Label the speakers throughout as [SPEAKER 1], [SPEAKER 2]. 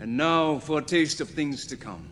[SPEAKER 1] And now for a taste of things to come.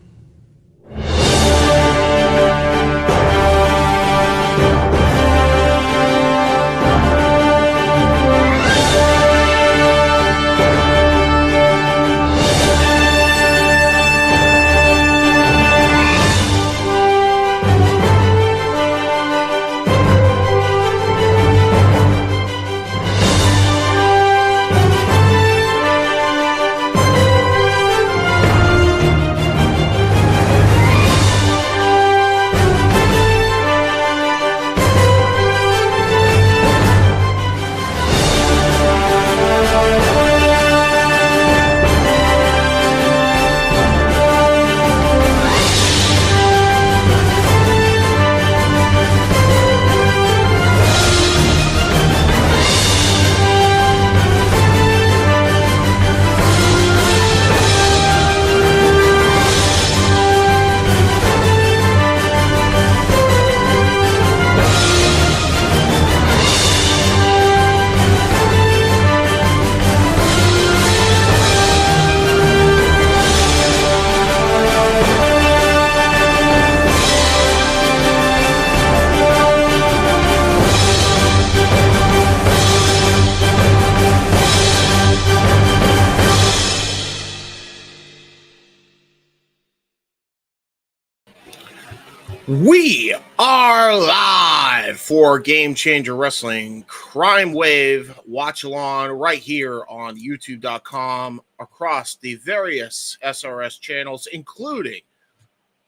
[SPEAKER 2] We are live for Game Changer Wrestling Crime Wave Watch Along right here on YouTube.com across the various SRS channels, including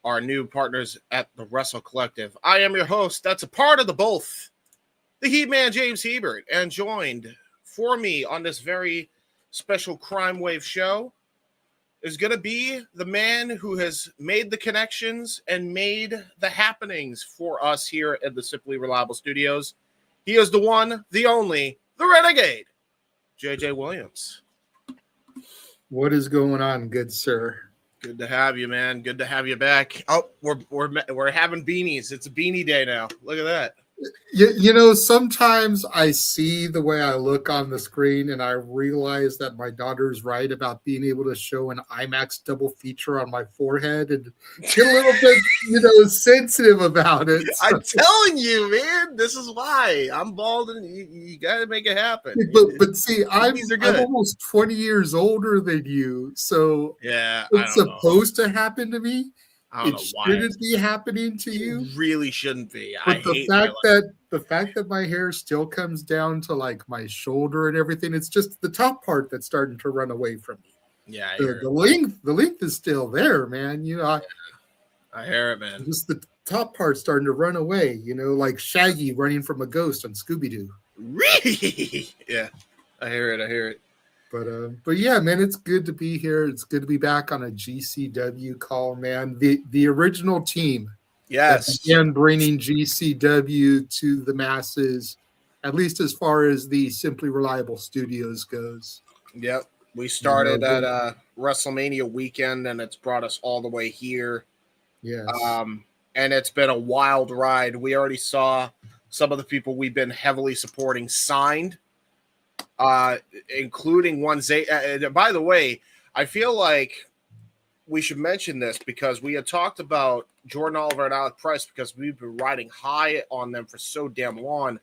[SPEAKER 2] our new partners at the Wrestle Collective. I am your host. That's a part of the both, the Heat Man James Hebert, and joined for me on this very special Crime Wave show is going to be the man who has made the connections and made the happenings for us here at the Simply Reliable Studios. He is the one, the only, the Renegade, JJ Williams.
[SPEAKER 3] What is going on, good sir?
[SPEAKER 2] Good to have you, man. Good to have you back. Oh, we're having beanies. It's a beanie day now. Look at that.
[SPEAKER 3] You know, sometimes I see the way I look on the screen and I realize that my daughter's right about being able to show an IMAX double feature on my forehead and get a little bit, sensitive about it. So.
[SPEAKER 2] I'm telling you, man, this is why I'm bald and you got to make it happen.
[SPEAKER 3] But see, I'm almost 20 years older than you. So
[SPEAKER 2] yeah,
[SPEAKER 3] it's supposed to happen to me.
[SPEAKER 2] It
[SPEAKER 3] shouldn't be happening to you.
[SPEAKER 2] It really shouldn't be.
[SPEAKER 3] But the fact that my hair still comes down to like my shoulder and everything, it's just the top part that's starting to run away from me.
[SPEAKER 2] Yeah,
[SPEAKER 3] the length is still there, man.
[SPEAKER 2] I hear it, man.
[SPEAKER 3] Just the top part starting to run away. Like Shaggy running from a ghost on Scooby-Doo.
[SPEAKER 2] Really? Yeah, I hear it.
[SPEAKER 3] But yeah, man, it's good to be here. It's good to be back on a GCW call, man. The original team,
[SPEAKER 2] yes,
[SPEAKER 3] that began bringing GCW to the masses, at least as far as the Simply Reliable Studios goes.
[SPEAKER 2] Yep, we started at WrestleMania weekend, and it's brought us all the way here.
[SPEAKER 3] Yes,
[SPEAKER 2] and it's been a wild ride. We already saw some of the people we've been heavily supporting signed. Including one by the way, I feel like we should mention this because we had talked about Jordan Oliver and Alec Price because we've been riding high on them for so damn long.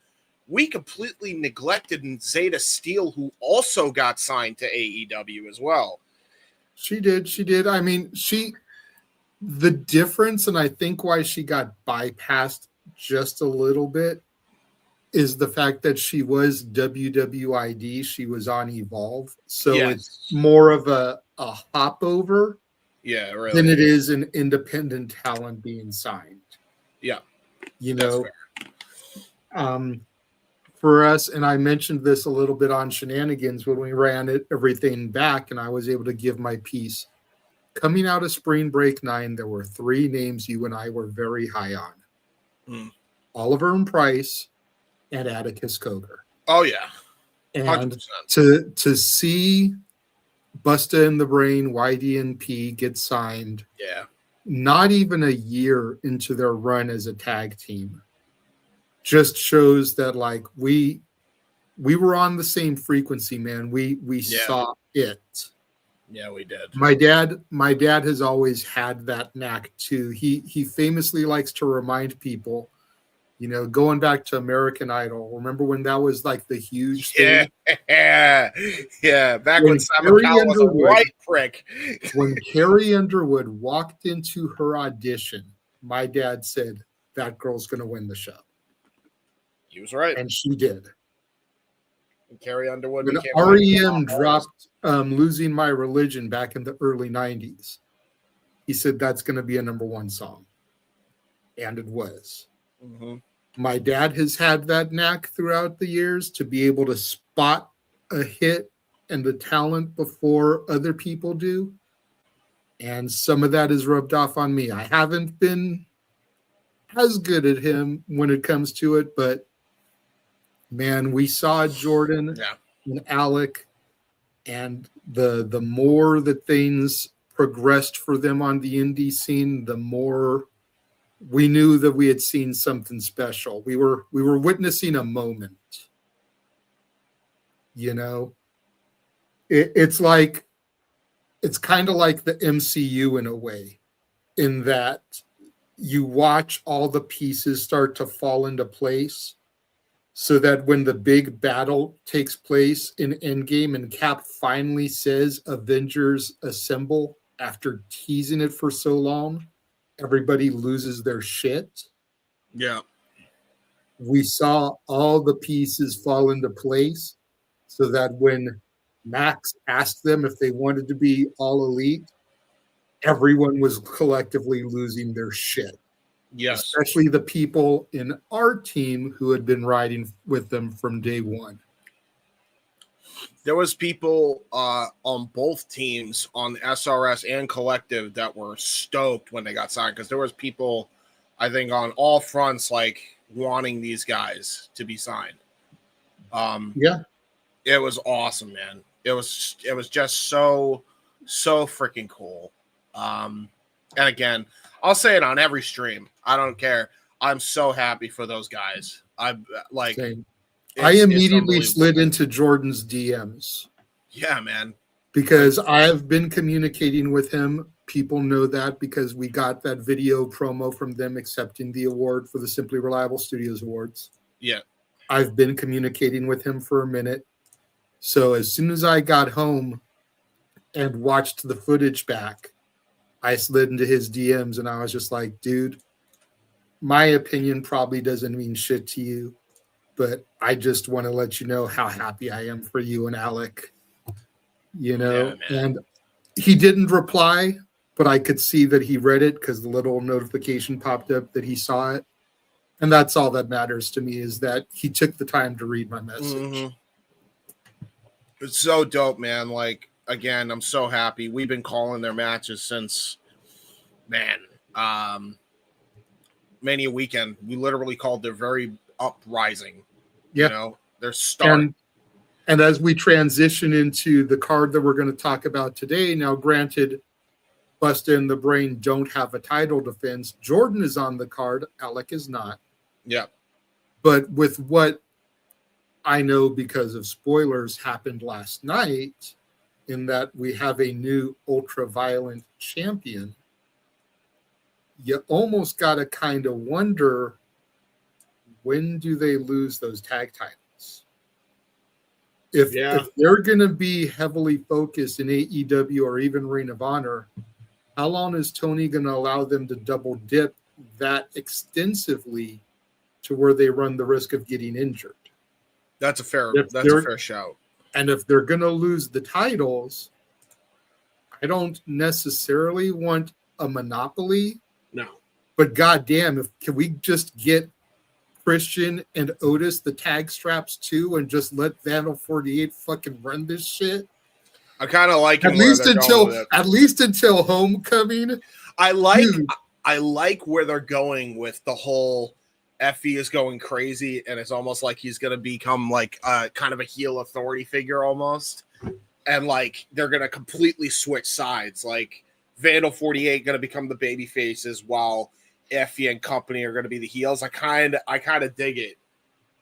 [SPEAKER 2] We completely neglected Zeta Steele, who also got signed to AEW as well.
[SPEAKER 3] She did. I mean, the difference, and I think why she got bypassed just a little bit, is the fact that she was WWID, she was on Evolve, so It's more of a hop over,
[SPEAKER 2] really,
[SPEAKER 3] than it is an independent talent being signed.
[SPEAKER 2] Yeah,
[SPEAKER 3] for us, and I mentioned this a little bit on Shenanigans when we ran everything back, and I was able to give my piece. Coming out of Spring Break 9, there were 3 names you and I were very high on: Oliver and Price, and Atticus Cogar.
[SPEAKER 2] Oh yeah,
[SPEAKER 3] 100%. And to see Busta in the Brain, YDNP get signed, not even a year into their run as a tag team, just shows that like we were on the same frequency, man. We saw it.
[SPEAKER 2] Yeah, we did.
[SPEAKER 3] My dad has always had that knack too. He famously likes to remind people, you know, going back to American Idol. Remember when that was like the huge thing?
[SPEAKER 2] Yeah. Back when
[SPEAKER 3] When
[SPEAKER 2] Simon
[SPEAKER 3] Carrie
[SPEAKER 2] Cowell was a
[SPEAKER 3] Underwood,
[SPEAKER 2] white prick.
[SPEAKER 3] when Carrie Underwood walked into her audition, my dad said that girl's going to win the show,
[SPEAKER 2] He was right.
[SPEAKER 3] and she did.
[SPEAKER 2] And Carrie Underwood
[SPEAKER 3] When
[SPEAKER 2] became
[SPEAKER 3] REM dropped "Losing My Religion" back in the early '90s, he said that's going to be a #1 song, and it was.
[SPEAKER 2] Mm-hmm.
[SPEAKER 3] My dad has had that knack throughout the years to be able to spot a hit and the talent before other people do. And some of that is rubbed off on me. I haven't been as good at him when it comes to it, but man, we saw Jordan and Alec, and the more that things progressed for them on the indie scene, the more we knew that we had seen something special. We were witnessing a moment. You know, it's kind of like the MCU in a way, in that you watch all the pieces start to fall into place, so that when the big battle takes place in Endgame and Cap finally says "Avengers Assemble" after teasing it for so long, everybody loses their shit.
[SPEAKER 2] Yeah.
[SPEAKER 3] We saw all the pieces fall into place, so that when Max asked them if they wanted to be all elite, everyone was collectively losing their shit.
[SPEAKER 2] Yes.
[SPEAKER 3] Especially the people in our team who had been riding with them from day one.
[SPEAKER 2] There was people on both teams, on the SRS and Collective, that were stoked when they got signed, because there was people, I think, on all fronts, like, wanting these guys to be signed.
[SPEAKER 3] Yeah.
[SPEAKER 2] It was awesome, man. It was just so freaking cool. And again, I'll say it on every stream. I don't care. I'm so happy for those guys. I
[SPEAKER 3] immediately slid into Jordan's DMs.
[SPEAKER 2] Yeah, man.
[SPEAKER 3] Because I have been communicating with him. People know that because we got that video promo from them accepting the award for the Simply Reliable Studios Awards.
[SPEAKER 2] Yeah.
[SPEAKER 3] I've been communicating with him for a minute. So as soon as I got home and watched the footage back, I slid into his DMs and I was just like, dude, my opinion probably doesn't mean shit to you, but I just want to let you know how happy I am for you and Alec. You know, and he didn't reply, but I could see that he read it because the little notification popped up that he saw it. And that's all that matters to me, is that he took the time to read my message.
[SPEAKER 2] Mm-hmm. It's so dope, man. Like, again, I'm so happy. We've been calling their matches since, Mania weekend. We literally called their very uprising.
[SPEAKER 3] Yeah.
[SPEAKER 2] You know, their start.
[SPEAKER 3] And as we transition into the card that we're going to talk about today, now granted, Busta and the Brain don't have a title defense. Jordan is on the card. Alec is not.
[SPEAKER 2] Yeah.
[SPEAKER 3] But with what I know, because of spoilers, happened last night, in that we have a new ultra-violent champion, you almost got to kind of wonder, when do they lose those tag titles? If they're going to be heavily focused in AEW or even Ring of Honor, how long is Tony going to allow them to double dip that extensively to where they run the risk of getting injured?
[SPEAKER 2] That's a fair shout.
[SPEAKER 3] And if they're going to lose the titles, I don't necessarily want a monopoly.
[SPEAKER 2] No.
[SPEAKER 3] But goddamn, can we just get Christian and Otis the tag straps too, and just let Vandal 48 fucking run this shit?
[SPEAKER 2] I kind of like
[SPEAKER 3] at least until Homecoming.
[SPEAKER 2] I like where they're going with the whole Effy is going crazy, and it's almost like he's gonna become like kind of a heel authority figure almost, and like they're gonna completely switch sides. Like Vandal 48 gonna become the baby faces while Effy and company are gonna be the heels. I kind of dig it.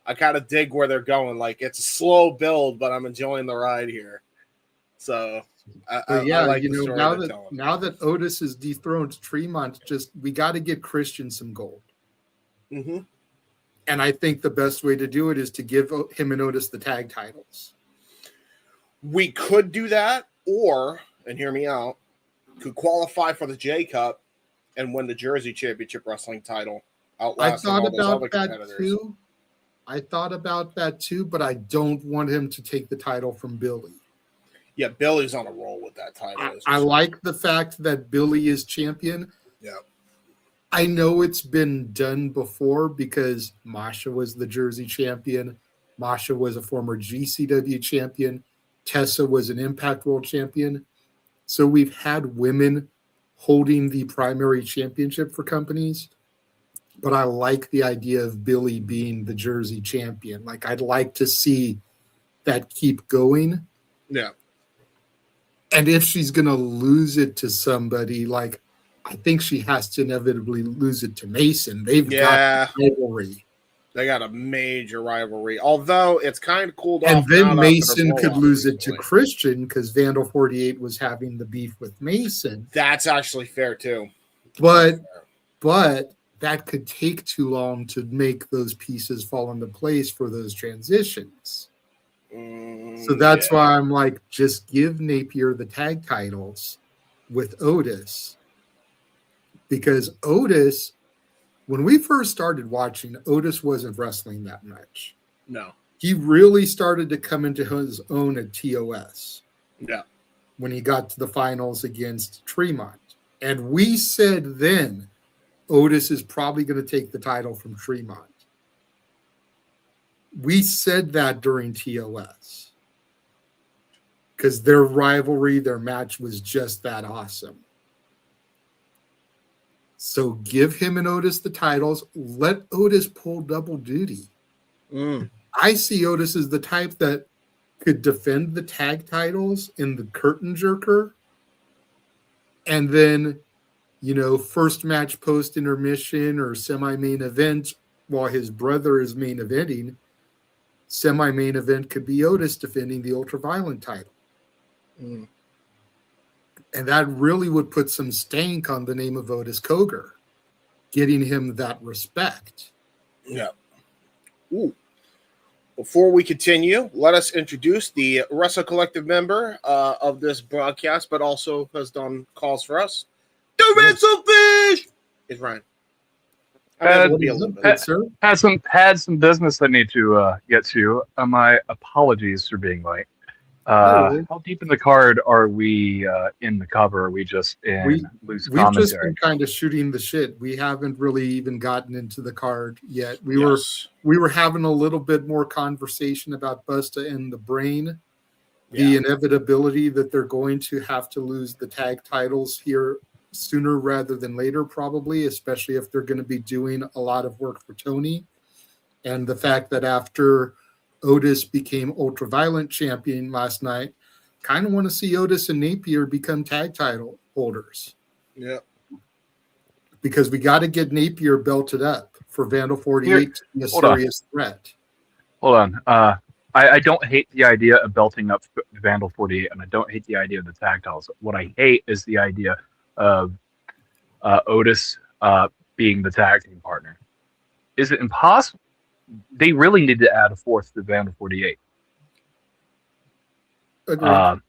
[SPEAKER 2] I kind of dig where they're going. Like, it's a slow build, but I'm enjoying the ride here. So I
[SPEAKER 3] yeah,
[SPEAKER 2] like the story
[SPEAKER 3] now
[SPEAKER 2] they're
[SPEAKER 3] that
[SPEAKER 2] telling.
[SPEAKER 3] Otis is dethroned Tremont, we got to get Christian some gold.
[SPEAKER 2] Mm-hmm.
[SPEAKER 3] And I think the best way to do it is to give him and Otis the tag titles.
[SPEAKER 2] We could do that, or, and hear me out, could qualify for the J Cup and win the Jersey Championship Wrestling title, outlasting all those other competitors.
[SPEAKER 3] I thought about that too, but I don't want him to take the title from Billy.
[SPEAKER 2] Yeah, Billy's on a roll with that title.
[SPEAKER 3] I like the fact that Billy is champion.
[SPEAKER 2] Yeah.
[SPEAKER 3] I know it's been done before because Masha was the Jersey champion. Masha was a former GCW champion. Tessa was an Impact World champion. So we've had women holding the primary championship for companies. But I like the idea of Billy being the Jersey champion. Like, I'd like to see that keep going.
[SPEAKER 2] Yeah.
[SPEAKER 3] And if she's going to lose it to somebody, like, I think she has to inevitably lose it to Mason. They've got rivalry.
[SPEAKER 2] They got a major rivalry, although it's kind of cooled off.
[SPEAKER 3] And then Mason could lose it to Christian because Vandal 48 was having the beef with Mason.
[SPEAKER 2] That's actually fair, too.
[SPEAKER 3] But that could take too long to make those pieces fall into place for those transitions. So that's why I'm like, just give Napier the tag titles with Otis. Because Otis, when we first started watching, Otis wasn't wrestling that much.
[SPEAKER 2] No.
[SPEAKER 3] He really started to come into his own at TOS.
[SPEAKER 2] Yeah.
[SPEAKER 3] When he got to the finals against Tremont. And we said then, Otis is probably going to take the title from Tremont. We said that during TOS. Because their rivalry, their match was just that awesome. So give him and Otis the titles. Let Otis pull double duty. I see Otis as the type that could defend the tag titles in the curtain jerker. And then, first match post intermission or semi-main event while his brother is main eventing. Semi-main event could be Otis defending the ultraviolent title. And that really would put some stank on the name of Otis Cogar, getting him that respect.
[SPEAKER 2] Yeah. Ooh. Before we continue, let us introduce the Wrestle Collective member of this broadcast, but also has done calls for us. The Wrestlefish is Ryan.
[SPEAKER 4] Had some business I need to get to. My apologies for being late. How deep in the card are we in the cover? Are we just in loose commentary?
[SPEAKER 3] We've just been kind of shooting the shit. We haven't really even gotten into the card yet. We were having a little bit more conversation about Busta and the Brain, the inevitability that they're going to have to lose the tag titles here sooner rather than later, probably, especially if they're going to be doing a lot of work for Tony. And the fact that after Otis became ultraviolent champion last night, kind of want to see Otis and Napier become tag title holders.
[SPEAKER 2] Yeah.
[SPEAKER 3] Because we got to get Napier belted up for Vandal 48 to be a serious threat.
[SPEAKER 4] Hold on. I don't hate the idea of belting up Vandal 48, and I don't hate the idea of the tag titles. What I hate is the idea of Otis being the tag team partner. Is it impossible? They really need to add a fourth to Vandal 48. And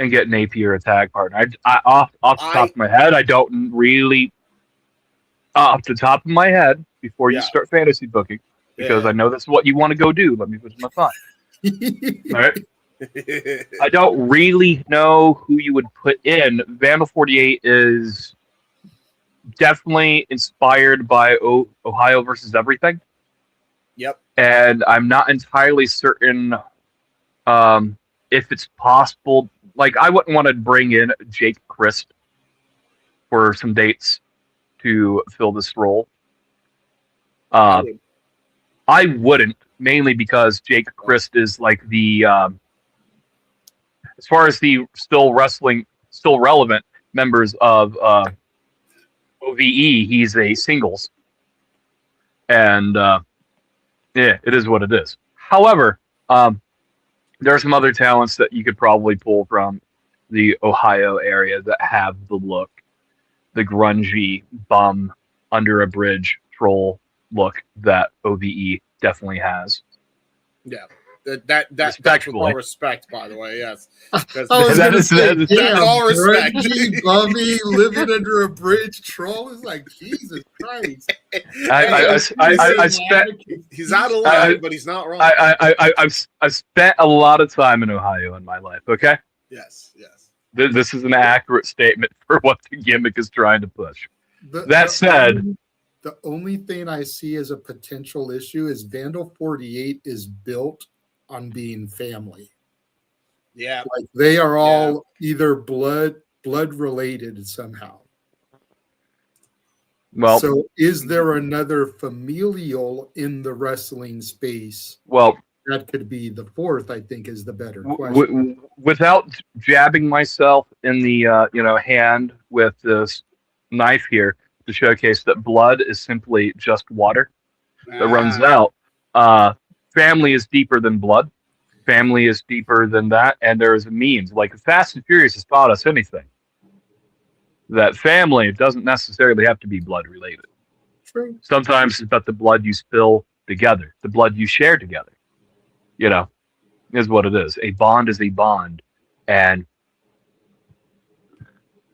[SPEAKER 4] get Napier a tag partner. Off the top of my head, I don't really. Off the top of my head, before you start fantasy booking, because I know that's what you want to go do. Let me put my thought. All right. I don't really know who you would put in. Vandal 48 is definitely inspired by Ohio versus Everything.
[SPEAKER 2] Yep.
[SPEAKER 4] And I'm not entirely certain if it's possible. Like, I wouldn't want to bring in Jake Crisp for some dates to fill this role. I wouldn't, mainly because Jake Crisp is like the, as far as the still relevant members of OVE, he's a singles. And, it is what it is. However, there are some other talents that you could probably pull from the Ohio area that have the look, the grungy bum under a bridge troll look that OVE definitely has.
[SPEAKER 2] Yeah. That's with all respect, by the way. Yes,
[SPEAKER 3] I was
[SPEAKER 4] That
[SPEAKER 3] gonna
[SPEAKER 4] is-
[SPEAKER 3] say,
[SPEAKER 4] that is-
[SPEAKER 3] damn,
[SPEAKER 2] all respect.
[SPEAKER 3] grungy, bummy, living under a bridge troll is like Jesus Christ.
[SPEAKER 4] I spent
[SPEAKER 2] He's out of line, but he's not wrong.
[SPEAKER 4] I've spent a lot of time in Ohio in my life. Okay,
[SPEAKER 2] Yes.
[SPEAKER 4] this is an accurate statement for what the gimmick is trying to push.
[SPEAKER 3] That said, the only thing I see as a potential issue is Vandal 48 is built on being family.
[SPEAKER 2] Yeah.
[SPEAKER 3] Like they are all either blood related somehow.
[SPEAKER 4] Well,
[SPEAKER 3] so is there another familial in the wrestling space?
[SPEAKER 4] Well,
[SPEAKER 3] that could be the fourth, I think, is the better question.
[SPEAKER 4] Without jabbing myself in the hand with this knife here to showcase that blood is simply just water that runs out. Family is deeper than blood. Family is deeper than that, and there is a means. Like Fast and Furious has taught us anything. That family doesn't necessarily have to be blood related.
[SPEAKER 3] True.
[SPEAKER 4] Sometimes it's about the blood you spill together, the blood you share together. Is what it is. A bond is a bond, and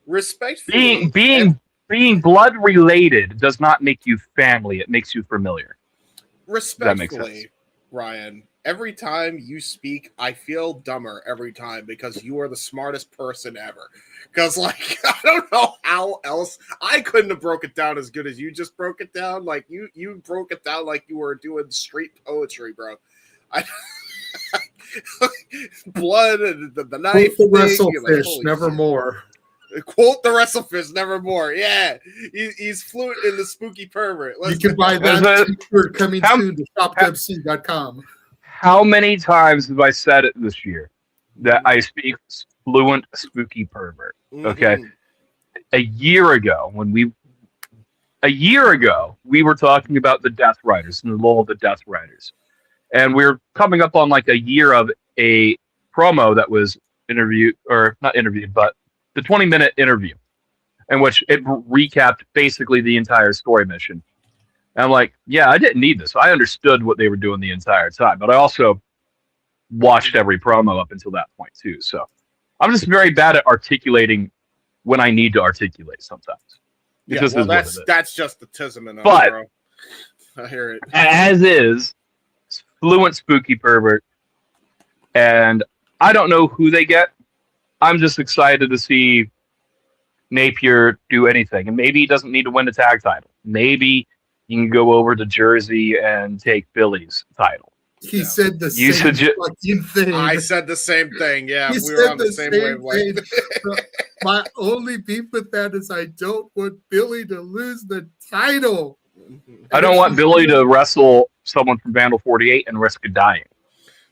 [SPEAKER 2] respectfully,
[SPEAKER 4] being blood related does not make you family. It makes you familiar.
[SPEAKER 2] Respectfully, Ryan, every time you speak, I feel dumber every time because you are the smartest person ever. Because, like, I don't know how else. I couldn't have broke it down as good as you just broke it down. Like, you broke it down like you were doing street poetry, bro. Blood and the knife.
[SPEAKER 3] Quote the Wrestlefish, nevermore.
[SPEAKER 2] Quote the Wrestlefish, nevermore. Yeah, he's fluent in the spooky pervert.
[SPEAKER 3] You can buy that t-shirt coming soon to shopwc.com.
[SPEAKER 4] How many times have I said it this year that I speak fluent spooky pervert? Okay, a year ago we were talking about the Death Riders and the role of the Death Riders, and we're coming up on like a year of a promo that was not interviewed, but the 20-minute interview in which it recapped basically the entire story mission. And I'm like, yeah, I didn't need this. I understood what they were doing the entire time, but I also watched every promo up until that point too. So I'm just very bad at articulating when I need to articulate sometimes.
[SPEAKER 2] That's just the tism,
[SPEAKER 4] but
[SPEAKER 2] bro. I hear it.
[SPEAKER 4] As is fluent spooky pervert, and I don't know who they get. I'm just excited to see Napier do anything. And maybe he doesn't need to win the tag title. Maybe you can go over to Jersey and take Billy's title.
[SPEAKER 3] He said the same fucking thing.
[SPEAKER 2] I said the same thing. Yeah,
[SPEAKER 3] we were on the same wavelength. My only beef with that is I don't want Billy to lose the title.
[SPEAKER 4] I don't want Billy to wrestle someone from Vandal 48 and risk dying.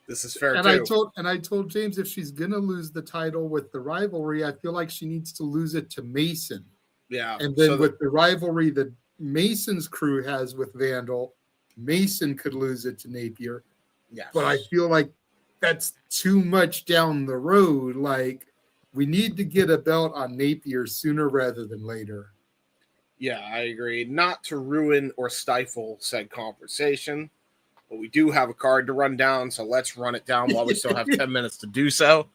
[SPEAKER 2] This is fair
[SPEAKER 3] too. I told James if she's gonna lose the title with the rivalry, I feel like she needs to lose it to Mason.
[SPEAKER 2] Yeah.
[SPEAKER 3] And then with the rivalry that Mason's crew has with Vandal, Mason could lose it to Napier.
[SPEAKER 2] Yeah.
[SPEAKER 3] But I feel like that's too much down the road. Like we need to get a belt on Napier sooner rather than later.
[SPEAKER 2] Yeah, I agree. Not to ruin or stifle said conversation. But we do have a card to run down, so let's run it down while we still have 10 minutes to do so.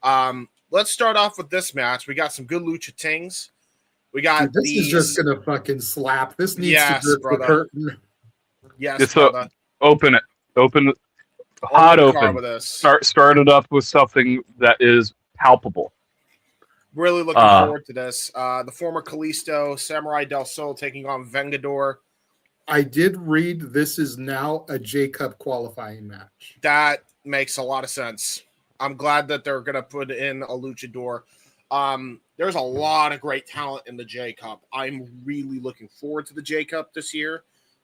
[SPEAKER 2] Let's start off with this match. We got some good lucha tings. We got
[SPEAKER 3] this is just gonna fucking slap. This needs to drip the curtain.
[SPEAKER 2] Yes,
[SPEAKER 4] open it. Open it. Hot open. Start it up with something that is palpable.
[SPEAKER 2] Really looking forward to this. The former Kalisto, Samuray Del Sol taking on Vengador.
[SPEAKER 3] I did read this is now a J-Cup qualifying match.
[SPEAKER 2] That makes a lot of sense. I'm glad that they're going to put in a luchador. There's a lot of great talent in the J-Cup. I'm really looking forward to the J-Cup this year.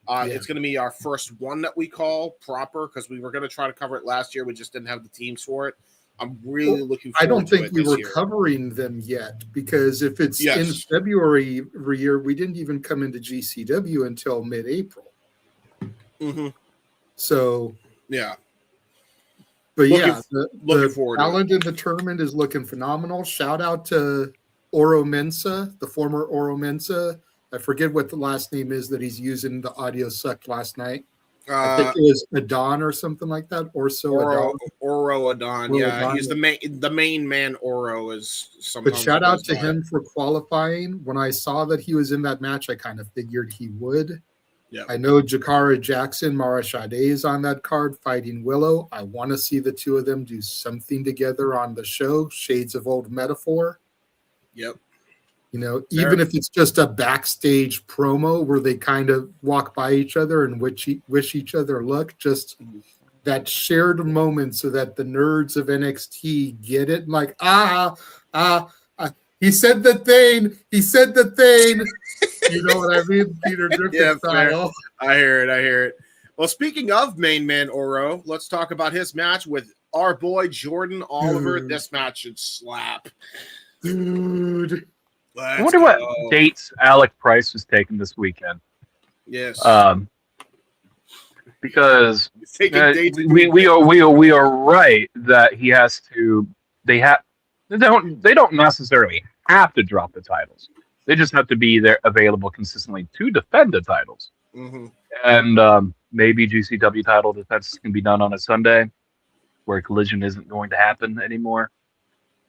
[SPEAKER 2] It's going to be our first one that we call proper because we were going to try to cover it last year. We just didn't have the teams for it. I'm really looking forward to it.
[SPEAKER 3] I don't think we were covering them yet because if it's in February every year, we didn't even come into GCW until mid-April.
[SPEAKER 2] Mm-hmm.
[SPEAKER 3] So,
[SPEAKER 2] yeah.
[SPEAKER 3] But
[SPEAKER 2] Looking-
[SPEAKER 3] yeah,
[SPEAKER 2] looking
[SPEAKER 3] the
[SPEAKER 2] forward to it.
[SPEAKER 3] talent in the tournament is looking phenomenal. Shout out to Oro Mensa, the former Oro Mensa. I forget what the last name is that he's using. The audio sucked last night. I think it was Adon or something like that. Orso Adon.
[SPEAKER 2] Oro Adon.
[SPEAKER 3] Oro
[SPEAKER 2] Yeah,
[SPEAKER 3] Adon.
[SPEAKER 2] he's the main man. Oro is sometimes.
[SPEAKER 3] But shout out to
[SPEAKER 2] goes by.
[SPEAKER 3] him for qualifying. When I saw that he was in that match, I kind of figured he would.
[SPEAKER 2] Yeah.
[SPEAKER 3] I know Jakara Jackson, Mara Sade is on that card fighting Willow. I want to see the two of them do something together on the show. Shades of Old Metaphor.
[SPEAKER 2] Yep.
[SPEAKER 3] You know, even if it's just a backstage promo where they kind of walk by each other and wish each other luck, just that shared moment so that the nerds of NXT get it. Like, he said the thing. He said the thing. You know what I mean? Peter Griffin style.
[SPEAKER 2] I hear it. Well, speaking of main man Oro, let's talk about his match with our boy Jordan Oliver. This match should slap.
[SPEAKER 3] Dude.
[SPEAKER 4] I wonder what dates Alec Price was taking this weekend.
[SPEAKER 2] Yes.
[SPEAKER 4] Because
[SPEAKER 2] Taking dates
[SPEAKER 4] we are right that he has to. They don't necessarily have to drop the titles. They just have to be there available consistently to defend the titles.
[SPEAKER 2] Mm-hmm.
[SPEAKER 4] And maybe GCW title defense can be done on a Sunday, where Collision isn't going to happen anymore.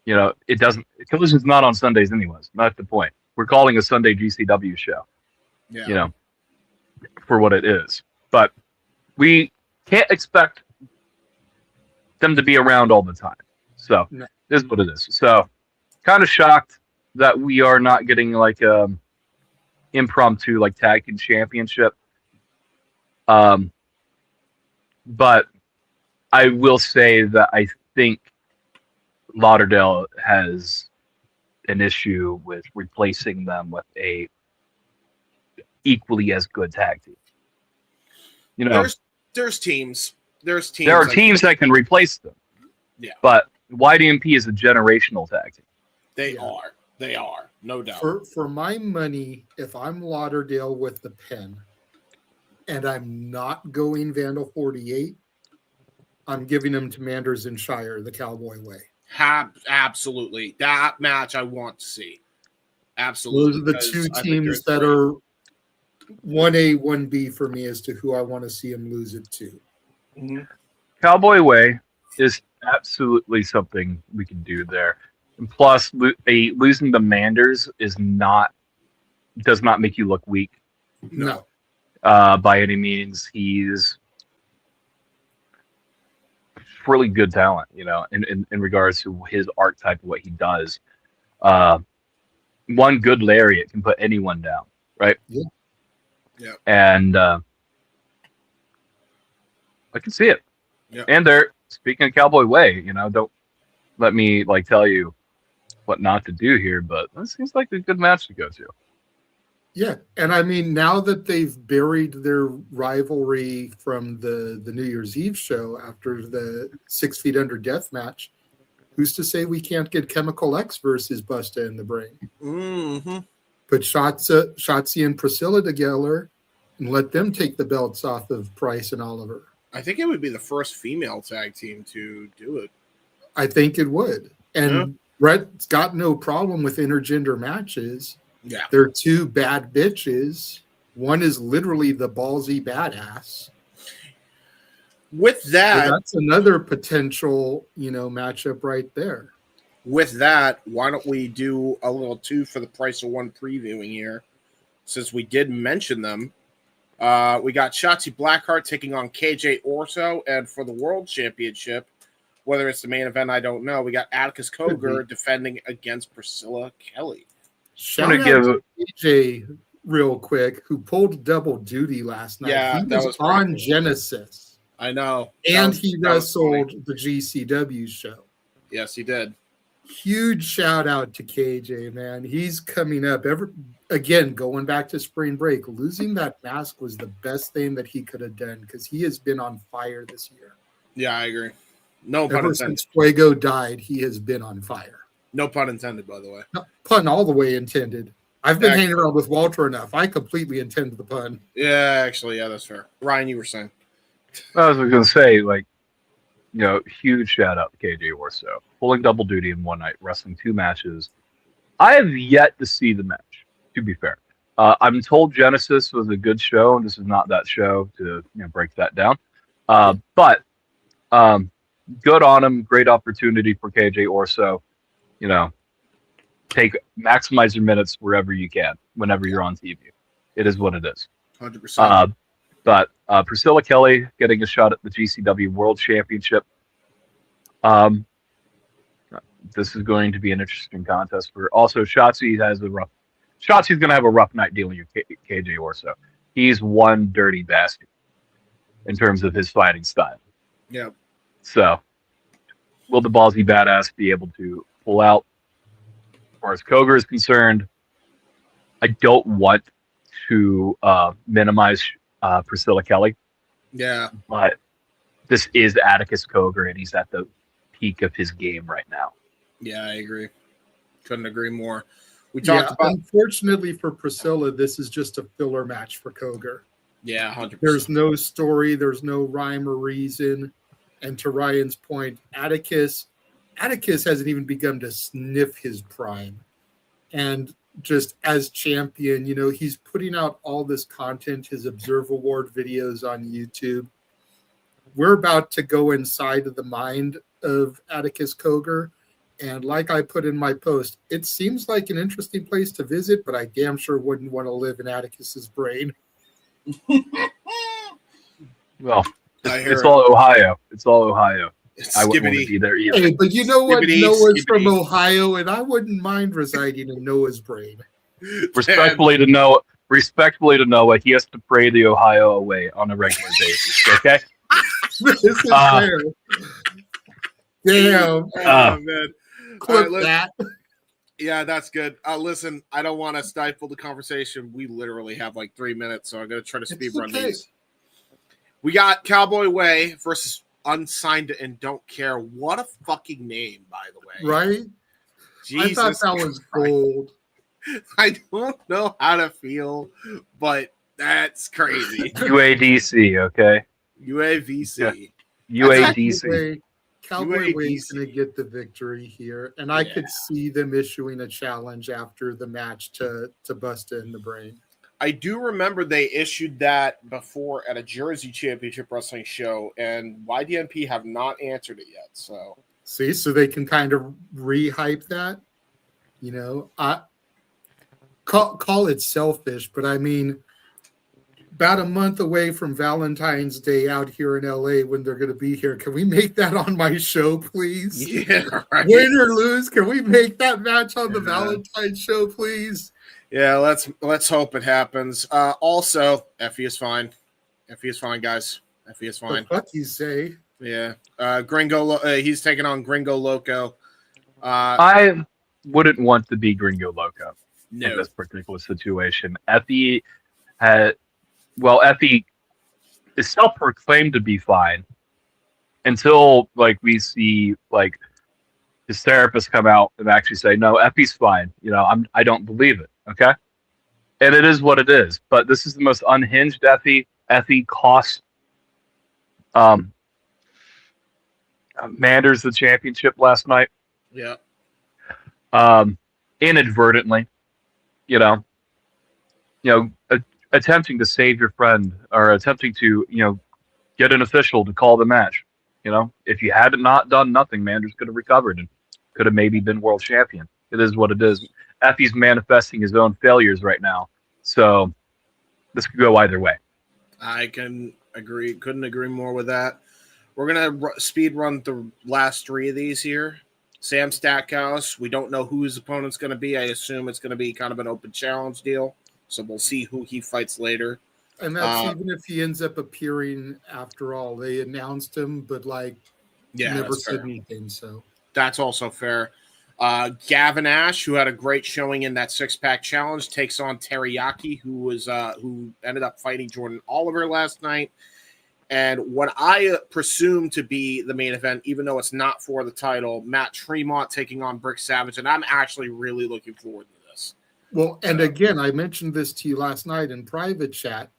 [SPEAKER 4] You know, it doesn't. Collision's not on Sundays anyways. Not the point. We're calling a Sunday GCW show.
[SPEAKER 2] Yeah.
[SPEAKER 4] You know, for what it is. But we can't expect them to be around all the time. So this is what it is. So kind of shocked that we are not getting like impromptu like tag team championship. But I will say that I think Lauderdale has an issue with replacing them with a equally as good tag team. You know,
[SPEAKER 2] there's teams.
[SPEAKER 4] There are teams that can replace them.
[SPEAKER 2] Yeah.
[SPEAKER 4] But YDMP is a generational tag team.
[SPEAKER 2] They are, no doubt.
[SPEAKER 3] For my money, if I'm Lauderdale with the pen and I'm not going Vandal 48, I'm giving them to Manders and Shire the Cowboy way.
[SPEAKER 2] Absolutely. That match I want to see. Absolutely.
[SPEAKER 3] Those are the two teams that are 1A, 1B for me as to who I want to see him lose it to.
[SPEAKER 2] Mm-hmm.
[SPEAKER 4] Cowboy Way is absolutely something we can do there. And plus, losing the Manders does not make you look weak.
[SPEAKER 3] No.
[SPEAKER 4] By any means. He's really good talent, you know, in regards to his archetype of what he does. One good lariat can put anyone down, right?
[SPEAKER 3] Yeah.
[SPEAKER 2] Yeah.
[SPEAKER 4] And I can see it.
[SPEAKER 2] Yeah.
[SPEAKER 4] And they're speaking of Cowboy Way, you know, don't let me like tell you what not to do here, but that seems like a good match to go to.
[SPEAKER 3] Yeah, and I mean, now that they've buried their rivalry from the New Year's Eve show after the 6 Feet Under death match, who's to say we can't get Chemical X versus Busta in the Brain?
[SPEAKER 2] Mm-hmm.
[SPEAKER 3] Put Shotzi and Priscilla together and let them take the belts off of Price and Oliver.
[SPEAKER 2] I think it would be the first female tag team to do it.
[SPEAKER 3] I think it would. And Brett's got no problem with intergender matches.
[SPEAKER 2] Yeah.
[SPEAKER 3] They're two bad bitches. One is literally the ballsy badass.
[SPEAKER 2] With that,
[SPEAKER 3] So that's another potential, matchup right there.
[SPEAKER 2] With that, why don't we do a little 2 for the price of 1 previewing here, since we did mention them. We got Shotzi Blackheart taking on KJ Orso, and for the World Championship, whether it's the main event, I don't know. We got Atticus Cogar defending against Priscilla Kelly.
[SPEAKER 3] Shout out to KJ real quick, who pulled double duty last night.
[SPEAKER 2] Yeah,
[SPEAKER 3] he
[SPEAKER 2] that was
[SPEAKER 3] on
[SPEAKER 2] cool.
[SPEAKER 3] Genesis.
[SPEAKER 2] I know.
[SPEAKER 3] And he wrestled the GCW show.
[SPEAKER 2] Yes, he did.
[SPEAKER 3] Huge shout out to KJ, man. He's coming up. Again, going back to spring break, losing that mask was the best thing that he could have done because he has been on fire this year.
[SPEAKER 2] Yeah, I agree. No pun
[SPEAKER 3] Ever
[SPEAKER 2] intended.
[SPEAKER 3] since Fuego died, he has been on fire.
[SPEAKER 2] No pun intended, by the way.
[SPEAKER 3] No, pun all the way intended. I've been hanging around with Walter enough. I completely intend the pun.
[SPEAKER 2] Yeah, actually, yeah, that's fair. Ryan, you were saying.
[SPEAKER 4] I was going to say, like, huge shout out to KJ Orso, pulling double duty in one night, wrestling 2 matches. I have yet to see the match, to be fair. I'm told Genesis was a good show, and this is not that show to break that down. But good on him. Great opportunity for KJ Orso. Maximize your minutes wherever you can, whenever you're on TV. It is what it is.
[SPEAKER 2] 100%.
[SPEAKER 4] But Priscilla Kelly getting a shot at the GCW World Championship. This is going to be an interesting contest for. Also, Shotzi's going to have a rough night dealing with KJ Orso. He's one dirty bastard in terms of his fighting style.
[SPEAKER 2] Yeah.
[SPEAKER 4] So, will the ballsy badass be able to pull out? As far as Cogar is concerned, I don't want to minimize Priscilla Kelly.
[SPEAKER 2] Yeah.
[SPEAKER 4] But this is Atticus Cogar, and he's at the peak of his game right now.
[SPEAKER 2] Yeah, I agree. Couldn't agree more. We talked about.
[SPEAKER 3] Unfortunately for Priscilla, this is just a filler match for Cogar.
[SPEAKER 2] Yeah, 100%.
[SPEAKER 3] There's no story, there's no rhyme or reason. And to Ryan's point, Atticus hasn't even begun to sniff his prime. And just as champion, he's putting out all this content, his Observe Award videos on YouTube. We're about to go inside of the mind of Atticus Cogar. And like I put in my post, it seems like an interesting place to visit, but I damn sure wouldn't want to live in Atticus's brain.
[SPEAKER 4] Well, it's all Ohio. It's all Ohio. I wouldn't want to be there either.
[SPEAKER 3] Hey, but you know what? Noah's from Ohio, and I wouldn't mind residing in Noah's brain.
[SPEAKER 4] Respectfully to Noah, he has to pray the Ohio away on a regular basis. Okay.
[SPEAKER 3] This is fair. Damn.
[SPEAKER 2] Man.
[SPEAKER 3] Clip that.
[SPEAKER 2] Yeah, that's good. Listen, I don't want to stifle the conversation. We literally have like 3 minutes, so I'm going to try to speed run these. We got Cowboy Way versus Unsigned and Don't Care. What a fucking name, by the way.
[SPEAKER 3] Right?
[SPEAKER 2] Jesus
[SPEAKER 3] I thought that was gold.
[SPEAKER 2] I don't know how to feel, but that's crazy.
[SPEAKER 4] UADC, okay?
[SPEAKER 2] UAVC.
[SPEAKER 4] Yeah. UADC.
[SPEAKER 3] Cowboy Way's going to get the victory here, and I could see them issuing a challenge after the match to Busta in the Brain.
[SPEAKER 2] I do remember they issued that before at a Jersey Championship Wrestling show, and YDNP have not answered it yet. So
[SPEAKER 3] they can kind of re-hype that. I call it selfish, but I mean, about a month away from Valentine's Day out here in LA when they're going to be here. Can we make that on my show, please?
[SPEAKER 2] Yeah, right.
[SPEAKER 3] Win or lose, can we make that match on the Valentine's show, please?
[SPEAKER 2] Yeah, let's hope it happens. Also, Effy is fine. Effy is fine, guys. Effy is fine.
[SPEAKER 3] The fuck you say?
[SPEAKER 2] Yeah. Gringo, he's taking on Gringo Loco.
[SPEAKER 4] I wouldn't want to be Gringo Loco in
[SPEAKER 2] No.
[SPEAKER 4] this particular situation. Effy Effy is self-proclaimed to be fine until we see his therapist come out and actually say, no, Effy's fine. I don't believe it. Okay. And it is what it is, but this is the most unhinged Effy. Effy cost Manders the championship last night.
[SPEAKER 2] Yeah.
[SPEAKER 4] Inadvertently, attempting to save your friend or attempting to, get an official to call the match. If you had not done nothing, Manders could have recovered and could have maybe been world champion. It is what it is. Effy's manifesting his own failures right now. So this could go either way.
[SPEAKER 2] I couldn't agree more with that. We're going to speed run the last 3 of these here. Sam Stackhouse, we don't know who his opponent's going to be. I assume it's going to be kind of an open challenge deal. So we'll see who he fights later.
[SPEAKER 3] And that's even if he ends up appearing after all. They announced him, but never said anything. So
[SPEAKER 2] that's also fair. Gavin Ash, who had a great showing in that 6-pack challenge, takes on Teriyaki, who ended up fighting Jordan Oliver last night. And what I presume to be the main event, even though it's not for the title, Matt Tremont taking on Brick Savage, and I'm actually really looking forward to this.
[SPEAKER 3] Well, and again, I mentioned this to you last night in private chat.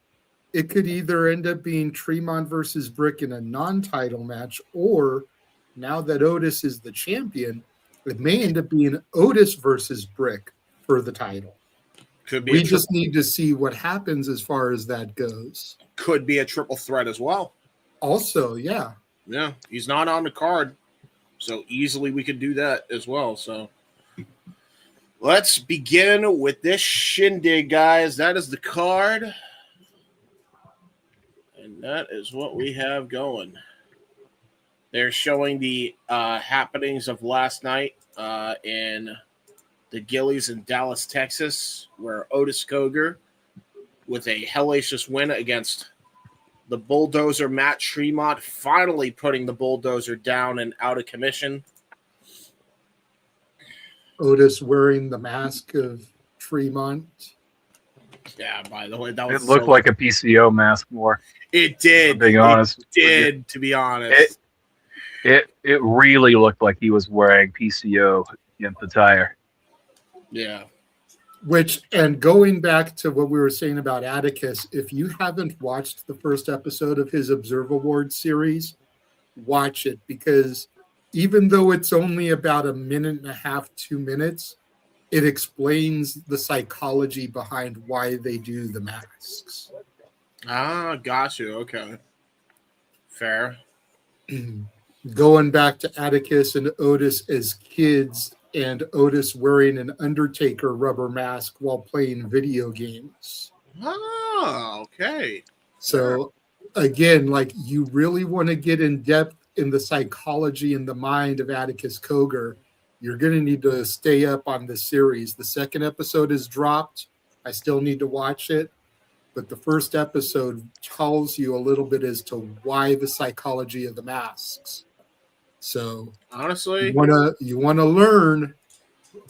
[SPEAKER 3] it could either end up being Tremont versus Brick in a non-title match, or now that Otis is the champion, it may end up being Otis versus Brick for the title.
[SPEAKER 2] Could be.
[SPEAKER 3] We just need to see what happens as far as that goes.
[SPEAKER 2] Could be a triple threat as well.
[SPEAKER 3] Also, yeah.
[SPEAKER 2] Yeah, he's not on the card, so easily we could do that as well. So let's begin with this shindig, guys. That is the card. And that is what we have going. They're showing the happenings of last night in the Gillies in Dallas, Texas, where Otis Cogar, with a hellacious win against the Bulldozer Matt Tremont, finally putting the Bulldozer down and out of commission.
[SPEAKER 3] Otis wearing the mask of Tremont.
[SPEAKER 2] Yeah, by the way, that was
[SPEAKER 4] It looked like a PCO mask more.
[SPEAKER 2] It did.
[SPEAKER 4] Being honest,
[SPEAKER 2] it did, to be honest.
[SPEAKER 4] It really looked like he was wearing PCO in the tire.
[SPEAKER 2] Yeah.
[SPEAKER 3] And going back to what we were saying about Atticus, if you haven't watched the first episode of his Observe Award series, watch it, because even though it's only about 1.5 minutes, 2 minutes, it explains the psychology behind why they do the masks.
[SPEAKER 2] Ah, got you. Okay. Fair.
[SPEAKER 3] Going back to Atticus and Otis as kids, and Otis wearing an Undertaker rubber mask while playing video games.
[SPEAKER 2] Oh, okay.
[SPEAKER 3] So again, like, you really want to get in depth in the psychology and the mind of Atticus Cogar, you're going to need to stay up on this series. The second episode is dropped. I still need to watch it. But the first episode tells you a little bit as to why the psychology of the masks. So
[SPEAKER 2] honestly,
[SPEAKER 3] you wanna learn,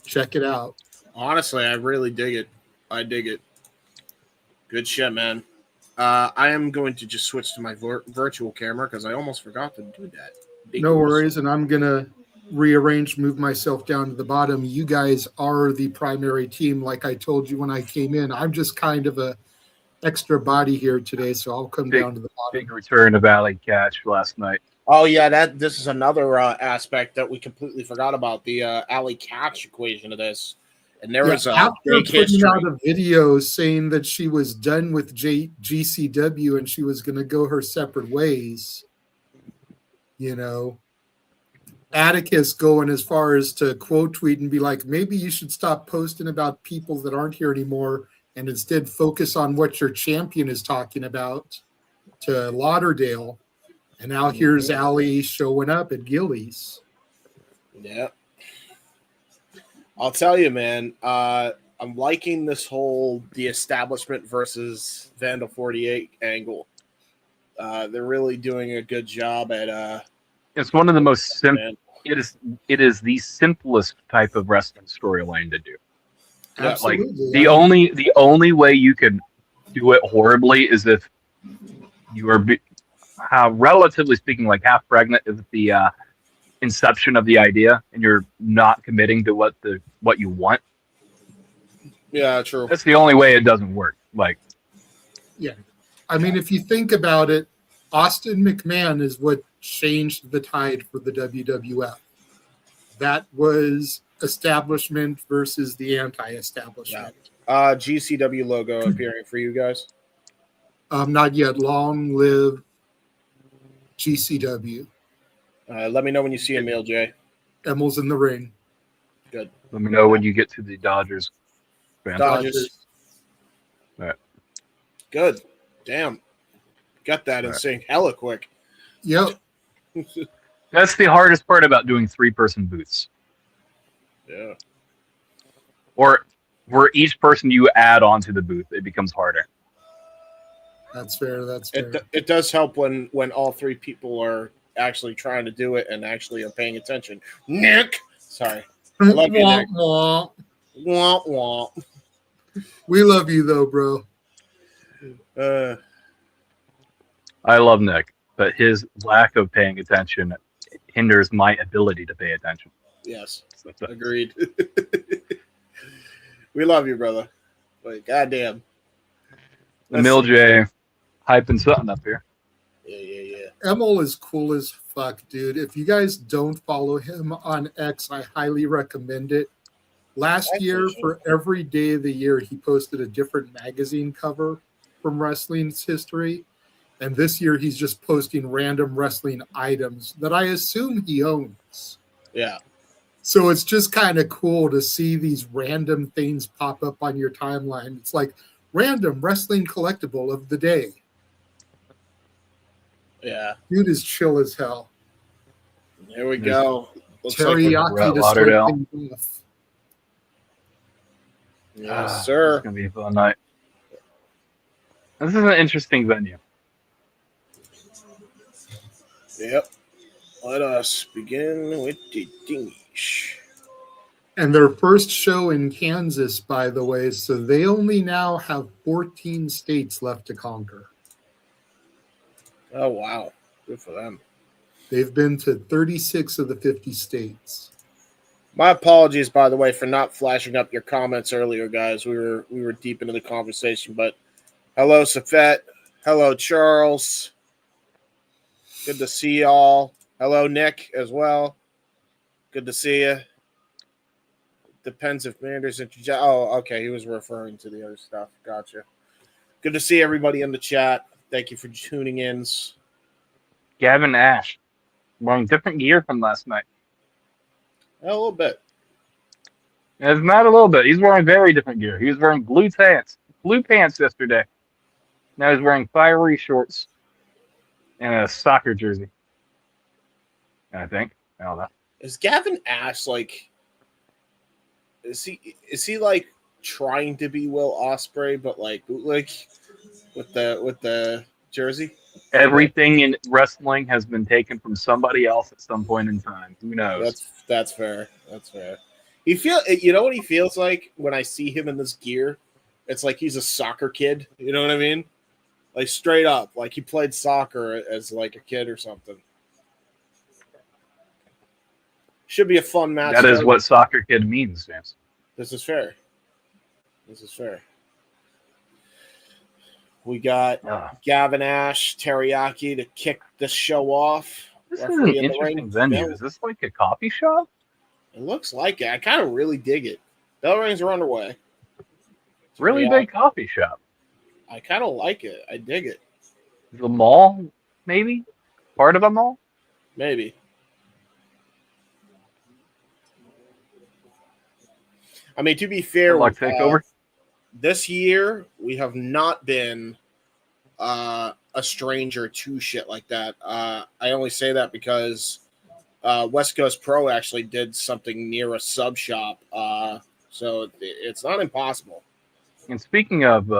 [SPEAKER 3] check it out.
[SPEAKER 2] Honestly, I really dig it. I dig it. Good shit, man. I am going to just switch to my virtual camera because I almost forgot to do that.
[SPEAKER 3] No worries, and I'm gonna move myself down to the bottom. You guys are the primary team, like I told you when I came in. I'm just kind of a extra body here today, so I'll come down to the bottom.
[SPEAKER 4] Big return of Alley Catch last night.
[SPEAKER 2] Oh yeah, this is another aspect that we completely forgot about, the Alley Catch equation of this. And there was a big history.
[SPEAKER 3] Out a video saying that she was done with GCW and she was going to go her separate ways. You know, Atticus going as far as to quote tweet and be like, maybe you should stop posting about people that aren't here anymore and instead focus on what your champion is talking about, to Lauderdale. And now here's Allie showing up at Gillies.
[SPEAKER 2] Yeah. I'll tell you, man, I'm liking this whole the establishment versus Vandal 48 angle. They're really doing a good job at
[SPEAKER 4] it's one of the most simple. It is the simplest type of wrestling storyline to do.
[SPEAKER 3] Absolutely.
[SPEAKER 4] Like the only way you can do it horribly is if you are relatively speaking, like half pregnant with the inception of the idea, and you're not committing to what you want.
[SPEAKER 2] Yeah, true.
[SPEAKER 4] That's the only way it doesn't work. Like,
[SPEAKER 3] yeah, I mean, if you think about it, Austin McMahon is what changed the tide for the WWF. That was establishment versus the anti-establishment.
[SPEAKER 2] Yeah. GCW logo appearing for you guys.
[SPEAKER 3] Not yet. Long live GCW.
[SPEAKER 2] Let me know when you see Emil J.
[SPEAKER 3] Emil's in the ring.
[SPEAKER 2] Good.
[SPEAKER 4] Let me know when you get to the Dodgers.
[SPEAKER 2] Dodgers.
[SPEAKER 4] All right.
[SPEAKER 2] Good. Damn. Got that in sync hella quick.
[SPEAKER 3] Yep.
[SPEAKER 4] That's the hardest part about doing 3-person booths.
[SPEAKER 2] Yeah.
[SPEAKER 4] Or for each person you add onto the booth, it becomes harder.
[SPEAKER 3] That's fair. That's fair.
[SPEAKER 2] It does help when all 3 people are actually trying to do it and actually are paying attention. Nick! Sorry. I love you, Nick.
[SPEAKER 3] Wah.
[SPEAKER 2] Wah, wah.
[SPEAKER 3] We love you, though, bro.
[SPEAKER 4] I love Nick, but his lack of paying attention hinders my ability to pay attention.
[SPEAKER 2] Yes. Agreed. We love you, brother. Like, goddamn.
[SPEAKER 4] Emil J, hyping something up here.
[SPEAKER 2] Yeah.
[SPEAKER 3] Emil is cool as fuck, dude. If you guys don't follow him on X, I highly recommend it. Last year, for every day of the year, he posted a different magazine cover from wrestling's history. And this year, he's just posting random wrestling items that I assume he owns.
[SPEAKER 2] Yeah.
[SPEAKER 3] So it's just kind of cool to see these random things pop up on your timeline. It's like random wrestling collectible of the day.
[SPEAKER 2] Yeah.
[SPEAKER 3] Dude is chill as hell.
[SPEAKER 2] There we go. Looks
[SPEAKER 3] Teriyaki
[SPEAKER 4] Brett
[SPEAKER 3] to start
[SPEAKER 4] Lauderdale.
[SPEAKER 3] things off.
[SPEAKER 2] Yes, sir.
[SPEAKER 4] It's going to be a fun night. This is an interesting venue.
[SPEAKER 2] Yep. Let us begin with the dingish.
[SPEAKER 3] And their first show in Kansas, by the way, so they only now have 14 states left to conquer.
[SPEAKER 2] Oh, wow. Good for them.
[SPEAKER 3] They've been to 36 of the 50 states.
[SPEAKER 2] My apologies, by the way, for not flashing up your comments earlier, guys. We were deep into the conversation, but hello, Safet. Hello, Charles. Good to see y'all. Hello, Nick, as well. Good to see you. Depends if Manders and oh, okay, he was referring to the other stuff. Gotcha. Good to see everybody in the chat. Thank you for tuning in.
[SPEAKER 4] Gavin Ash wearing different gear from last night.
[SPEAKER 2] A little bit.
[SPEAKER 4] It's not a little bit. He's wearing very different gear. He was wearing blue pants yesterday. Now he's wearing fiery shorts and a soccer jersey. I think. I don't know.
[SPEAKER 2] Is Gavin Ash like? Is he like trying to be Will Ospreay, but like bootleg with the jersey?
[SPEAKER 4] Everything in wrestling has been taken from somebody else at some point in time. Who knows?
[SPEAKER 2] That's fair. That's fair. You know what he feels like when I see him in this gear? It's like he's a soccer kid. You know what I mean? Like straight up, like he played soccer as like a kid or something. Should be a fun match.
[SPEAKER 4] That is what soccer kid means, James.
[SPEAKER 2] This is fair. We got Gavin Ash, Teriyaki to kick the show off.
[SPEAKER 4] This is an interesting venue. Is this like a coffee shop?
[SPEAKER 2] It looks like it. I kind of really dig it. Bell rings are underway.
[SPEAKER 4] Really big coffee shop.
[SPEAKER 2] I kind of like it. I dig it.
[SPEAKER 4] The mall, maybe? Part of a mall?
[SPEAKER 2] Maybe. I mean, to be fair, this year we have not been a stranger to shit like that. I only say that because West Coast Pro actually did something near a sub shop, so it's not impossible.
[SPEAKER 4] And speaking of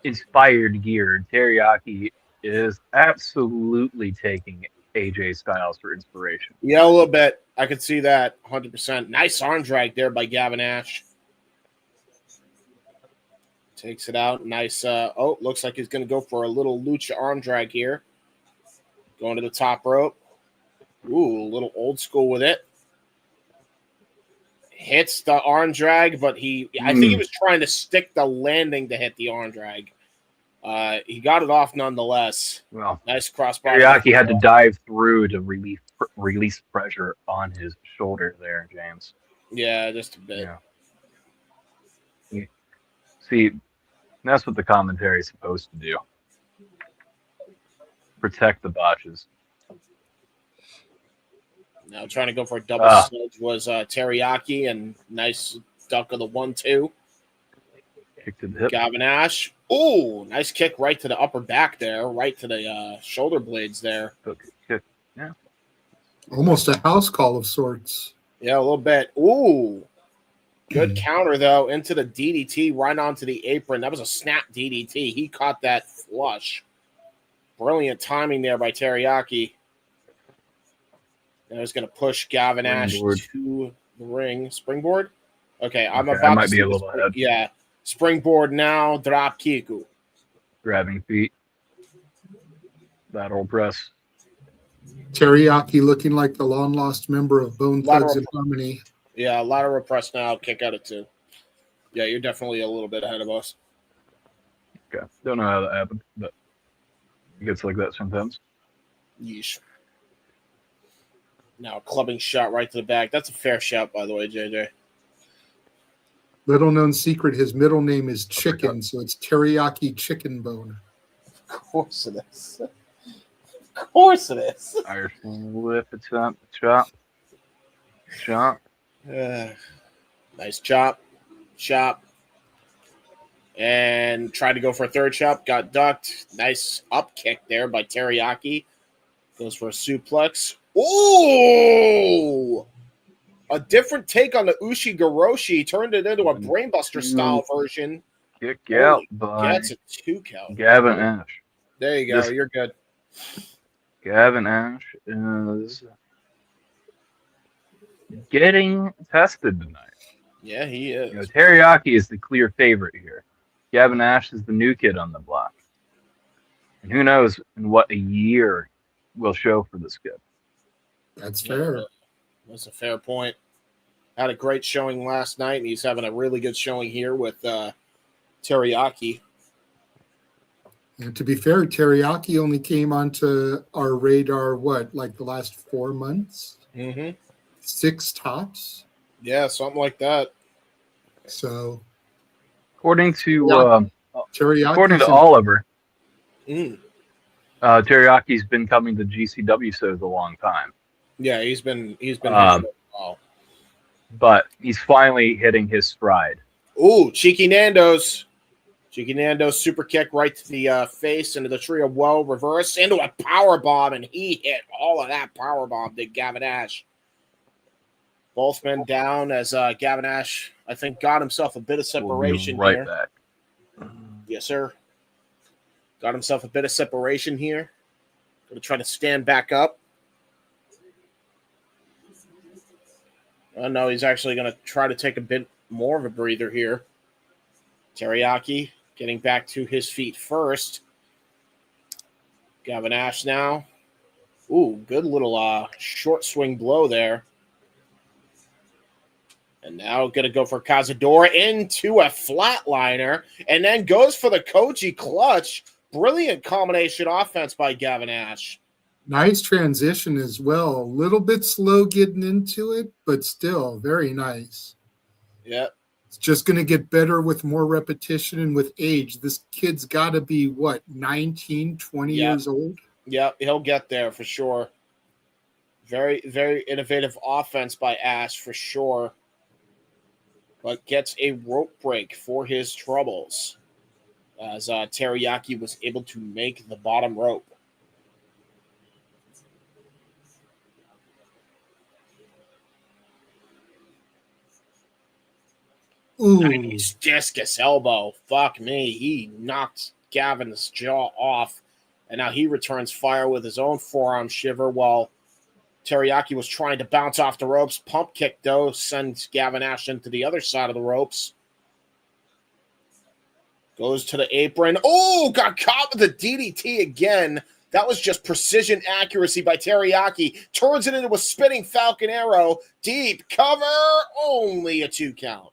[SPEAKER 4] inspired gear, Teriyaki is absolutely taking AJ Styles for inspiration.
[SPEAKER 2] Yeah, a little bit. I could see that 100%. Nice arm drag there by Gavin Ash. Takes it out. Nice. Looks like he's going to go for a little lucha arm drag here. Going to the top rope. Ooh, a little old school with it. Hits the arm drag, but I think he was trying to stick the landing to hit the arm drag. He got it off nonetheless.
[SPEAKER 4] Well,
[SPEAKER 2] nice crossbody.
[SPEAKER 4] Teriyaki had to dive through to release pressure on his shoulder there, James.
[SPEAKER 2] Yeah, just a bit.
[SPEAKER 4] Yeah. See, that's what the commentary is supposed to do. Protect the botches.
[SPEAKER 2] Now trying to go for a double sludge was Teriyaki, and nice duck of the 1-2.
[SPEAKER 4] Kick to the hip.
[SPEAKER 2] Gavin Ash. Oh, nice kick right to the upper back there, right to the shoulder blades there.
[SPEAKER 4] Kick. Yeah.
[SPEAKER 3] Almost a house call of sorts.
[SPEAKER 2] Yeah, a little bit. Ooh. Good counter, though, into the DDT, right onto the apron. That was a snap DDT. He caught that flush. Brilliant timing there by Teriyaki. And I was going to push Gavin Ash to the ring. Springboard? Okay, I
[SPEAKER 4] might be a little ahead.
[SPEAKER 2] Yeah. Springboard now, drop kiku.
[SPEAKER 4] Grabbing feet. Lateral press.
[SPEAKER 3] Teriyaki looking like the long-lost member of Bone Thugs and Harmony.
[SPEAKER 2] Yeah, lateral press now, kick out at 2. Yeah, you're definitely a little bit ahead of us.
[SPEAKER 4] Okay. Don't know how that happened, but It gets like that sometimes.
[SPEAKER 2] Yeesh. Now, clubbing shot right to the back. That's a fair shot, by the way, JJ.
[SPEAKER 3] Little known secret, his middle name is
[SPEAKER 4] Uppercut.
[SPEAKER 3] Chicken, so it's Teriyaki Chicken Bone.
[SPEAKER 2] Of course it is. Of course it is.
[SPEAKER 4] Irish whip, attempt, chop.
[SPEAKER 2] Nice chop. And tried to go for a third chop. Got ducked. Nice up kick there by Teriyaki. Goes for a suplex. Ooh! A different take on the Ushi Goroshi. Turned it into a Brainbuster style version.
[SPEAKER 4] Kick out by
[SPEAKER 2] Gets a 2 count.
[SPEAKER 4] Gavin Ash.
[SPEAKER 2] There you go. You're good.
[SPEAKER 4] Gavin Ash is getting tested tonight.
[SPEAKER 2] Yeah, he is.
[SPEAKER 4] You know, Teriyaki is the clear favorite here. Gavin Ash is the new kid on the block. And who knows in what a year will show for this kid.
[SPEAKER 3] That's fair.
[SPEAKER 2] That's a fair point. Had a great showing last night, and he's having a really good showing here with Teriyaki.
[SPEAKER 3] And to be fair, Teriyaki only came onto our radar, like the last 4 months?
[SPEAKER 2] Mm-hmm.
[SPEAKER 3] 6 tops?
[SPEAKER 2] Yeah, something like that.
[SPEAKER 3] So,
[SPEAKER 4] According to
[SPEAKER 3] Teriyaki.
[SPEAKER 4] Oliver,
[SPEAKER 2] Mm.
[SPEAKER 4] Teriyaki's been coming to GCW shows a long time.
[SPEAKER 2] Yeah, he's been
[SPEAKER 4] But he's finally hitting his stride.
[SPEAKER 2] Ooh, Cheeky Nando's. Cheeky Nando's super kick right to the face into the tree of woe, reverse into a power bomb, and he hit all of that power bomb, did Gavin Ash. Both men down as Gavin Ash, I think, got himself a bit of separation
[SPEAKER 4] We'll be
[SPEAKER 2] here.
[SPEAKER 4] back.
[SPEAKER 2] Yes, sir. Got himself a bit of separation here. Going to try to stand back up. Oh, no, he's actually going to try to take a bit more of a breather here. Teriyaki getting back to his feet first. Gavin Ash now. Ooh, good little short swing blow there. And now going to go for Cazador into a flatliner and then goes for the Koji clutch. Brilliant combination offense by Gavin Ash.
[SPEAKER 3] Nice transition as well. A little bit slow getting into it, but still very nice.
[SPEAKER 2] Yep.
[SPEAKER 3] It's just going to get better with more repetition and with age. This kid's got to be, 19, 20 years old?
[SPEAKER 2] Yep, he'll get there for sure. Very, very innovative offense by Ash for sure. But gets a rope break for his troubles as Teriyaki was able to make the bottom rope.
[SPEAKER 3] Ooh.
[SPEAKER 2] Nice discus elbow. Fuck me. He knocked Gavin's jaw off. And now he returns fire with his own forearm shiver while Teriyaki was trying to bounce off the ropes. Pump kick, though, sends Gavin Ash into the other side of the ropes. Goes to the apron. Oh, got caught with the DDT again. That was just precision accuracy by Teriyaki. Turns it into a spinning Falcon Arrow. Deep cover. Only a 2 count.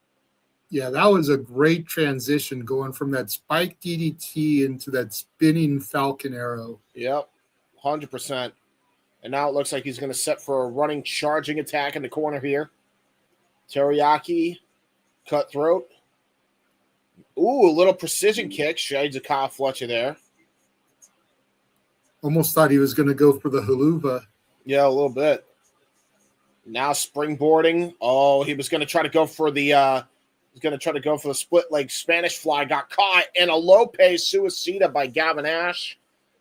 [SPEAKER 3] Yeah, that was a great transition going from that spike DDT into that spinning Falcon Arrow.
[SPEAKER 2] Yep, 100%. And now it looks like he's going to set for a running charging attack in the corner here. Teriyaki, cutthroat. Ooh, a little precision kick. Shades of Kyle Fletcher there.
[SPEAKER 3] Almost thought he was going to go for the haluva.
[SPEAKER 2] Yeah, a little bit. Now springboarding. Oh, he was going to try to go for the split leg Spanish fly. Got caught in a Lope Suicida by Gavin Ash.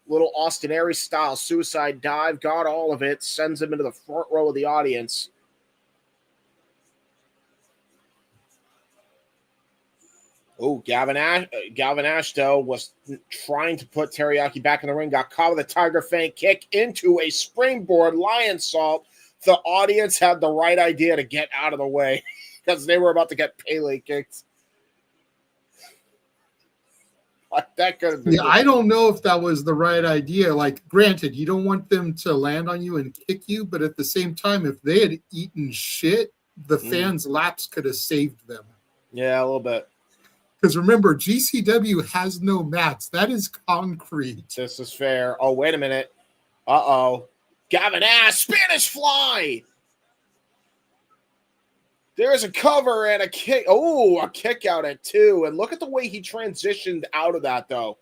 [SPEAKER 2] Little Austin Aries style suicide dive. Got all of it. Sends him into the front row of the audience. Oh, Gavin Ash, though, was trying to put Teriyaki back in the ring. Got caught with a Tiger Fang kick into a springboard lion salt. The audience had the right idea to get out of the way because they were about to get Pele kicked. That could have been.
[SPEAKER 3] Yeah, I don't know if that was the right idea. Like, granted, you don't want them to land on you and kick you, but at the same time, if they had eaten shit, the fans' laps could have saved them.
[SPEAKER 2] Yeah, a little bit.
[SPEAKER 3] Because remember, GCW has no mats. That is concrete.
[SPEAKER 2] This is fair. Oh, wait a minute. Uh-oh. Gavin Ash, Spanish Fly. There's a cover and a kick. Oh, a kick out at 2. And look at the way he transitioned out of that, though.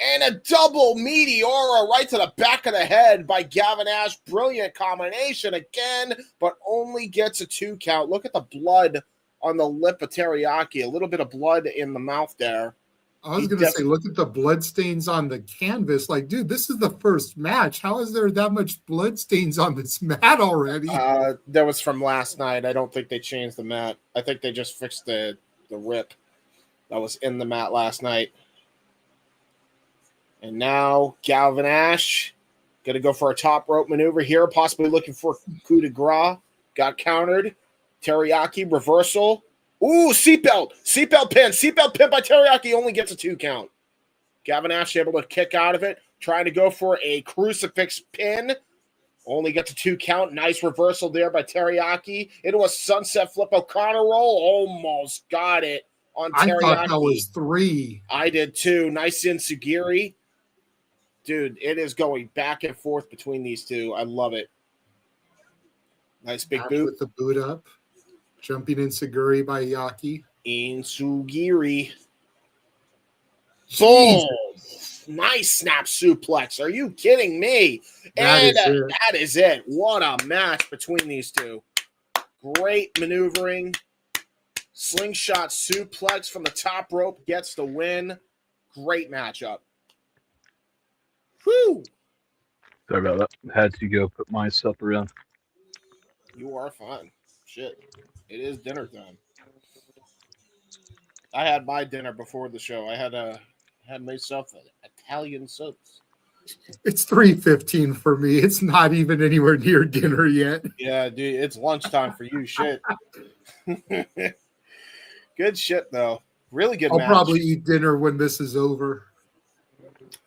[SPEAKER 2] And a double Meteora right to the back of the head by Gavin Ash. Brilliant combination again, but only gets a 2 count. Look at the blood on the lip of Teriyaki. A little bit of blood in the mouth there.
[SPEAKER 3] I was going to say, look at the blood stains on the canvas. Like, dude, this is the first match. How is there that much blood stains on this mat already?
[SPEAKER 2] That was from last night. I don't think they changed the mat. I think they just fixed the rip that was in the mat last night. And now Gavin Ash going to go for a top rope maneuver here, possibly looking for coup de grace. Got countered. Teriyaki reversal. Ooh, seatbelt pin by Teriyaki, only gets a 2 count. Gavin Ash able to kick out of it, trying to go for a crucifix pin, only gets a 2 count. Nice reversal there by Teriyaki into a sunset flip O'Connor roll, almost got it on Teriyaki.
[SPEAKER 3] I thought that was 3.
[SPEAKER 2] I did too. Nice enziguri. Dude, it is going back and forth between these two. I love it. Nice big boot.
[SPEAKER 3] With the boot up. Jumping enziguri by Yaki.
[SPEAKER 2] Enziguri. Boom! Nice snap suplex. Are you kidding me? That is it. What a match between these two. Great maneuvering. Slingshot suplex from the top rope gets the win. Great matchup. Whew.
[SPEAKER 4] Sorry about that. Had to go put my supper in.
[SPEAKER 2] You are fine. Shit. It is dinner time. I had my dinner before the show. I had myself an Italian soups.
[SPEAKER 3] It's 3:15 for me. It's not even anywhere near dinner yet.
[SPEAKER 2] Yeah, dude, it's lunchtime for you. Shit. Good shit, though. Really good match.
[SPEAKER 3] I'll probably eat dinner when this is over.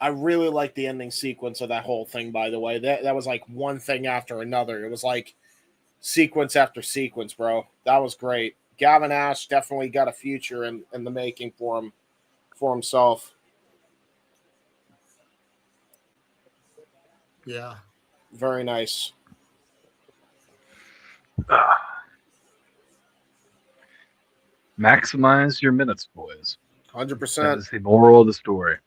[SPEAKER 2] I really like the ending sequence of that whole thing, by the way. That was like one thing after another. It was like sequence after sequence, bro. That was great. Gavin Ash definitely got a future in the making for himself.
[SPEAKER 3] Yeah.
[SPEAKER 2] Very nice.
[SPEAKER 4] Maximize your minutes, boys.
[SPEAKER 2] 100%.
[SPEAKER 4] That is the moral of the story.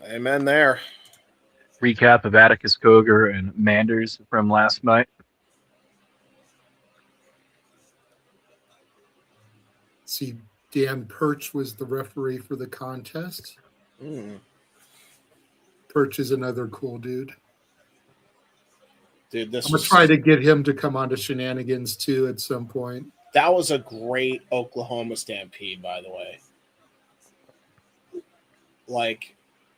[SPEAKER 2] Amen there.
[SPEAKER 4] Recap of Atticus, Cogar, and Manders from last night.
[SPEAKER 3] See, Dan Perch was the referee for the contest. Perch is another cool dude.
[SPEAKER 2] Dude,
[SPEAKER 3] I'm going to try to get him to come on to Shenanigans, too, at some point.
[SPEAKER 2] That was a great Oklahoma Stampede, by the way. Like,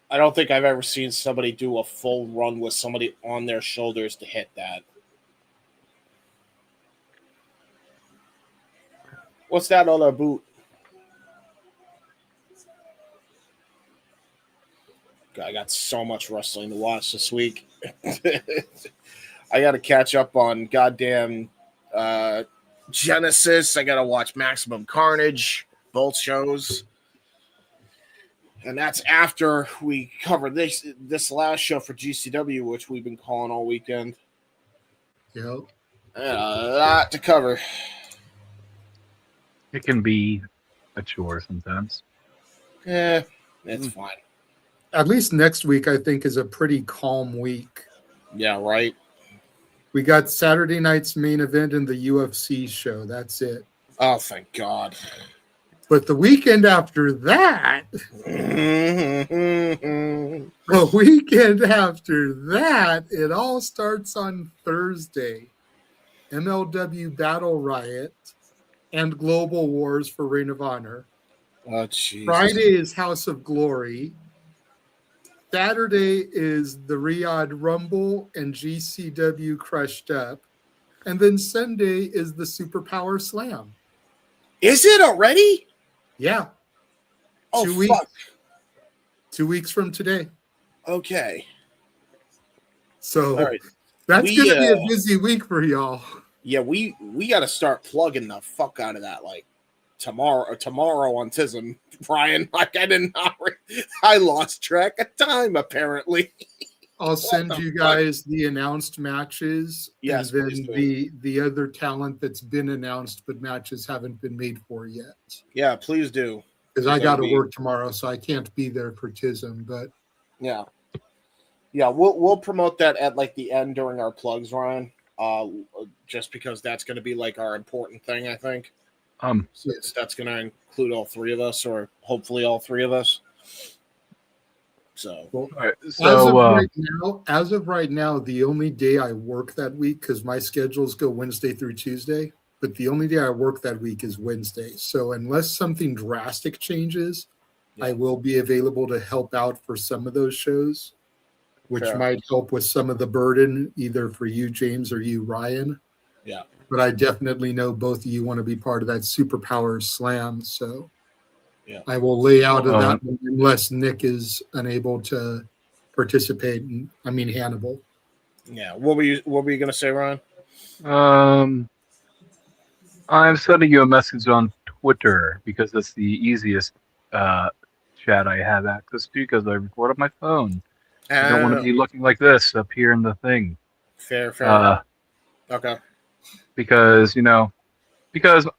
[SPEAKER 2] I don't think I've ever seen somebody do a full run with somebody on their shoulders to hit that. What's that on our boot? God, I got so much wrestling to watch this week. I got to catch up on goddamn Genesis. I got to watch Maximum Carnage, both shows. And that's after we covered this last show for GCW, which we've been calling all weekend.
[SPEAKER 3] Yep.
[SPEAKER 2] And a lot to cover.
[SPEAKER 4] It can be a chore sometimes.
[SPEAKER 2] Yeah, it's fine.
[SPEAKER 3] At least next week, I think, is a pretty calm week.
[SPEAKER 2] Yeah, right.
[SPEAKER 3] We got Saturday night's main event in the UFC show. That's it.
[SPEAKER 2] Oh, thank God.
[SPEAKER 3] But the weekend after that, it all starts on Thursday. MLW Battle Riot and Global Wars for Reign of Honor.
[SPEAKER 2] Oh, Jesus.
[SPEAKER 3] Friday is House of Glory. Saturday is the Riyadh Rumble and GCW Crushed Up. And then Sunday is the Superpower Slam.
[SPEAKER 2] Is it already?
[SPEAKER 3] Yeah.
[SPEAKER 2] Oh,
[SPEAKER 3] 2 weeks.
[SPEAKER 2] fuck.
[SPEAKER 3] 2 weeks from today.
[SPEAKER 2] Okay.
[SPEAKER 3] So
[SPEAKER 2] all right.
[SPEAKER 3] That's going to be a busy week for y'all.
[SPEAKER 2] Yeah, we got to start plugging the fuck out of that, like, tomorrow on TISM, Brian. Like I lost track of time apparently.
[SPEAKER 3] I'll send you guys the announced matches,
[SPEAKER 2] Yes,
[SPEAKER 3] and
[SPEAKER 2] please
[SPEAKER 3] then
[SPEAKER 2] do.
[SPEAKER 3] the other talent that's been announced but matches haven't been made for yet.
[SPEAKER 2] Yeah, please do.
[SPEAKER 3] Because I got to work tomorrow, so I can't be there for TISM. But
[SPEAKER 2] yeah, we'll promote that at like the end during our plugs, Ryan. Just because that's going to be like our important thing, I think. Since that's going to include all three of us, or hopefully all three of us. So,
[SPEAKER 3] well,
[SPEAKER 4] all right, so
[SPEAKER 3] as of right now, the only day I work that week, because my schedules go Wednesday through Tuesday, but the only day I work that week is Wednesday. So unless something drastic changes, I will be available to help out for some of those shows, which might help with some of the burden, either for you, James, or you, Ryan.
[SPEAKER 2] Yeah.
[SPEAKER 3] But I definitely know both of you want to be part of that Superpower Slam. So I will lay out of that unless Nick is unable to participate. Hannibal.
[SPEAKER 2] Yeah. What were you going to say, Ryan?
[SPEAKER 4] I'm sending you a message on Twitter because that's the easiest chat I have access to because I record on my phone. I don't want to be looking like this up here in the thing.
[SPEAKER 2] Fair. Okay.
[SPEAKER 4] Because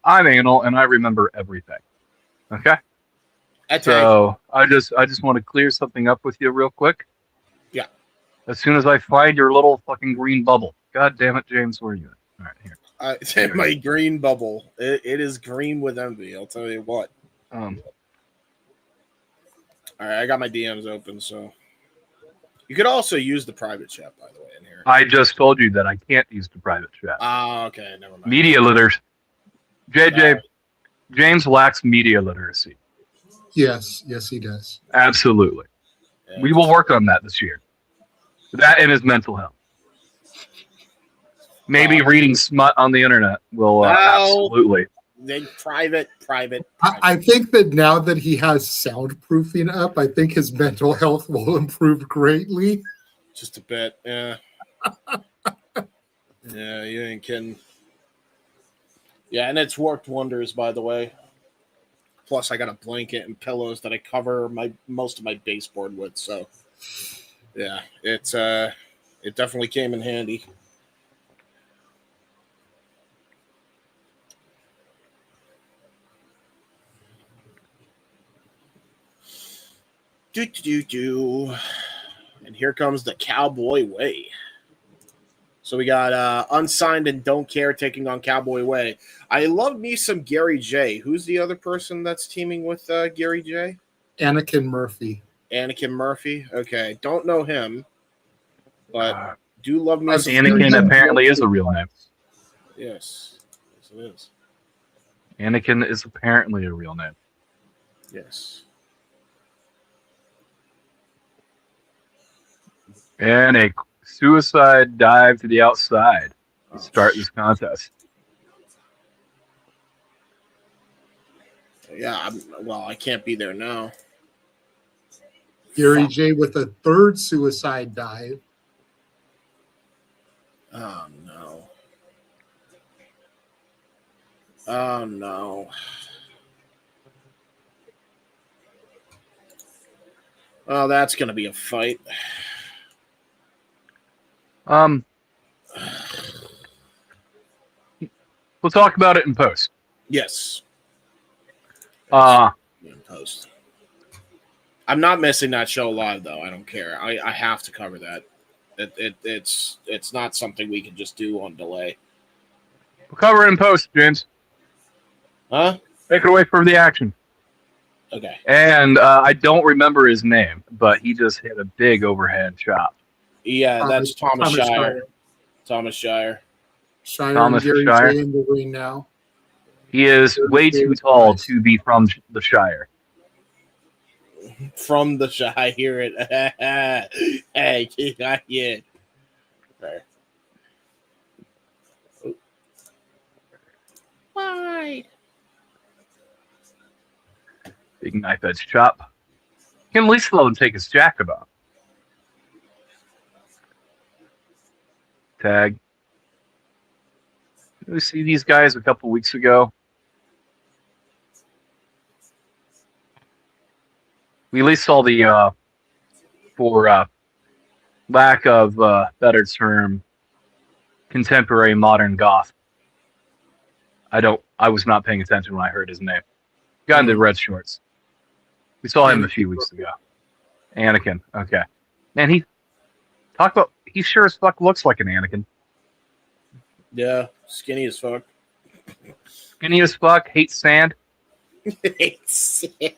[SPEAKER 4] I'm anal and I remember everything. Okay. So I just want to clear something up with you real quick.
[SPEAKER 2] Yeah.
[SPEAKER 4] As soon as I find your little fucking green bubble. God damn it, James, where are you at? All right, here.
[SPEAKER 2] My green bubble. It is green with envy. I'll tell you what. All right, I got my DMs open, so you could also use the private chat, by the way, in here.
[SPEAKER 4] I just told you that I can't use the private chat.
[SPEAKER 2] Oh, okay, never mind.
[SPEAKER 4] Media literacy. James lacks media literacy.
[SPEAKER 3] Yes, he does.
[SPEAKER 4] Absolutely. Yeah, we will work on that this year. That and his mental health. Maybe reading smut on the internet will absolutely.
[SPEAKER 2] Then private.
[SPEAKER 3] I think that now that he has soundproofing up, I think his mental health will improve greatly.
[SPEAKER 2] Just a bit, yeah. Yeah, you ain't kidding. Yeah, and it's worked wonders, by the way. Plus, I got a blanket and pillows that I cover most of my baseboard with. So, yeah, it definitely came in handy. And here comes the Cowboy Way. So we got Unsigned and Don't Care taking on Cowboy Way. I love me some Gary J. Who's the other person that's teaming with Gary J?
[SPEAKER 3] Anakin Murphy.
[SPEAKER 2] Okay. Don't know him, but do love me some
[SPEAKER 4] Anakin apparently is a real name.
[SPEAKER 2] Yes, it is.
[SPEAKER 4] Anakin is apparently a real name.
[SPEAKER 2] Yes.
[SPEAKER 4] And a suicide dive to the outside to start this contest.
[SPEAKER 2] Yeah, I can't be there now.
[SPEAKER 3] Gary J with a third suicide dive.
[SPEAKER 2] Oh, no. Oh, no. Oh, that's going to be a fight.
[SPEAKER 4] We'll talk about it in post.
[SPEAKER 2] Yes.
[SPEAKER 4] In
[SPEAKER 2] post. I'm not missing that show live, though. I don't care. I have to cover that. It's not something we can just do on delay.
[SPEAKER 4] We'll cover it in post, James.
[SPEAKER 2] Huh?
[SPEAKER 4] Take it away from the action.
[SPEAKER 2] Okay.
[SPEAKER 4] And I don't remember his name, but he just hit a big overhead chop.
[SPEAKER 2] Yeah, that's Thomas Shire. Thomas Shire.
[SPEAKER 3] Thomas Gary
[SPEAKER 4] Shire.
[SPEAKER 3] J in the ring now.
[SPEAKER 4] He is way too tall to be from the Shire.
[SPEAKER 2] From the Shire, I hear it. Hey, yeah. Right. Why?
[SPEAKER 4] Big knife edge chop. You can at least let him take his jacket off. Tag. Did we see these guys a couple weeks ago? We at least saw the, for lack of better term, contemporary modern goth. I was not paying attention when I heard his name. Guy in the red shorts. We saw him a few weeks ago. Anakin. Okay. Man, he sure as fuck looks like an Anakin.
[SPEAKER 2] Yeah, skinny as fuck.
[SPEAKER 4] Skinny as fuck, hates sand.
[SPEAKER 2] Hates sand.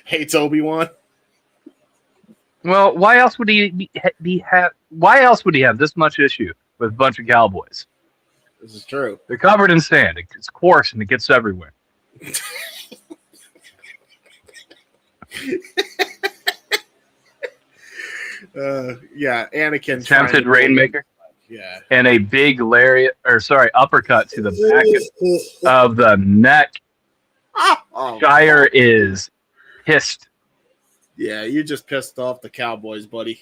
[SPEAKER 2] Hates Obi-Wan.
[SPEAKER 4] Well, why else would he why else would he have this much issue with a bunch of cowboys?
[SPEAKER 2] This is true.
[SPEAKER 4] They're covered in sand. It's coarse and it gets everywhere.
[SPEAKER 2] Yeah, Anakin.
[SPEAKER 4] Attempted Rainmaker.
[SPEAKER 2] Yeah.
[SPEAKER 4] And a big uppercut to the back of the neck.
[SPEAKER 2] Oh,
[SPEAKER 4] Shire is pissed.
[SPEAKER 2] yeah, you just pissed off the Cowboys, buddy.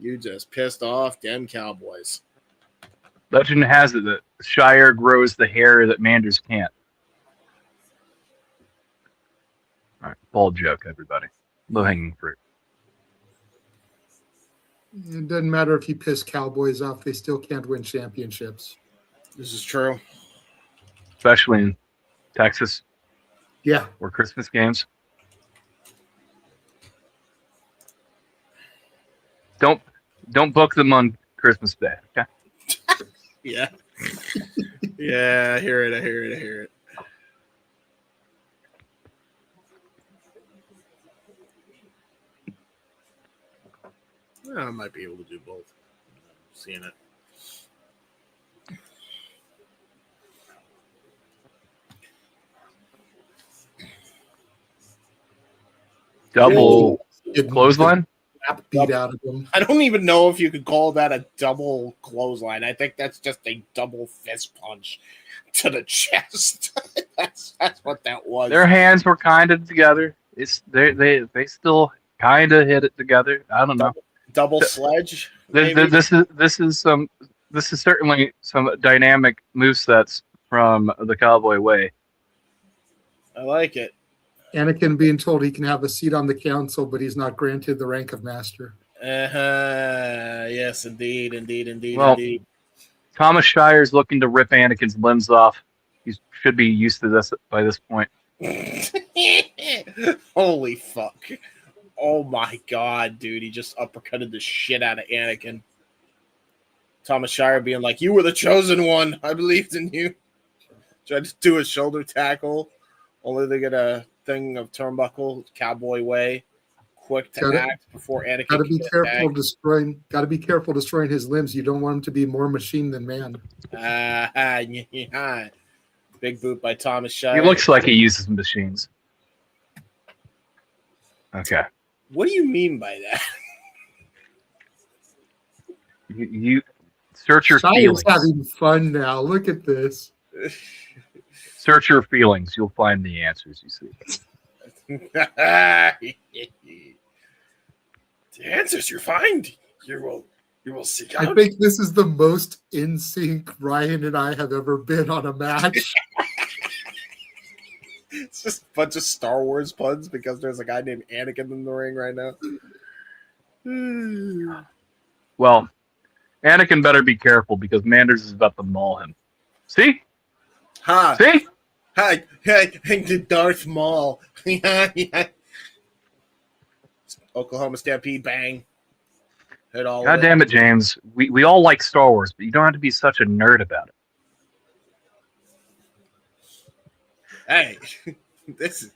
[SPEAKER 2] You just pissed off them Cowboys.
[SPEAKER 4] Legend has it that Shire grows the hair that Manders can't. All right, bald joke, everybody. Low-hanging fruit.
[SPEAKER 3] It doesn't matter if you piss Cowboys off; they still can't win championships.
[SPEAKER 2] This is true.
[SPEAKER 4] Especially in Texas.
[SPEAKER 3] Yeah.
[SPEAKER 4] Or Christmas games. Don't book them on Christmas Day, okay?
[SPEAKER 2] Yeah. Yeah, I hear it. Well, I might be able to do both. I'm seeing it.
[SPEAKER 4] Double clothesline?
[SPEAKER 3] Beat out of them.
[SPEAKER 2] I don't even know if you could call that a double clothesline. I think that's just a double fist punch to the chest. that's what that was.
[SPEAKER 4] Their hands were kind of together. They still kind of hit it together. I don't know.
[SPEAKER 2] Double sledge.
[SPEAKER 4] This is certainly some dynamic movesets from the Cowboy Way.
[SPEAKER 2] I like it.
[SPEAKER 3] Anakin being told he can have a seat on the council, but he's not granted the rank of master.
[SPEAKER 2] Yes, indeed.
[SPEAKER 4] Well,
[SPEAKER 2] indeed.
[SPEAKER 4] Thomas Shire's looking to rip Anakin's limbs off. He should be used to this by this point.
[SPEAKER 2] Holy fuck. Oh my god, dude. He just uppercutted the shit out of Anakin. Thomas Shire being like, you were the chosen one. I believed in you. Tried to do a shoulder tackle. Only they get a thing of turnbuckle, Cowboy Way. Quick to act before Anakin.
[SPEAKER 3] Gotta be careful destroying his limbs. You don't want him to be more machine than man.
[SPEAKER 2] Big boot by Thomas Shire.
[SPEAKER 4] He looks like he uses machines. Okay.
[SPEAKER 2] What do you mean by that?
[SPEAKER 4] You search your
[SPEAKER 3] Shire's
[SPEAKER 4] feelings.
[SPEAKER 3] having fun now. Look at this.
[SPEAKER 4] Search your feelings. You'll find the answers, you see.
[SPEAKER 2] The answers you find, you will seek out.
[SPEAKER 3] I think this is the most in sync Ryan and I have ever been on a match.
[SPEAKER 2] It's just a bunch of Star Wars puns because there's a guy named Anakin in the ring right now.
[SPEAKER 4] Well, Anakin better be careful because Manders is about to maul him. See?
[SPEAKER 2] Hi.
[SPEAKER 4] See?
[SPEAKER 2] Hi, the Darth Maul. Oklahoma Stampede, bang. Hit all.
[SPEAKER 4] God damn it, James. We all like Star Wars, but you don't have to be such a nerd about it.
[SPEAKER 2] Hey, this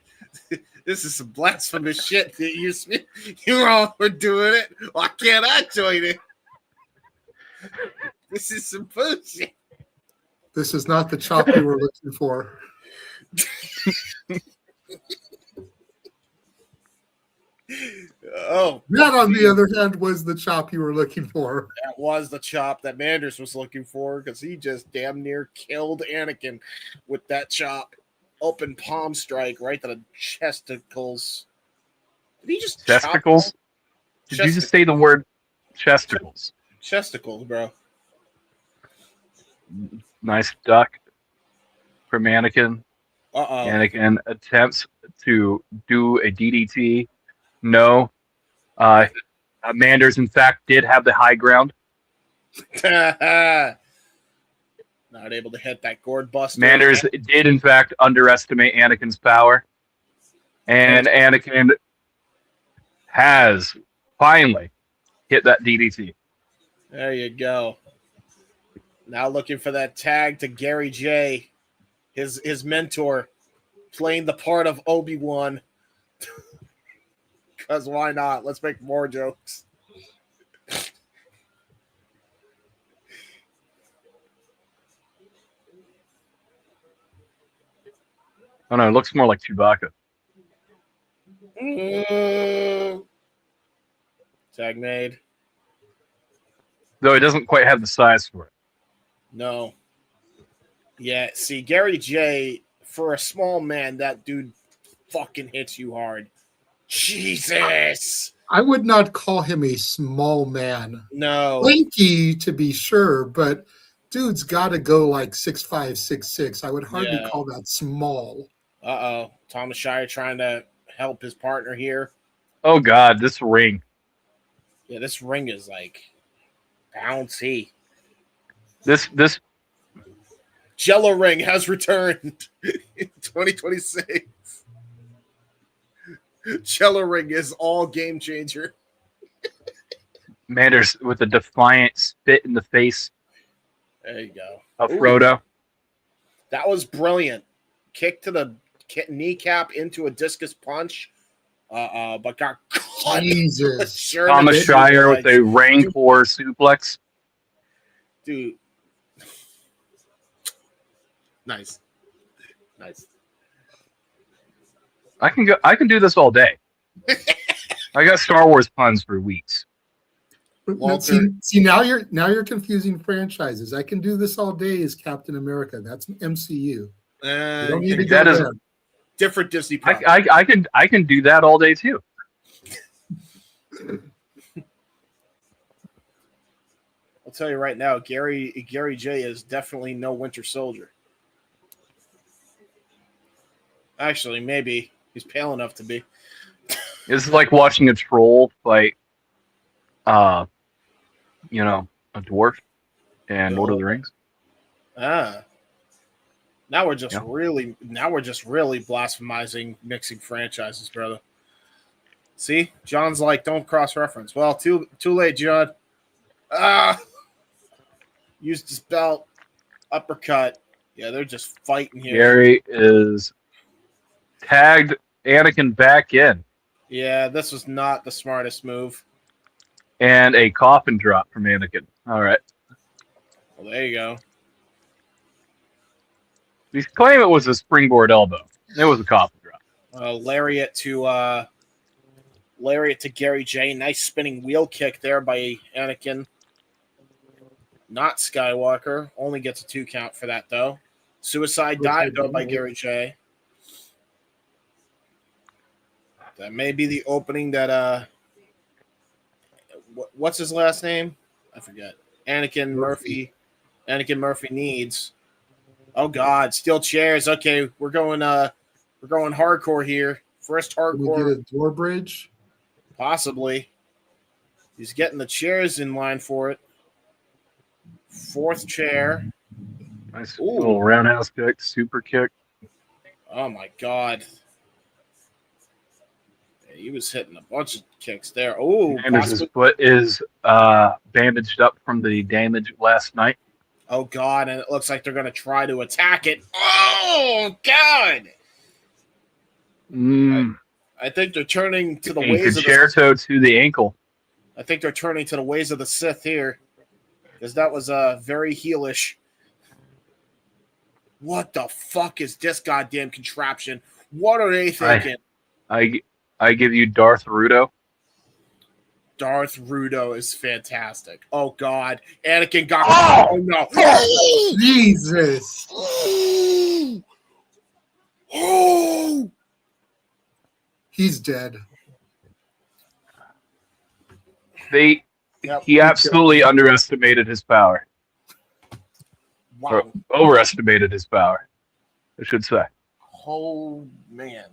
[SPEAKER 2] is some blasphemous shit that you all were doing it. Why can't I join it? This is some bullshit.
[SPEAKER 3] This is not the chop you were looking for.
[SPEAKER 2] Oh,
[SPEAKER 3] that on the other hand was the chop you were looking for.
[SPEAKER 2] That was the chop that Manders was looking for because he just damn near killed Anakin with that chop. Open palm strike right to the chesticles. Did he just
[SPEAKER 4] chesticles? Did you just say the word chesticles?
[SPEAKER 2] Chesticles, bro.
[SPEAKER 4] Nice duck from Anakin.
[SPEAKER 2] Uh-oh.
[SPEAKER 4] Anakin attempts to do a DDT. No. Manders, in fact, did have the high ground.
[SPEAKER 2] Not able to hit that gourd buster.
[SPEAKER 4] Manders did, in fact, underestimate Anakin's power. And Anakin has finally hit that DDT.
[SPEAKER 2] There you go. Now looking for that tag to Gary J, his mentor, playing the part of Obi-Wan. Because why not? Let's make more jokes.
[SPEAKER 4] Oh no, it looks more like Chewbacca.
[SPEAKER 2] Tag made.
[SPEAKER 4] Though it doesn't quite have the size for it.
[SPEAKER 2] No. Yeah, see, Gary J, for a small man, that dude fucking hits you hard. Jesus!
[SPEAKER 3] I would not call him a small man.
[SPEAKER 2] No.
[SPEAKER 3] Lanky, to be sure, but dude's got to go like 6'5", 6'6". I would hardly call that small.
[SPEAKER 2] Uh-oh. Thomas Shire trying to help his partner here.
[SPEAKER 4] Oh, God, this ring.
[SPEAKER 2] Yeah, this ring is like bouncy.
[SPEAKER 4] This
[SPEAKER 2] Jello ring has returned in 2026. Jello ring is all game changer.
[SPEAKER 4] Manders with a defiant spit in the face
[SPEAKER 2] There you go.
[SPEAKER 4] of Frodo.
[SPEAKER 2] That was brilliant. Kick to the kneecap into a discus punch. But got caught.
[SPEAKER 3] Jesus.
[SPEAKER 4] Thomas Shire with a Rancor suplex.
[SPEAKER 2] Dude. Nice.
[SPEAKER 4] I can do this all day. I got Star Wars puns for weeks.
[SPEAKER 3] See, now you're confusing franchises. I can do this all day as Captain America. That's MCU. You don't need to go there.
[SPEAKER 2] Different Disney.
[SPEAKER 4] I can do that all day too.
[SPEAKER 2] I'll tell you right now, Gary J is definitely no Winter Soldier. Actually, maybe he's pale enough to be.
[SPEAKER 4] It's like watching a troll fight, a dwarf in Lord of the Rings.
[SPEAKER 2] Now we're just really blasphemizing mixing franchises, brother. See, John's like, don't cross-reference. Well, too late, John. Used his belt, uppercut. Yeah, they're just fighting here.
[SPEAKER 4] Gary is tagged Anakin back in.
[SPEAKER 2] Yeah, this was not the smartest move.
[SPEAKER 4] And a coffin drop from Anakin. All right.
[SPEAKER 2] Well, there you go.
[SPEAKER 4] He's claiming it was a springboard elbow. It was a coffin drop.
[SPEAKER 2] Lariat to Gary J. Nice spinning wheel kick there by Anakin. Not Skywalker. Only gets a 2 count for that, though. Suicide dive, though, by Gary J. That may be the opening that, what's his last name? I forget. Anakin Murphy needs. Oh, God. Steel chairs. Okay, we're going hardcore here. First hardcore.
[SPEAKER 3] Can we get a door bridge?
[SPEAKER 2] Possibly. He's getting the chairs in line for it. 4th chair.
[SPEAKER 4] Nice little roundhouse kick, super kick.
[SPEAKER 2] Oh, my God. Yeah, he was hitting a bunch of kicks there. Oh,
[SPEAKER 4] Anders' foot is bandaged up from the damage last night.
[SPEAKER 2] Oh, God, and it looks like they're going to try to attack it. Oh, God. I think they're turning to the ways of
[SPEAKER 4] Concerto to the ankle.
[SPEAKER 2] I think they're turning to the ways of the Sith here, because that was very heelish. What the fuck is this goddamn contraption? What are they thinking?
[SPEAKER 4] I give you Darth Rudo.
[SPEAKER 2] Darth Rudo is fantastic. Oh, God. Anakin got... Oh, no.
[SPEAKER 3] Oh, Jesus.
[SPEAKER 2] Oh!
[SPEAKER 3] He's dead.
[SPEAKER 4] He absolutely underestimated his power.
[SPEAKER 2] Wow.
[SPEAKER 4] Or overestimated his power, I should say.
[SPEAKER 2] Oh, man.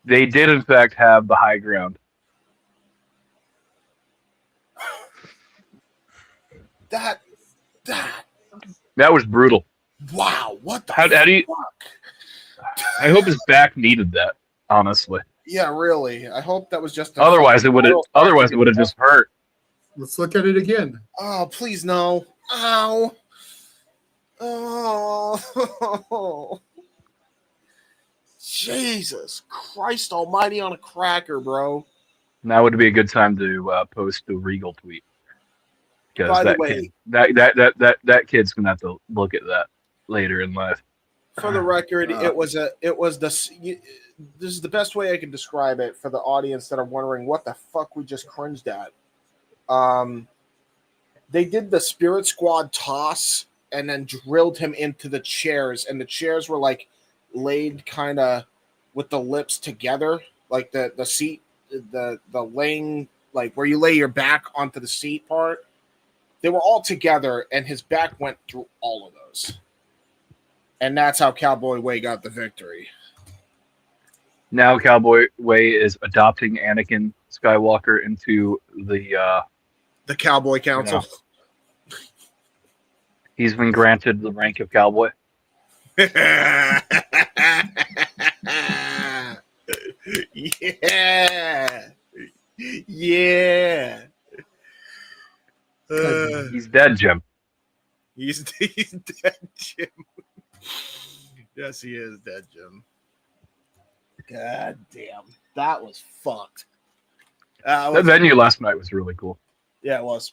[SPEAKER 4] They did, in fact, have the high ground.
[SPEAKER 2] That.
[SPEAKER 4] That was brutal.
[SPEAKER 2] Wow. What the
[SPEAKER 4] How do you?
[SPEAKER 2] fuck?
[SPEAKER 4] I hope his back needed that. Honestly,
[SPEAKER 2] Yeah, really. I hope that was just.
[SPEAKER 4] otherwise it would have just hurt.
[SPEAKER 3] Let's look at it again.
[SPEAKER 2] Oh, please no. Ow. Oh. Jesus Christ almighty on a cracker, bro.
[SPEAKER 4] Now would be a good time to post the Regal tweet. Because
[SPEAKER 2] By the
[SPEAKER 4] that
[SPEAKER 2] way,
[SPEAKER 4] kid, that kid's gonna have to look at that later in life.
[SPEAKER 2] for the record, this is the best way I can describe it for the audience that are wondering what the fuck we just cringed at. They did the Spirit Squad toss and then drilled him into the chairs, and the chairs were like laid kind of with the lips together, like the seat, the laying, like where you lay your back onto the seat part. They were all together, and his back went through all of those. And that's how Cowboy Way got the victory.
[SPEAKER 4] Now Cowboy Way is adopting Anakin Skywalker into the
[SPEAKER 2] Cowboy Council.
[SPEAKER 4] He's been granted the rank of cowboy.
[SPEAKER 2] Yeah.
[SPEAKER 4] He's dead, Jim.
[SPEAKER 2] He's dead, Jim. Yes, he is dead, Jim. God damn. That was fucked.
[SPEAKER 4] That venue last night was really cool.
[SPEAKER 2] Yeah, it was.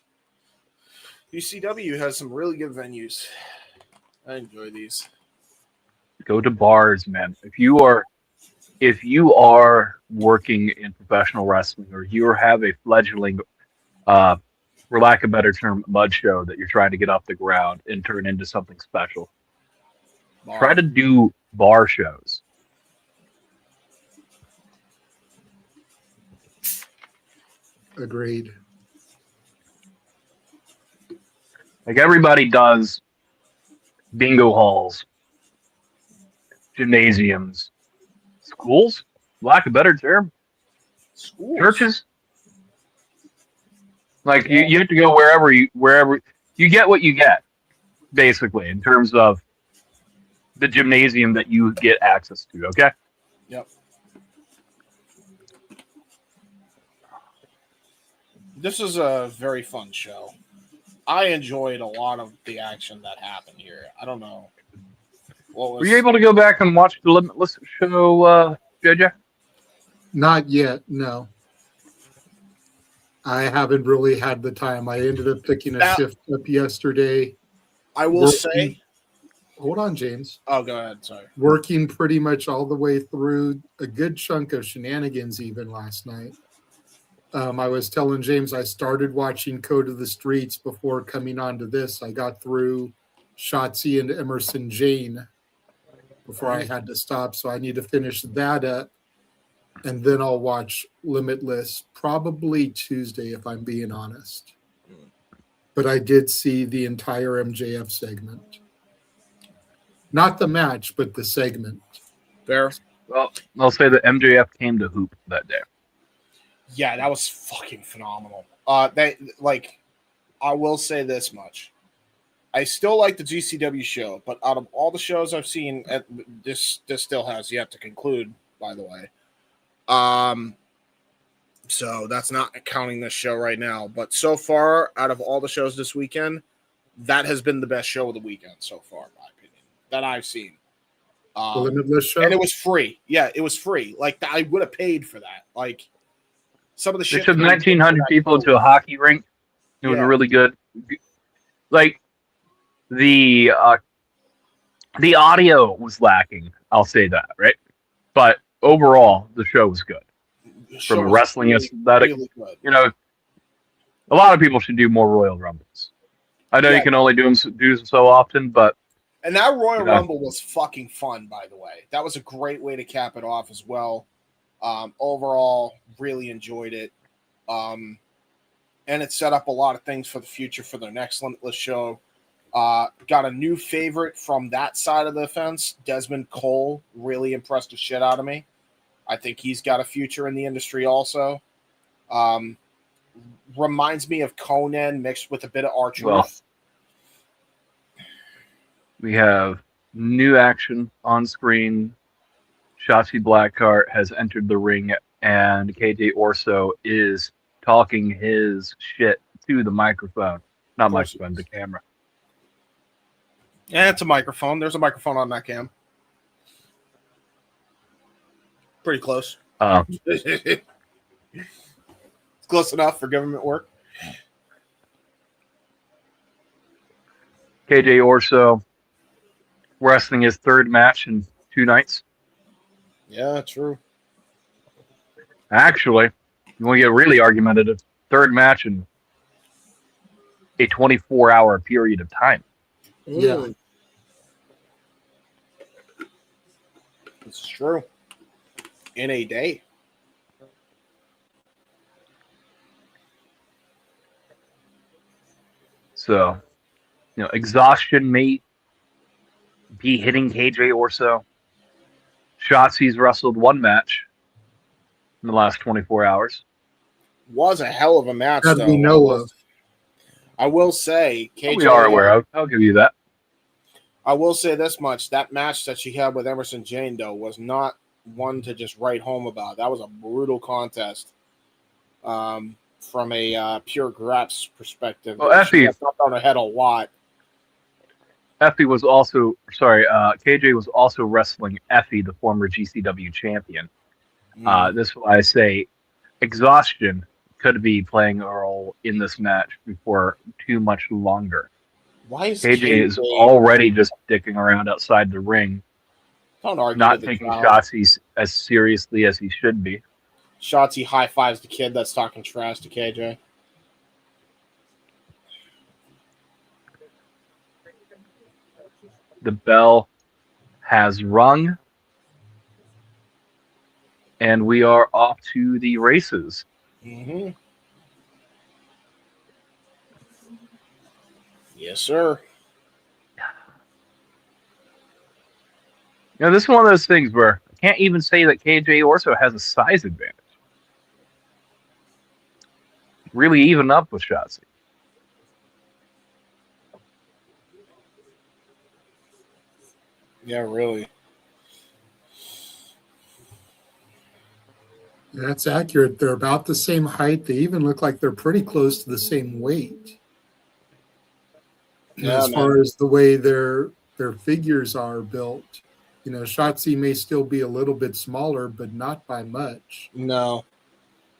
[SPEAKER 2] UCW has some really good venues. I enjoy these.
[SPEAKER 4] Go to bars, man. If you are working in professional wrestling, or you have a fledgling, for lack of a better term, mud show that you're trying to get off the ground and turn into something special, try to do bar shows.
[SPEAKER 3] Agreed.
[SPEAKER 4] Like everybody does bingo halls, gymnasiums, schools, lack of a better term,
[SPEAKER 2] Schools.
[SPEAKER 4] churches. Like you have to go wherever you get what you get, basically, in terms of the gymnasium that you get access to. Okay.
[SPEAKER 2] Yep. This is a very fun show. I enjoyed a lot of the action that happened here. I don't know.
[SPEAKER 4] Were you able to go back and watch the Limitless show, JJ?
[SPEAKER 3] Not yet, no. I haven't really had the time. I ended up picking a shift up yesterday.
[SPEAKER 2] I will say.
[SPEAKER 3] Hold on, James.
[SPEAKER 2] Oh, go ahead. Sorry.
[SPEAKER 3] Working pretty much all the way through a good chunk of shenanigans even last night. I was telling James I started watching Code of the Streets before coming on to this. I got through Shotzi and Emerson Jane before I had to stop, so I need to finish that up. And then I'll watch Limitless probably Tuesday, if I'm being honest. But I did see the entire MJF segment. Not the match, but the segment.
[SPEAKER 2] Fair.
[SPEAKER 4] Well, I'll say that MJF came to hoop that day.
[SPEAKER 2] Yeah, that was fucking phenomenal. I will say this much. I still like the GCW show, but out of all the shows I've seen, this still has yet to conclude, by the way. So that's not counting this show right now. But so far, out of all the shows this weekend, that has been the best show of the weekend so far, in my opinion, that I've seen.
[SPEAKER 3] The Limitless show?
[SPEAKER 2] And it was free. Yeah, it was free. Like, I would have paid for that. Like, some of the shit.
[SPEAKER 4] They took 1,900 people into a hockey rink. It was really good. Like, the audio was lacking. I'll say that, right? But overall, the show was good. From a wrestling aesthetic,
[SPEAKER 2] really
[SPEAKER 4] you know, a lot of people should do more Royal Rumbles. I know you can only do them so often, but
[SPEAKER 2] and that Royal Rumble was fucking fun, by the way. That was a great way to cap it off as well. Overall, really enjoyed it. And it set up a lot of things for the future for their next Limitless show. Got a new favorite from that side of the fence. Desmond Cole really impressed the shit out of me. I think he's got a future in the industry also. Reminds me of Conan mixed with a bit of R-Truth.
[SPEAKER 4] Well, we have new action on screen. Shotzi Blackheart has entered the ring, and KJ Orso is talking his shit to the microphone. Not microphone, the camera.
[SPEAKER 2] Yeah, it's a microphone. There's a microphone on that cam. Pretty close. It's close enough for government work.
[SPEAKER 4] KJ Orso wrestling his third match in 2 nights.
[SPEAKER 2] Yeah, true.
[SPEAKER 4] Actually, you want to get really argumentative, third match in a 24-hour period of time.
[SPEAKER 3] Yeah.
[SPEAKER 2] This is true. In a day.
[SPEAKER 4] So, exhaustion may be hitting KJ Orso. Shotzi's wrestled 1 match in the last 24 hours.
[SPEAKER 2] Was a hell of a match,
[SPEAKER 3] That
[SPEAKER 2] though.
[SPEAKER 3] we know of.
[SPEAKER 2] I will say, KJ.
[SPEAKER 4] We are aware of. I'll give you that.
[SPEAKER 2] I will say this much: that match that she had with Emerson Jane, though, was not one to just write home about. That was a brutal contest. From a pure graps perspective,
[SPEAKER 4] Well, Effy
[SPEAKER 2] got knocked on her head a lot.
[SPEAKER 4] Effy was also KJ was also wrestling Effy, the former GCW champion. This is why I say exhaustion could be playing a role in this match before too much longer.
[SPEAKER 2] Why is
[SPEAKER 4] KJ is already just dicking around outside the ring,
[SPEAKER 2] don't argue
[SPEAKER 4] not
[SPEAKER 2] with the
[SPEAKER 4] taking
[SPEAKER 2] crowd.
[SPEAKER 4] Shotzi as seriously as he should be.
[SPEAKER 2] Shotzi high fives the kid that's talking trash to KJ.
[SPEAKER 4] The bell has rung, and we are off to the races.
[SPEAKER 2] Mm-hmm. Yes, sir.
[SPEAKER 4] This is one of those things where I can't even say that KJ Orso has a size advantage. Really even up with Shotzi.
[SPEAKER 2] Yeah, really.
[SPEAKER 3] That's accurate. They're about the same height. They even look like they're pretty close to the same weight.
[SPEAKER 2] Yeah,
[SPEAKER 3] as far as the way their figures are built. Shotzi may still be a little bit smaller, but not by much.
[SPEAKER 2] No.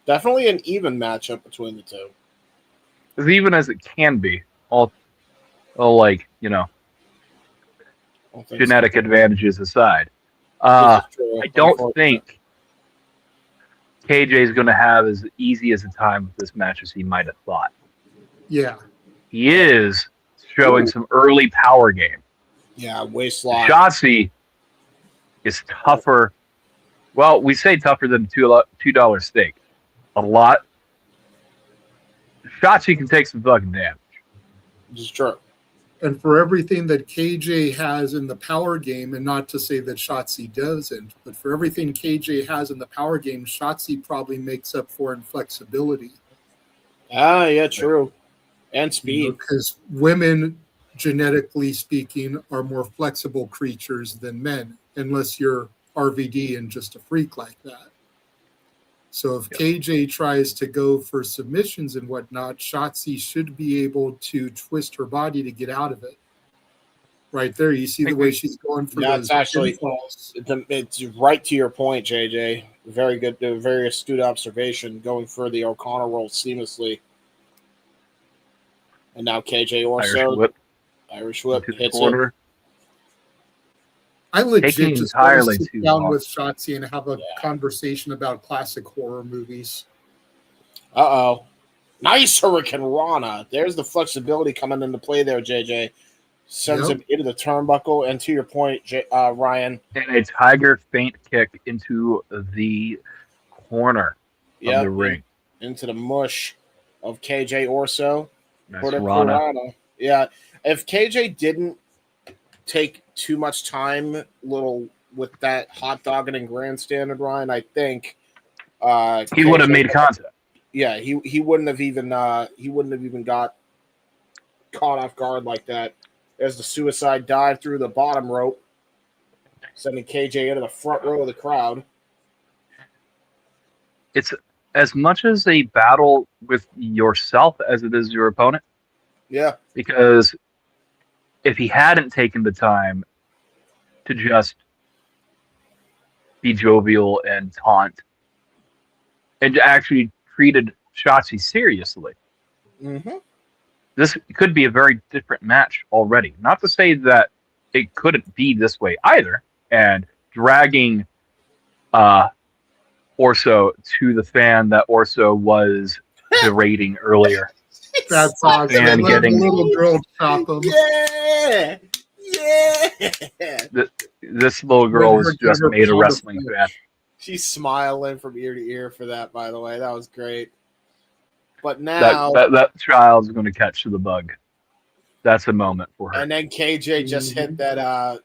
[SPEAKER 2] Definitely an even matchup between the two.
[SPEAKER 4] As even as it can be, all genetic advantages aside. I don't think KJ is going to have as easy as a time with this match as he might have thought.
[SPEAKER 3] Yeah.
[SPEAKER 4] He is showing some early power game.
[SPEAKER 2] Yeah, waist lock.
[SPEAKER 4] Shotzi is tougher. Well, we say tougher than $2 steak. A lot. Shotzi can take some fucking damage.
[SPEAKER 2] This is true.
[SPEAKER 3] And for everything that KJ has in the power game, and not to say that Shotzi doesn't, but for everything KJ has in the power game, Shotzi probably makes up for in flexibility.
[SPEAKER 2] Ah, yeah, true. And speed.
[SPEAKER 3] Because women, genetically speaking, are more flexible creatures than men, unless you're RVD and just a freak like that. So if KJ tries to go for submissions and whatnot, Shotzi should be able to twist her body to get out of it. Right there, you see the way she's going for those pinfalls.
[SPEAKER 2] It's right to your point, JJ. Very good, very astute observation. Going for the O'Connor roll seamlessly. And now KJ Orso, Irish whip hits it.
[SPEAKER 3] I legit just want to sit down with Shotzi and have a conversation about classic horror movies.
[SPEAKER 2] Uh-oh. Nice Hurricane Rana. There's the flexibility coming into play there, JJ. Sends him into the turnbuckle. And to your point, Ryan.
[SPEAKER 4] And a tiger feint kick into the corner of the ring.
[SPEAKER 2] Into the mush of KJ Orso.
[SPEAKER 4] Nice Rana.
[SPEAKER 2] Yeah. If KJ didn't take too much time, with that hot dogging and grandstanding, Ryan, I think
[SPEAKER 4] He would have made contact.
[SPEAKER 2] Yeah, he wouldn't have even got caught off guard like that as the suicide dive through the bottom rope, sending KJ into the front row of the crowd.
[SPEAKER 4] It's as much as a battle with yourself as it is your opponent.
[SPEAKER 2] Yeah.
[SPEAKER 4] Because if he hadn't taken the time to just be jovial and taunt and actually treated Shotzi seriously, this could be a very different match already. Not to say that it couldn't be this way either, and dragging Orso to the fan that Orso was berating earlier.
[SPEAKER 3] That's awesome.
[SPEAKER 4] And getting
[SPEAKER 3] the little girl chop him.
[SPEAKER 2] Yeah.
[SPEAKER 4] This little girl was just made a wrestling fan.
[SPEAKER 2] She's smiling from ear to ear for that, by the way. That was great. But now
[SPEAKER 4] that child's going to catch the bug. That's a moment for her.
[SPEAKER 2] And then KJ just hit that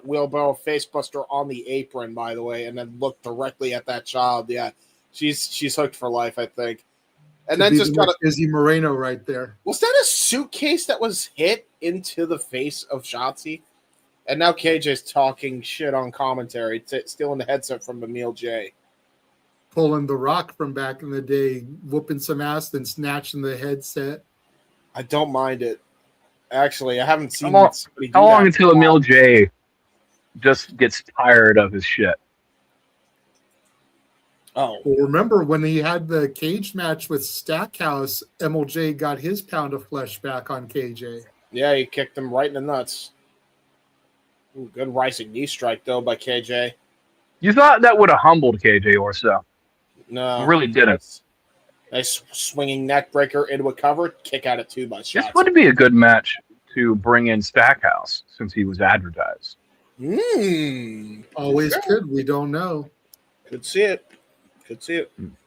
[SPEAKER 2] wheelbarrow facebuster on the apron, by the way, and then looked directly at that child. Yeah, she's hooked for life, I think. And then just got
[SPEAKER 3] Izzy Moreno right there.
[SPEAKER 2] Was that a suitcase that was hit into the face of Shotzi? And now KJ's talking shit on commentary, stealing the headset from Emil J.
[SPEAKER 3] Pulling the Rock from back in the day, whooping some ass, then snatching the headset.
[SPEAKER 2] I don't mind it. Actually, I haven't seen
[SPEAKER 4] how long until Emil J just gets tired of his shit?
[SPEAKER 2] Oh.
[SPEAKER 3] Well, remember when he had the cage match with Stackhouse, MLJ got his pound of flesh back on KJ.
[SPEAKER 2] Yeah, he kicked him right in the nuts. Ooh, good rising knee strike, though, by KJ.
[SPEAKER 4] You thought that would have humbled KJ Orso.
[SPEAKER 2] No.
[SPEAKER 4] It really didn't.
[SPEAKER 2] Nice swinging neck breaker into a cover. Kick out at 2 by Shotzi.
[SPEAKER 4] This would be a good match to bring in Stackhouse since he was advertised.
[SPEAKER 3] Always could. We don't know.
[SPEAKER 2] Could see it.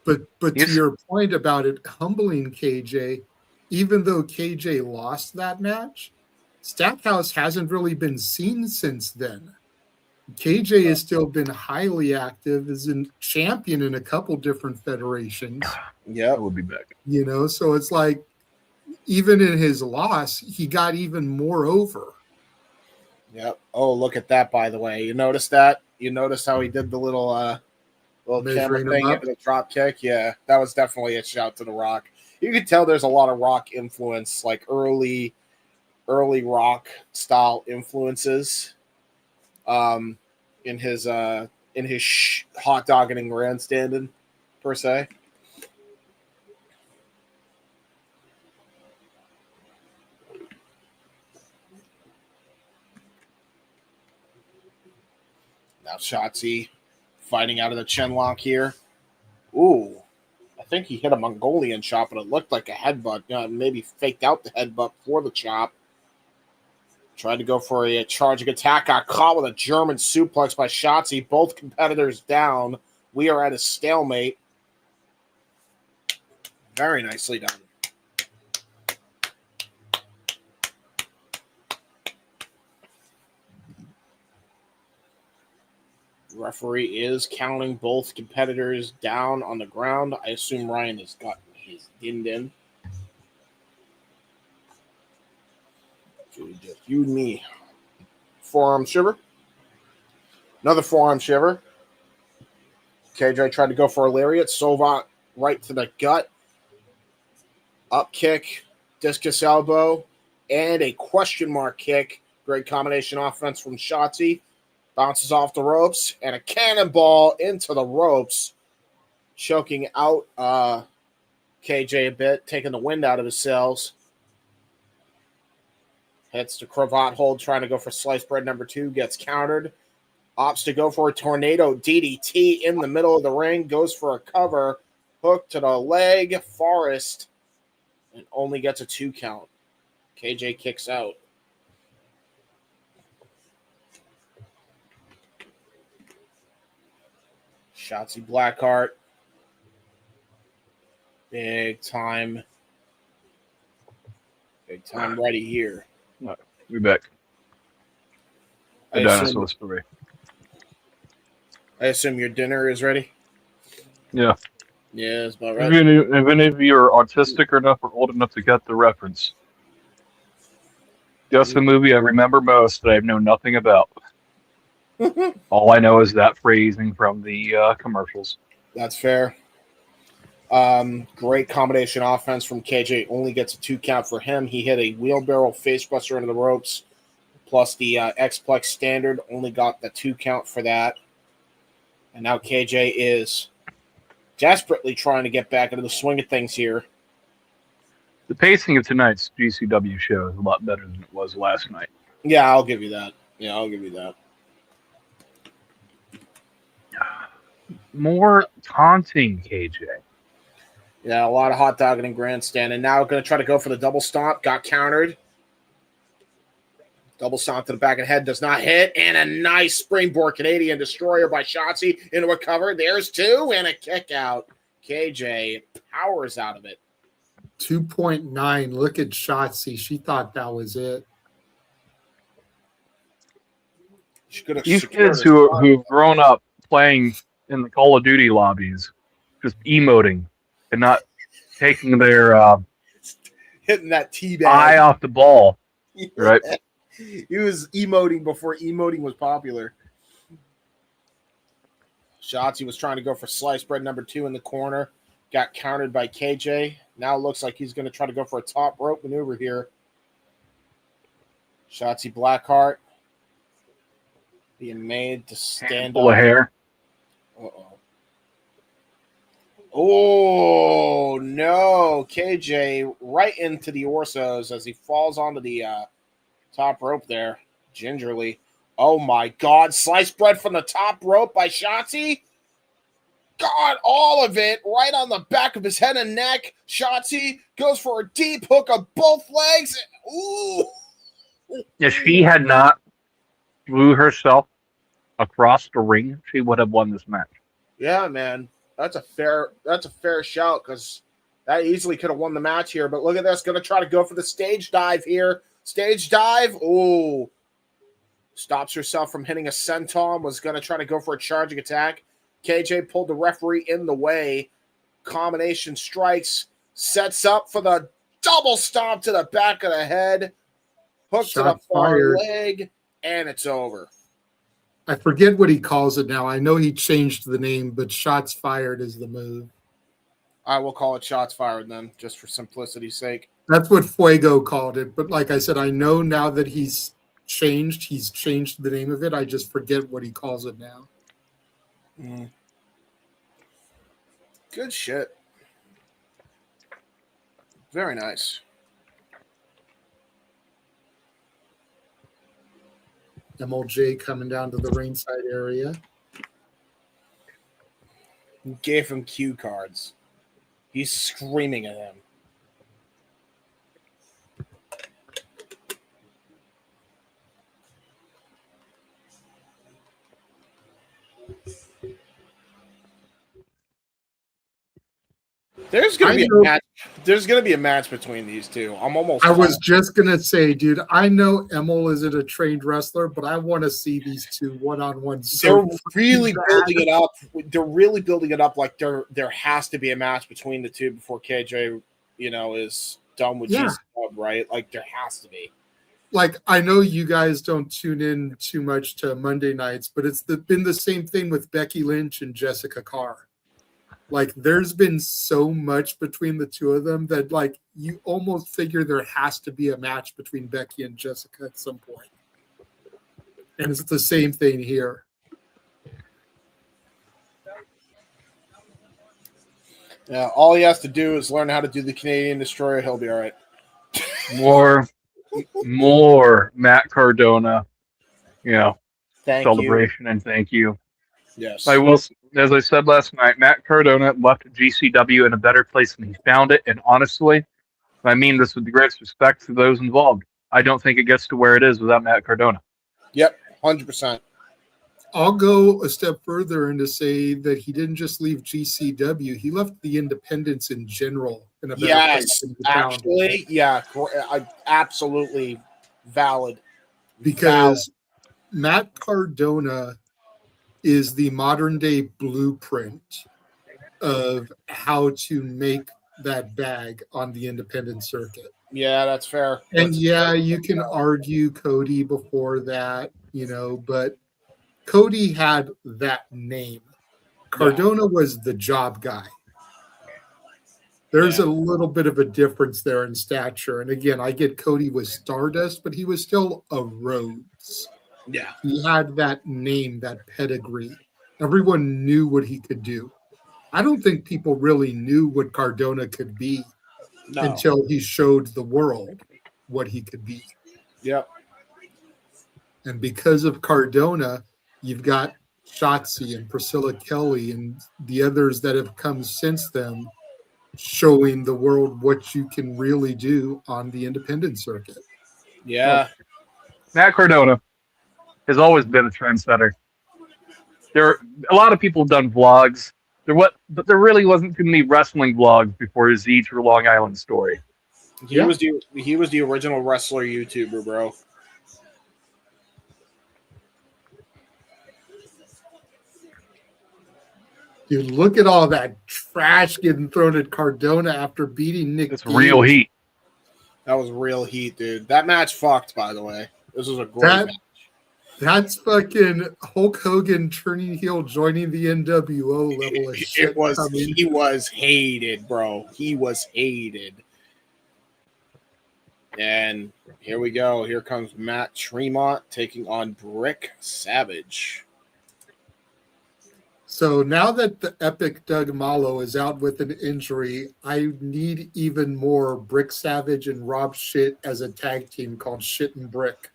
[SPEAKER 3] But to your point about it humbling KJ, even though KJ lost that match, Stackhouse hasn't really been seen since then. KJ has still been highly active, is a champion in a couple different federations.
[SPEAKER 2] Yeah,
[SPEAKER 4] we'll be back.
[SPEAKER 3] So it's like, even in his loss, he got even more over.
[SPEAKER 2] Yep. Oh, look at that, by the way. You noticed that? You noticed how he did the little camera thing into the drop kick? Yeah, that was definitely a shout to The Rock. You could tell there's a lot of Rock influence, like early Rock style influences in his hot dogging and grandstanding, per se. Now Shotzi fighting out of the chin lock here. Ooh, I think he hit a Mongolian chop, but it looked like a headbutt. Maybe faked out the headbutt for the chop. Tried to go for a charging attack. Got caught with a German suplex by Shotzi. Both competitors down. We are at a stalemate. Very nicely done. Referee is counting both competitors down on the ground. I assume Ryan has gotten his din in. So just you and me. Forearm shiver. Another forearm shiver. KJ tried to go for a lariat. Sovat right to the gut. Up kick. Discus elbow. And a question mark kick. Great combination offense from Shotzi. Bounces off the ropes, and a cannonball into the ropes, choking out KJ a bit, taking the wind out of his sails. Hits the cravat hold, trying to go for sliced bread number 2, gets countered. Opts to go for a tornado DDT in the middle of the ring, goes for a cover, hook to the leg, Forrest, and only gets a 2 count. KJ kicks out. Shotzi Blackheart. Big time ready here.
[SPEAKER 4] We back. The
[SPEAKER 2] I
[SPEAKER 4] dinosaurs for me.
[SPEAKER 2] I assume your dinner is ready?
[SPEAKER 4] Yeah.
[SPEAKER 2] Yeah, that's about right.
[SPEAKER 4] If any of you are autistic enough or old enough to get the reference, guess the movie I remember most that I know nothing about. All I know is that phrasing from the commercials.
[SPEAKER 2] That's fair. Great combination offense from KJ. Only gets a 2 count for him. He hit a wheelbarrow facebuster into the ropes, plus the X-Plex standard. Only got the 2 count for that. And now KJ is desperately trying to get back into the swing of things here.
[SPEAKER 4] The pacing of tonight's GCW show is a lot better than it was last night.
[SPEAKER 2] Yeah, I'll give you that.
[SPEAKER 4] More taunting, KJ.
[SPEAKER 2] Yeah, a lot of hot dogging and grandstanding. Now going to try to go for the double stomp. Got countered. Double stomp to the back of the head. Does not hit. And a nice springboard Canadian destroyer by Shotzi into a cover. There's 2 and a kick out. KJ powers out of it.
[SPEAKER 3] 2.9. Look at Shotzi. She thought that was it.
[SPEAKER 4] These kids who've grown up playing in the Call of Duty lobbies, just emoting and not taking their
[SPEAKER 2] hitting that teabag
[SPEAKER 4] eye off the ball, right?
[SPEAKER 2] He was emoting before emoting was popular. Shotzi was trying to go for sliced bread number 2 in the corner. Got countered by KJ. Now it looks like he's going to try to go for a top rope maneuver here. Shotzi Blackheart being made to stand
[SPEAKER 4] full of hair.
[SPEAKER 2] Uh-oh. Oh, no. KJ right into the Orsos as he falls onto the top rope there, gingerly. Oh, my God. Sliced bread from the top rope by Shotzi. God, all of it right on the back of his head and neck. Shotzi goes for a deep hook of both legs. Ooh.
[SPEAKER 4] If she had not threw herself across the ring, she would have won this match.
[SPEAKER 2] Yeah, man. That's a fair shout because that easily could have won the match here. But look at this. Going to try to go for the stage dive here. Stage dive. Ooh. Stops herself from hitting a senton. Was going to try to go for a charging attack. KJ pulled the referee in the way. Combination strikes. Sets up for the double stomp to the back of the head. Hook to the far leg. And it's over.
[SPEAKER 3] I forget what he calls it now. I know he changed the name, but shots fired is the move.
[SPEAKER 2] I will call it shots fired then, just for simplicity's sake.
[SPEAKER 3] That's what Fuego called it. But like I said, I know now that he's changed the name of it. I just forget what he calls it now.
[SPEAKER 2] Good shit. Very nice.
[SPEAKER 3] MLJ coming down to the ringside area.
[SPEAKER 2] Gave him cue cards. He's screaming at him. There's gonna be a match. There's gonna be a match between these two. I was
[SPEAKER 3] just gonna say, dude. I know Emil isn't a trained wrestler, but I want to see these two one-on-one.
[SPEAKER 2] They're really building it up. They're really building it up. Like there has to be a match between the two before KJ, is done with GCW, right? Like there has to be.
[SPEAKER 3] Like I know you guys don't tune in too much to Monday nights, but it's been the same thing with Becky Lynch and Jessica Carr. Like there's been so much between the two of them that like you almost figure there has to be a match between Becky and Jessica at some point. And it's the same thing here.
[SPEAKER 2] Yeah, all he has to do is learn how to do the Canadian Destroyer. He'll be all right.
[SPEAKER 4] More Matt Cardona,
[SPEAKER 2] celebration
[SPEAKER 4] and thank you.
[SPEAKER 2] Yes.
[SPEAKER 4] I will, as I said last night, Matt Cardona left GCW in a better place than he found it. And honestly, I mean this with the greatest respect to those involved. I don't think it gets to where it is without Matt Cardona.
[SPEAKER 2] Yep, 100%.
[SPEAKER 3] I'll go a step further and to say that he didn't just leave GCW. He left the independents in general in a better place than he found it.
[SPEAKER 2] Yeah, I absolutely Valid.
[SPEAKER 3] because Matt Cardona is the modern day blueprint of how to make that bag on the independent circuit.
[SPEAKER 2] Yeah, that's fair.
[SPEAKER 3] And yeah, you can argue Cody before that, but Cody had that name. Cardona was the job guy. There's a little bit of a difference there in stature. And again, I get Cody was Stardust, but he was still a Rhodes.
[SPEAKER 2] Yeah.
[SPEAKER 3] He had that name, that pedigree. Everyone knew what he could do. I don't think people really knew what Cardona could be until he showed the world what he could be.
[SPEAKER 2] Yep.
[SPEAKER 3] And because of Cardona, you've got Shotzi and Priscilla Kelly and the others that have come since them showing the world what you can really do on the independent circuit.
[SPEAKER 2] Yeah.
[SPEAKER 4] Matt Cardona has always been a trendsetter. A lot of people have done vlogs. But there really wasn't too many wrestling vlogs before his Z True Long Island story.
[SPEAKER 2] He was the original wrestler YouTuber, bro.
[SPEAKER 3] Dude, look at all that trash getting thrown at Cardona after beating Nick.
[SPEAKER 4] It's real heat.
[SPEAKER 2] That was real heat, dude. That match fucked, by the way. This was a great match.
[SPEAKER 3] That's fucking Hulk Hogan turning heel, joining the NWO level of shit.
[SPEAKER 2] He was hated, bro. He was hated. And here we go. Here comes Matt Tremont taking on Brick Savage.
[SPEAKER 3] So now that the epic Doug Malo is out with an injury, I need even more Brick Savage and Rob Shit as a tag team called Shit and Brick.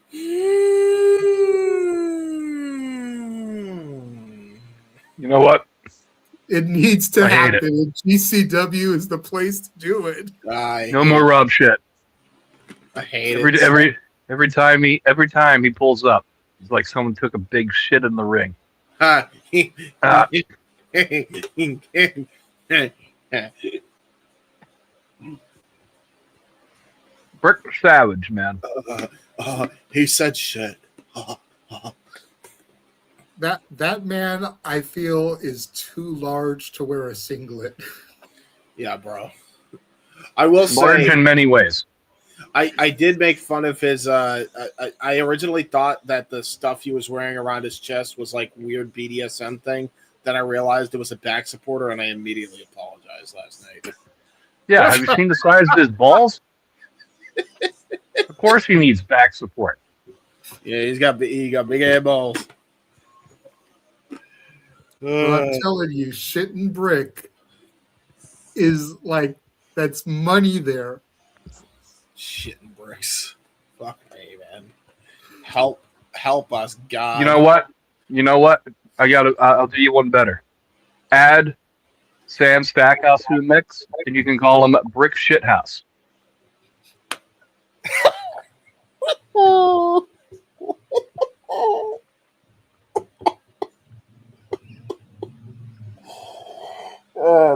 [SPEAKER 4] You know what?
[SPEAKER 3] It needs to happen. And GCW is the place to do it.
[SPEAKER 4] No more Rob Shit.
[SPEAKER 2] I hate
[SPEAKER 4] it. Every time he pulls up, it's like someone took a big shit in the ring. Brick Savage, man.
[SPEAKER 2] He said shit.
[SPEAKER 3] That man, I feel, is too large to wear a singlet.
[SPEAKER 2] Yeah, bro. I will say,
[SPEAKER 4] large in many ways.
[SPEAKER 2] I did make fun of his. I originally thought that the stuff he was wearing around his chest was like weird BDSM thing. Then I realized it was a back supporter, and I immediately apologized last night.
[SPEAKER 4] Yeah, have you seen the size of his balls? Of course, he needs back support.
[SPEAKER 2] Yeah, he got big ass balls.
[SPEAKER 3] Well, I'm telling you, Shit and Brick is like that's money there.
[SPEAKER 2] Shit and bricks. Fuck me, man. Help us, God.
[SPEAKER 4] You know what? I'll do you one better. Add Sam Stackhouse to the mix, and you can call him Brick Shithouse.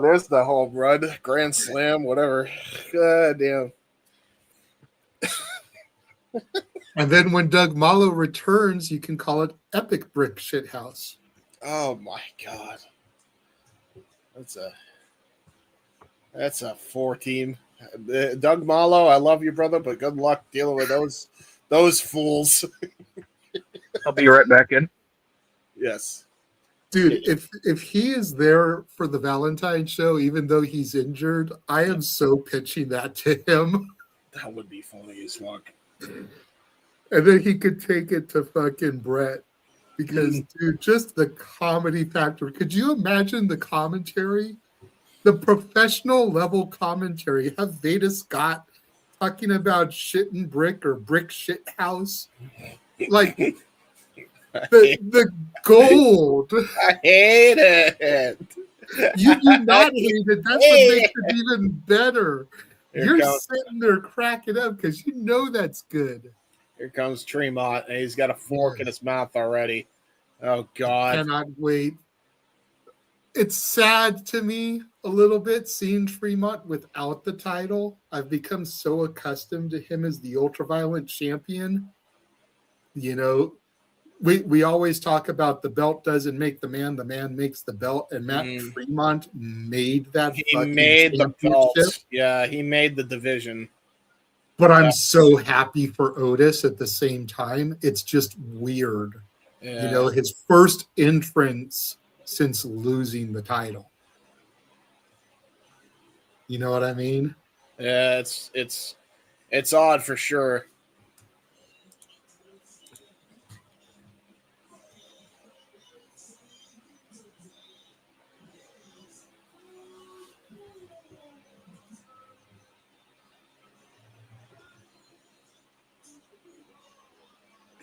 [SPEAKER 2] There's the home run, grand slam, whatever. God damn.
[SPEAKER 3] And then when Doug Malo returns, you can call it Epic Brick Shithouse.
[SPEAKER 2] Oh my God. That's a 4-team. Doug Malo, I love you, brother, but good luck dealing with those fools.
[SPEAKER 4] I'll be right back in.
[SPEAKER 2] Yes.
[SPEAKER 3] Dude, if he is there for the Valentine show, even though he's injured, I am so pitching that to him.
[SPEAKER 2] That would be funny as fuck.
[SPEAKER 3] And then he could take it to fucking Brett. Because, dude, just the comedy factor. Could you imagine the commentary? The professional level commentary. Have Veda Scott talking about Shit and Brick or Brick Shit House? Like, the gold.
[SPEAKER 2] I hate it.
[SPEAKER 3] You do not hate it. That's what makes it even better. You're sitting there cracking up because you know that's good.
[SPEAKER 2] Here comes Tremont, and he's got a fork in his mouth already. Oh, God.
[SPEAKER 3] Cannot wait. It's sad to me a little bit seeing Tremont without the title. I've become so accustomed to him as the ultraviolet champion. You know, we always talk about the belt doesn't make the man makes the belt, and Matt Tremont made that.
[SPEAKER 2] He made the belt. Yeah, he made the division.
[SPEAKER 3] But I'm so happy for Otis at the same time. It's just weird.
[SPEAKER 2] Yeah.
[SPEAKER 3] You know, his first entrance since losing the title. You know what I mean?
[SPEAKER 2] Yeah, it's odd for sure.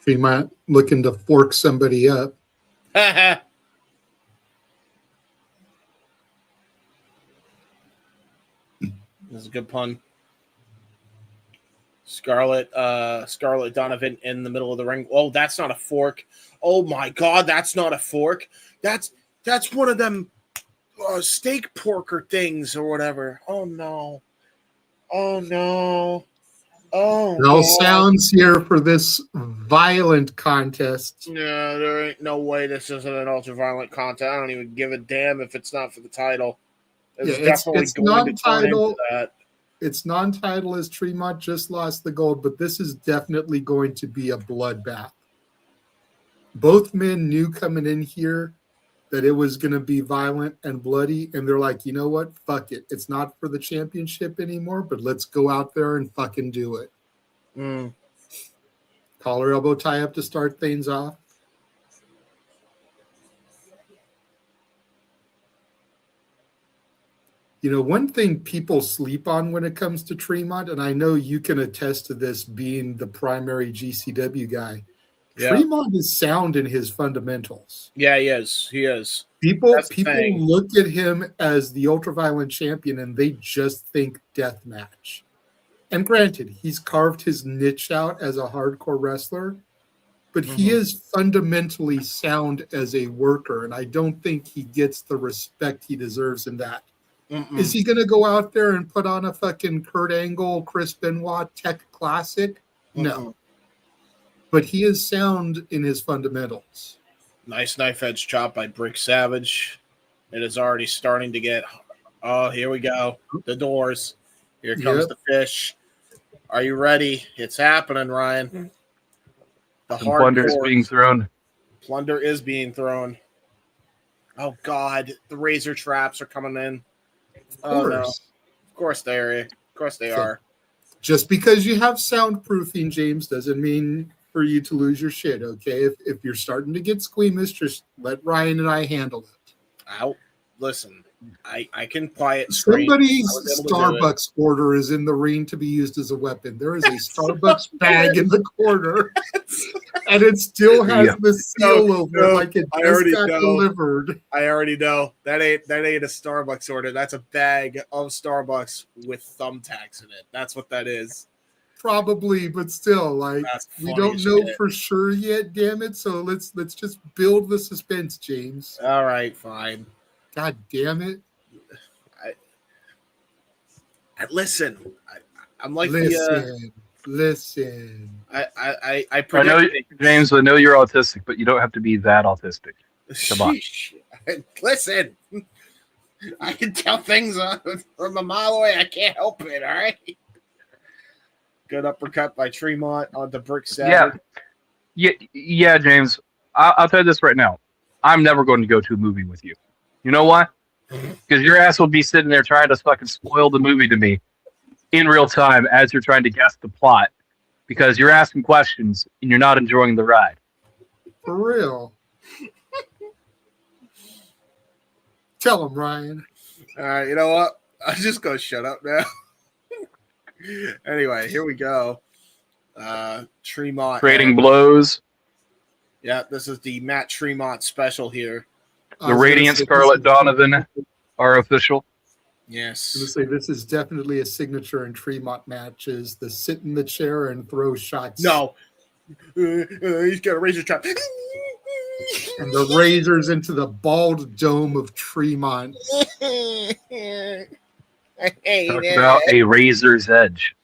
[SPEAKER 3] Tremont looking to fork somebody up.
[SPEAKER 2] That's a good pun. Scarlett Donovan in the middle of the ring. Oh, that's not a fork. Oh my God, that's not a fork. That's one of them steak porker things or whatever. Oh no. Oh no. Oh,
[SPEAKER 3] no sounds here for this violent contest.
[SPEAKER 2] Yeah, there ain't no way this isn't an ultra-violent contest. I don't even give a damn if it's not for the title. It's
[SPEAKER 3] non-title. It's non-title as Tremont just lost the gold, but this is definitely going to be a bloodbath. Both men knew coming in here that it was going to be violent and bloody, and they're like, you know what? Fuck it. It's not for the championship anymore, but let's go out there and fucking do it. Collar elbow tie up to start things off. You know, one thing people sleep on when it comes to Tremont, and I know you can attest to this being the primary GCW guy, Tremont is sound in his fundamentals.
[SPEAKER 2] Yeah, he is. He is.
[SPEAKER 3] People look at him as the ultraviolet champion and they just think death match. And granted, he's carved his niche out as a hardcore wrestler, but he is fundamentally sound as a worker, and I don't think he gets the respect he deserves in that. Is he going to go out there and put on a fucking Kurt Angle, Chris Benoit Tech Classic? No. But he is sound in his fundamentals.
[SPEAKER 2] Nice knife edge chop by Brick Savage. It is already starting to get. Oh, here we go. The doors. Here comes the fish. Are you ready? It's happening, Ryan. The
[SPEAKER 4] plunder is being thrown.
[SPEAKER 2] Plunder is being thrown. Oh God, the razor traps are coming in. Oh no! Of course they are. Of course they are.
[SPEAKER 3] Just because you have soundproofing, James, doesn't mean for you to lose your shit, okay? If you're starting to get squeamish, just let Ryan and I handle it.
[SPEAKER 2] Listen, I can quiet.
[SPEAKER 3] Somebody's Starbucks order is in the ring to be used as a weapon. There is a Starbucks bag in the corner, and it still has the seal over it, like it just got delivered.
[SPEAKER 2] I already know that ain't a Starbucks order. That's a bag of Starbucks with thumbtacks in it. That's what that is.
[SPEAKER 3] Probably, but still, like, we don't know for sure yet. Damn it! So let's just build the suspense, James.
[SPEAKER 2] All right, fine.
[SPEAKER 3] God damn it!
[SPEAKER 2] Listen. I'm like
[SPEAKER 3] listen.
[SPEAKER 2] I
[SPEAKER 4] know, James. I know you're autistic, but you don't have to be that autistic. Come on.
[SPEAKER 2] Listen. I can tell things from a mile away. I can't help it. All right. Good uppercut by Tremont on the Brick Savage.
[SPEAKER 4] Yeah, James. I'll tell you this right now. I'm never going to go to a movie with you. You know why? Because your ass will be sitting there trying to fucking spoil the movie to me in real time as you're trying to guess the plot. Because you're asking questions and you're not enjoying the ride.
[SPEAKER 3] For real. Tell him, Ryan.
[SPEAKER 2] All right, you know what? I'm just going to shut up now. Anyway, here we go. Tremont.
[SPEAKER 4] Trading blows.
[SPEAKER 2] Yeah, this is the Matt Tremont special here.
[SPEAKER 4] The Radiant Scarlett Donovan are official.
[SPEAKER 2] Yes.
[SPEAKER 3] I was going to say, this is definitely a signature in Tremont matches. The sit in the chair and throw shots.
[SPEAKER 2] No. He's got a razor trap.
[SPEAKER 3] and the razors into the bald dome of Tremont.
[SPEAKER 2] I hate
[SPEAKER 4] Talk
[SPEAKER 2] it.
[SPEAKER 4] about a razor's edge.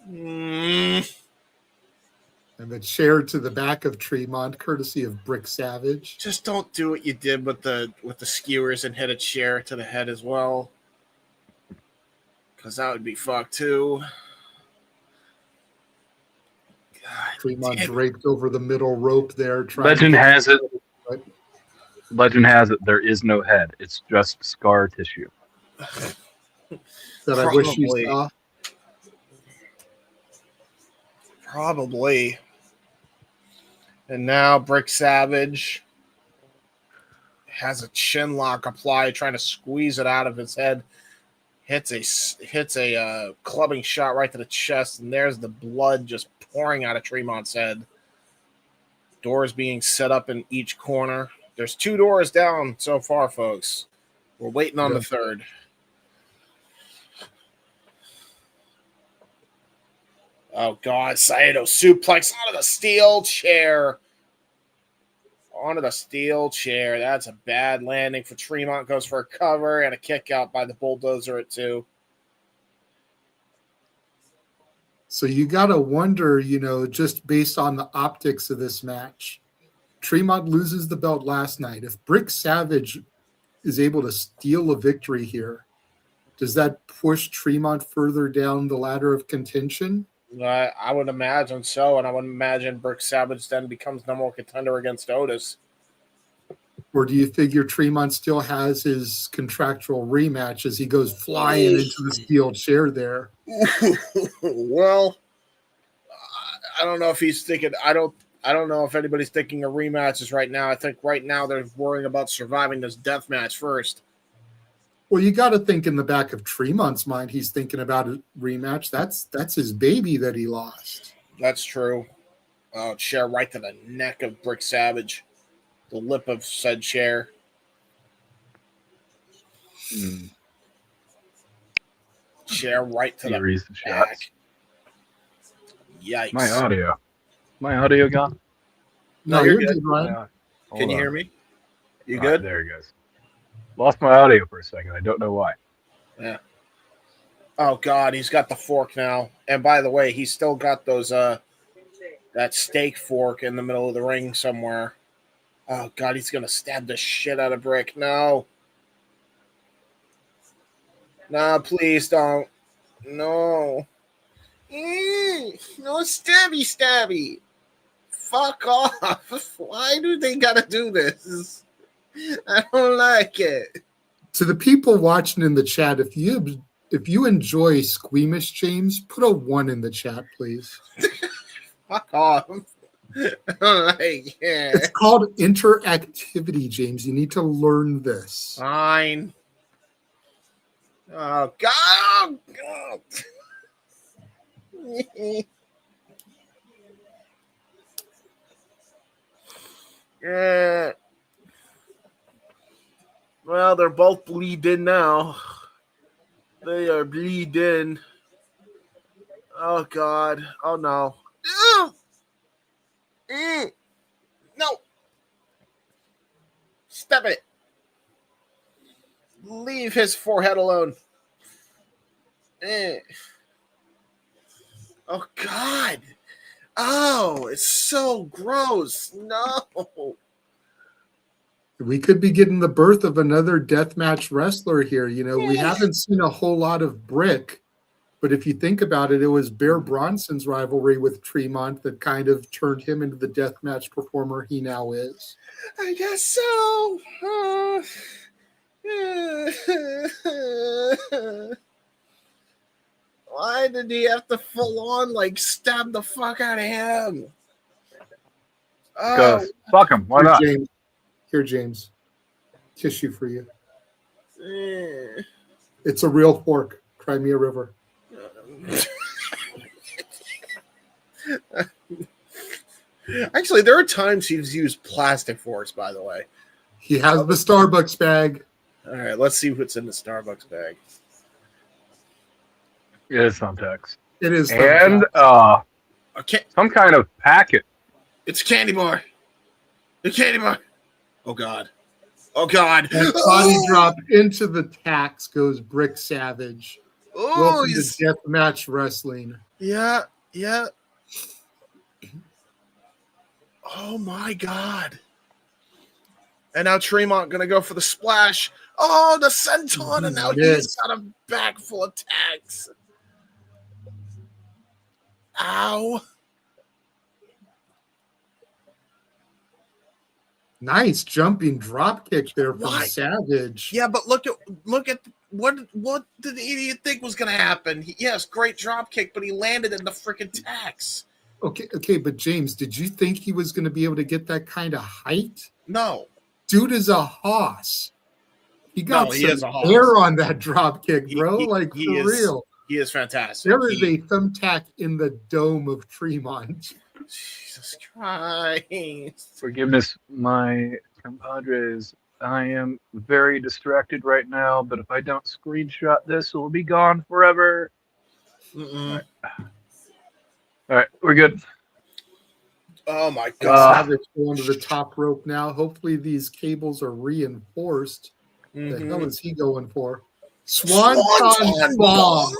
[SPEAKER 2] Mm.
[SPEAKER 3] And the chair to the back of Tremont, courtesy of Brick Savage.
[SPEAKER 2] Just don't do what you did with the skewers and hit a chair to the head as well, because that would be fucked too. God,
[SPEAKER 3] Tremont
[SPEAKER 2] damn it.
[SPEAKER 3] draped over the middle rope there.
[SPEAKER 4] Legend has it. There is no head. It's just scar tissue.
[SPEAKER 3] That I wish you
[SPEAKER 2] Probably.
[SPEAKER 3] saw.
[SPEAKER 2] Probably. And now Brick Savage has a chin lock applied, trying to squeeze it out of his head. Hits a clubbing shot right to the chest, and there's the blood just pouring out of Tremont's head. Doors being set up in each corner. There's 2 doors down so far, folks. We're waiting on the third. Oh, God. Saito suplex onto the steel chair. Onto the steel chair. That's a bad landing for Tremont. Goes for a cover and a kick out by the bulldozer at 2.
[SPEAKER 3] So you got to wonder, just based on the optics of this match. Tremont loses the belt last night. If Brick Savage is able to steal a victory here, does that push Tremont further down the ladder of contention?
[SPEAKER 2] I would imagine so, and I would imagine Brick Savage then becomes number 1 contender against Otis.
[SPEAKER 3] Or do you figure Tremont still has his contractual rematch as he goes flying into the steel chair there?
[SPEAKER 2] Well, I don't know if he's thinking. I don't know if anybody's thinking of rematches right now. I think right now they're worrying about surviving this death match first.
[SPEAKER 3] Well, you got to think in the back of Tremont's mind, he's thinking about a rematch. That's his baby that he lost.
[SPEAKER 2] That's true. Chair right to the neck of Brick Savage. The lip of said chair. Chair right to the back. Yikes.
[SPEAKER 4] My audio gone?
[SPEAKER 3] No, you're good, Ryan.
[SPEAKER 2] Can you hear me? You good?
[SPEAKER 4] Right, there he goes. Lost my audio for a second. I don't know why.
[SPEAKER 2] Yeah. Oh, God, he's got the fork now. And by the way, he's still got those that steak fork in the middle of the ring somewhere. Oh, God, he's going to stab the shit out of Brick. No. No, please don't. No. No stabby. Fuck off. Why do they got to do this? I don't like it.
[SPEAKER 3] To the people watching in the chat, if you enjoy Squeamish James, put a 1 in the chat, please.
[SPEAKER 2] Fuck off. I don't like it.
[SPEAKER 3] It's called interactivity, James. You need to learn this.
[SPEAKER 2] Fine. Oh, God. Oh, God. Yeah. Well, they're both bleeding now. They are bleeding. Oh, God. Oh, no. No. Step it. Leave his forehead alone. Oh, God. Oh, it's so gross. No.
[SPEAKER 3] We could be getting the birth of another deathmatch wrestler here. We haven't seen a whole lot of Brick, but if you think about it, it was Bear Bronson's rivalry with Tremont that kind of turned him into the deathmatch performer he now is.
[SPEAKER 2] I guess so. Why did he have to full on stab the fuck out of him?
[SPEAKER 4] Because fuck him. Why not?
[SPEAKER 3] Here, James. Tissue for you. It's a real fork. Crimea River.
[SPEAKER 2] Actually, there are times he's used plastic forks, by the way.
[SPEAKER 3] He has the Starbucks bag.
[SPEAKER 2] All right, let's see what's in the Starbucks bag.
[SPEAKER 4] It is thumbtacks.
[SPEAKER 3] It is.
[SPEAKER 4] And
[SPEAKER 2] Okay.
[SPEAKER 4] some kind of packet.
[SPEAKER 2] It's a candy bar. You can't even. Oh God. Oh God.
[SPEAKER 3] Body drop into the tax goes Brick Savage.
[SPEAKER 2] Oh,
[SPEAKER 3] Welcome to Deathmatch Wrestling.
[SPEAKER 2] Yeah. Yeah. Oh my God. And now Tremont gonna go for the splash. Oh, the senton, and now he's got a bag full of tags. Ow.
[SPEAKER 3] Nice jumping drop kick there from Savage.
[SPEAKER 2] Yeah, but look at what did the idiot think was gonna happen? Yes, great drop kick, but he landed in the freaking tax.
[SPEAKER 3] Okay, but James, did you think he was going to be able to get that kind of height?
[SPEAKER 2] No.
[SPEAKER 3] Dude is a hoss. He got
[SPEAKER 2] he is
[SPEAKER 3] some
[SPEAKER 2] a hoss.
[SPEAKER 3] air on that drop kick, bro. For real.
[SPEAKER 2] He is fantastic.
[SPEAKER 3] There is a thumbtack in the dome of Tremont.
[SPEAKER 2] Jesus Christ.
[SPEAKER 4] Forgiveness, my compadres. I am very distracted right now, but if I don't screenshot this, it will be gone forever. All right, we're good.
[SPEAKER 2] Oh my God.
[SPEAKER 3] Savage going to the top rope now. Hopefully these cables are reinforced. The hell is he going for? Swanton bomb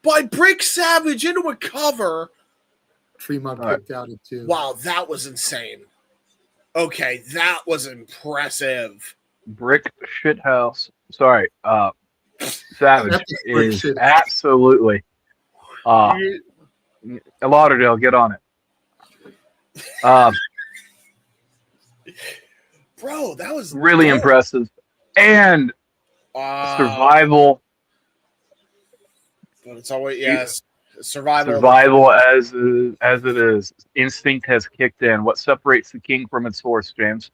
[SPEAKER 2] by Brick Savage into a cover.
[SPEAKER 3] Tremont kicked out at 2.
[SPEAKER 2] Wow, that was insane. Okay, that was impressive.
[SPEAKER 4] Brick shithouse. Sorry, Savage is absolutely. Lauderdale, get on it.
[SPEAKER 2] Bro, that was
[SPEAKER 4] really impressive. And survival.
[SPEAKER 2] But it's always, yes. Survival
[SPEAKER 4] as it is. Instinct has kicked in. What separates the king from its horse, James?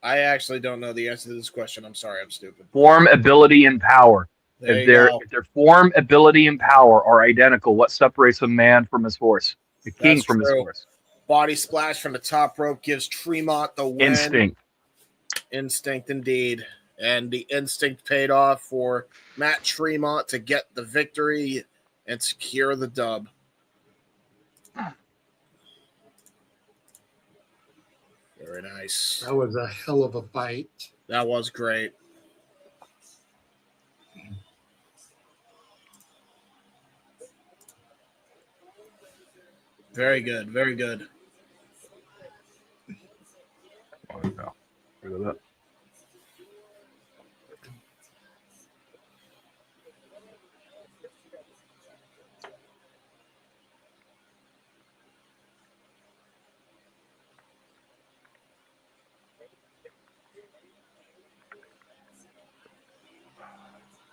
[SPEAKER 2] I actually don't know the answer to this question. I'm sorry, I'm stupid.
[SPEAKER 4] Form, ability, and power. If their form, ability, and power are identical, what separates a man from his horse? The king from his horse.
[SPEAKER 2] Body splash from the top rope gives Tremont the win. Instinct indeed. And the instinct paid off for Matt Tremont to get the victory and secure the dub. Very nice.
[SPEAKER 3] That was a hell of a fight.
[SPEAKER 2] That was great. Very good. Very good.
[SPEAKER 4] Oh, no. Look at that.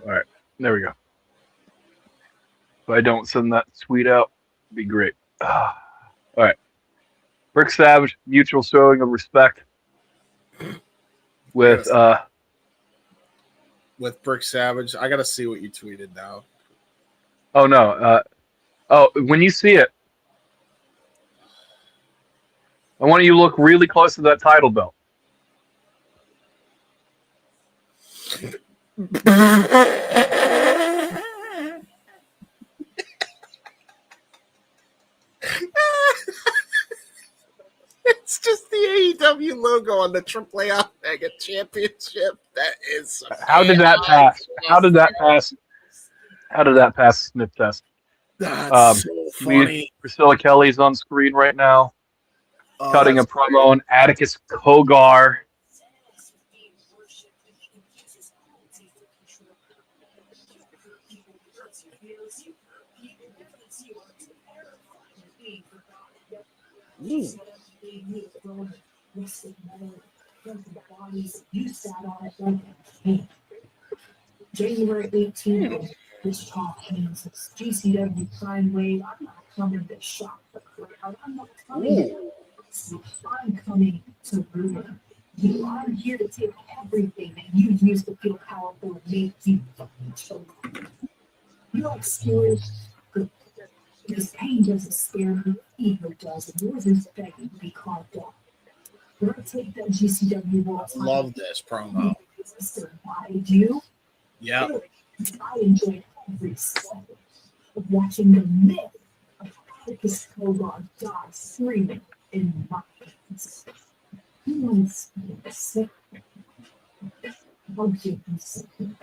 [SPEAKER 4] All right, there we go. If I don't send that tweet out, it'd be great. All right. Brick Savage, mutual showing of respect with
[SPEAKER 2] Brick Savage. I gotta see what you tweeted now.
[SPEAKER 4] Oh no. When you see it, I want you to look really close to that title belt.
[SPEAKER 2] It's just the AEW logo on the AAA Mega Championship. That is.
[SPEAKER 4] How did that pass? How did that pass? How did that pass sniff test?
[SPEAKER 2] That's so funny.
[SPEAKER 4] Priscilla Kelly's on screen right now, cutting a promo on Atticus Cogar.
[SPEAKER 5] January 18th, Wichita, Kansas. GCW Prime Wave. I'm not coming to shock the crowd. I'm not coming. I'm coming to ruin you. I'm here to take everything that you used to feel powerful and make you fucking choke. You like scary? Good. Because pain doesn't scare me, ego does, and yours is begging to be carved up. We're going to take that GCW World Title.
[SPEAKER 2] Love this promo.
[SPEAKER 5] Why do you?
[SPEAKER 2] Yeah.
[SPEAKER 5] I enjoyed every second of watching the myth of Atticus Cogar died screaming in my hands. He wants me to sick. I'll give him something.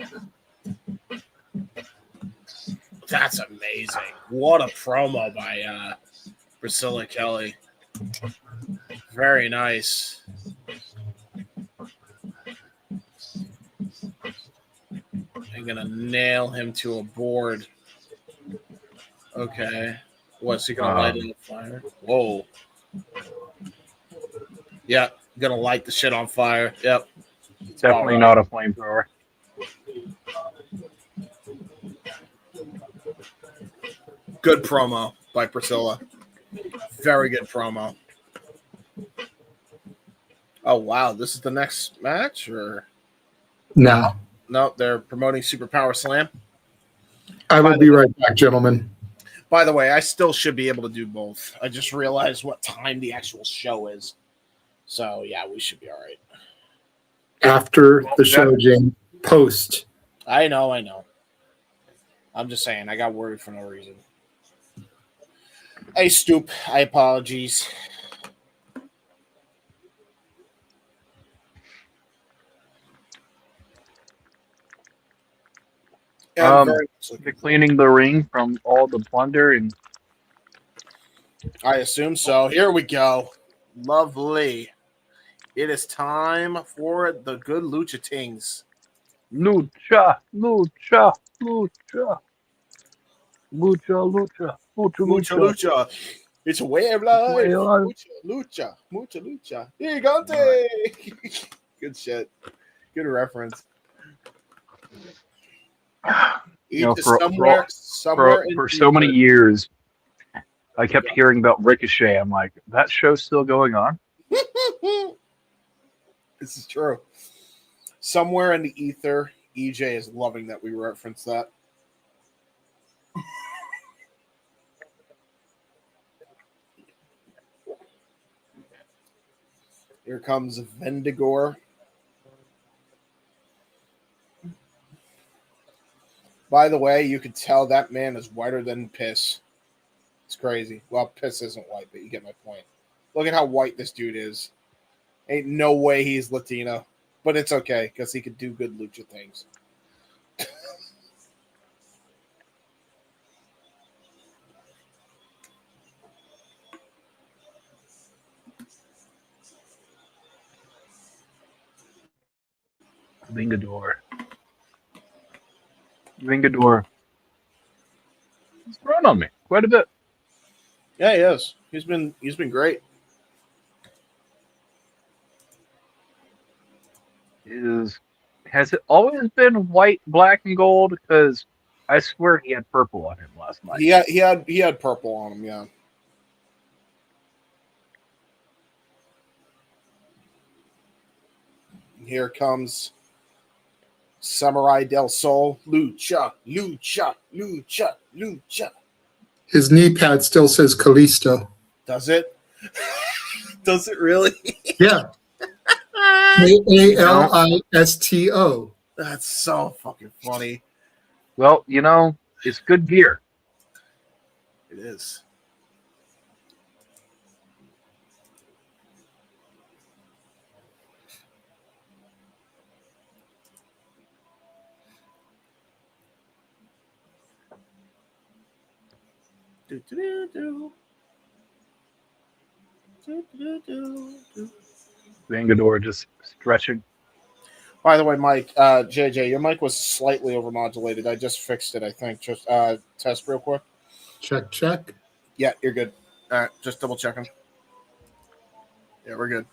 [SPEAKER 2] That's amazing. What a promo by Priscilla Kelly. Very nice. I'm going to nail him to a board. Okay. What's he going to light it on fire? Whoa. Yeah, going to light the shit on fire. Yep.
[SPEAKER 4] Definitely not a flamethrower.
[SPEAKER 2] Good promo by Priscilla. Very good promo. Oh, wow. This is the next match? Or
[SPEAKER 3] No.
[SPEAKER 2] no, they're promoting Superpower Slam.
[SPEAKER 3] I will be right back, gentlemen.
[SPEAKER 2] By the way, I still should be able to do both. I just realized what time the actual show is. So, yeah, we should be all right.
[SPEAKER 3] After the show, Jane. Post.
[SPEAKER 2] I know. I'm just saying, I got worried for no reason. Hey, Stoop, I apologize.
[SPEAKER 4] They're cleaning the ring from all the plunder, and
[SPEAKER 2] I assume so. Here we go. Lovely. It is time for the good Lucha Tings.
[SPEAKER 4] lucha.
[SPEAKER 2] Lucha. It's a way of life.
[SPEAKER 4] Way of life.
[SPEAKER 2] Lucha. Gigante. Good shit. Good reference.
[SPEAKER 4] You know, for so many years, I kept hearing about Ricochet. I'm like, that show's still going on?
[SPEAKER 2] This is true. Somewhere in the ether, EJ is loving that we reference that. Here comes Vengador. By the way, you could tell that man is whiter than piss. It's crazy. Well, piss isn't white, but you get my point. Look at how white this dude is. Ain't no way he's Latino. But it's okay, because he could do good lucha things.
[SPEAKER 4] Vengador. He's grown on me quite a bit.
[SPEAKER 2] Yeah, he is. He's been great.
[SPEAKER 4] Has it always been white, black, and gold? Because I swear he had purple on him last night.
[SPEAKER 2] He had purple on him, yeah. Here comes Samuray Del Sol. Lucha.
[SPEAKER 3] His knee pad still says Kalisto.
[SPEAKER 2] Does it? Does it really?
[SPEAKER 3] Yeah. Kalisto.
[SPEAKER 2] That's so fucking funny.
[SPEAKER 4] Well, you know, it's good gear.
[SPEAKER 2] It is.
[SPEAKER 4] Vengador just stretching.
[SPEAKER 2] By the way, Mike, JJ, your mic was slightly overmodulated. I just fixed it, I think. Just test real quick.
[SPEAKER 3] Check.
[SPEAKER 2] Yeah, you're good. All right, just double checking. Yeah, we're good.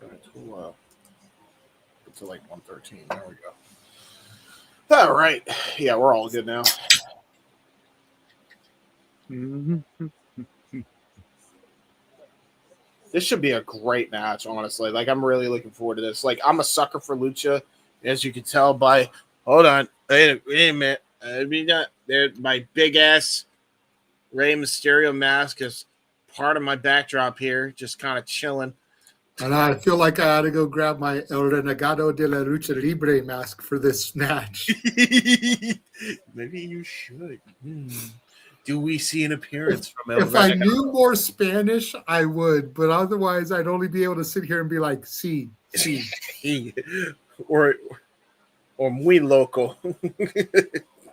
[SPEAKER 2] All right, we'll get to like 113. There we go. All right. Yeah, we're all good now. This should be a great match, honestly. Like, I'm really looking forward to this. Like, I'm a sucker for lucha, as you can tell by. Hold on, wait a minute. My big ass Rey Mysterio mask is part of my backdrop here, just kind of chilling.
[SPEAKER 3] And I feel like I ought to go grab my El Renegado de la Lucha Libre mask for this match.
[SPEAKER 2] Maybe you should. Do we see an appearance from El
[SPEAKER 3] If I
[SPEAKER 2] Renegado?
[SPEAKER 3] knew more Spanish, I would, but otherwise, I'd only be able to sit here and be like, "Sí, sí."
[SPEAKER 2] or muy loco.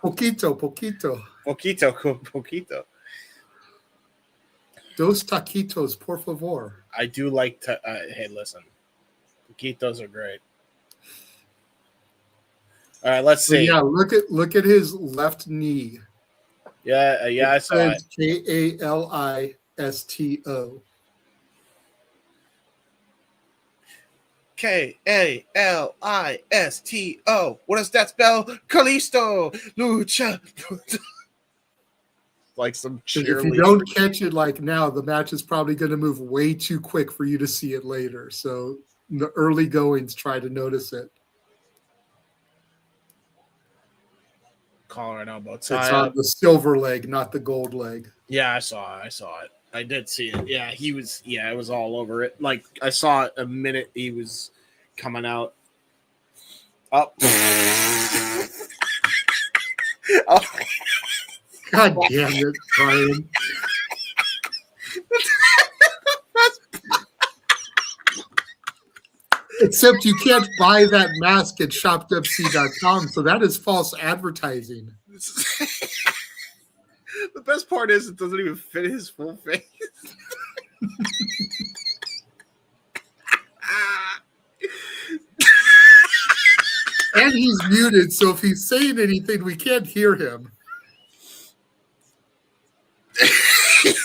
[SPEAKER 3] Poquito, poquito.
[SPEAKER 2] Poquito.
[SPEAKER 3] Dos taquitos, por favor.
[SPEAKER 2] I do like to. Hey, listen, Poquitos are great. All right, let's
[SPEAKER 3] So
[SPEAKER 2] see.
[SPEAKER 3] yeah, look at his left knee.
[SPEAKER 2] Yeah, I saw it.
[SPEAKER 3] Kalisto.
[SPEAKER 2] Kalisto. What does that spell? Kalisto. Lucha. Like some
[SPEAKER 3] If you
[SPEAKER 2] cheerleader.
[SPEAKER 3] don't catch it like now, the match is probably going to move way too quick for you to see it later. So in the early goings, try to notice it.
[SPEAKER 2] Collar and elbow
[SPEAKER 3] It's
[SPEAKER 2] tie
[SPEAKER 3] on
[SPEAKER 2] up.
[SPEAKER 3] the silver leg, not the gold leg.
[SPEAKER 2] Yeah, I saw it. I did see it. Yeah, he was. Yeah, it was all over it. Like I saw it a minute he was coming out. Oh. Oh.
[SPEAKER 3] God damn it, Brian. Except you can't buy that mask at shopwc.com, so that is false advertising.
[SPEAKER 2] The best part is it doesn't even fit his full face.
[SPEAKER 3] And he's muted, so if he's saying anything, we can't hear him.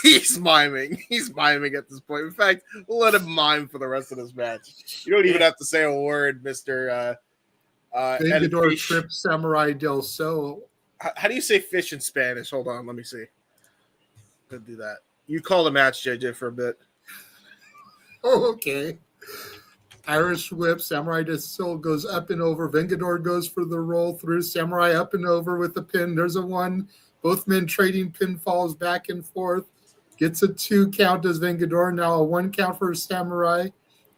[SPEAKER 2] He's miming. He's miming at this point. In fact, we'll let him mime for the rest of this match. You don't even have to say a word, Mr.
[SPEAKER 3] Vengador trip Samuray Del Sol.
[SPEAKER 2] How do you say fish in Spanish? Hold on, let me see. Could do that. You call the match, JJ, for a bit.
[SPEAKER 3] Oh, okay. Irish whip. Samuray Del Sol goes up and over. Vengador goes for the roll through. Samurai up and over with the pin. There's a one. Both men trading pinfalls back and forth. Gets a 2 count as Vengador. Now a 1 count for Samurai.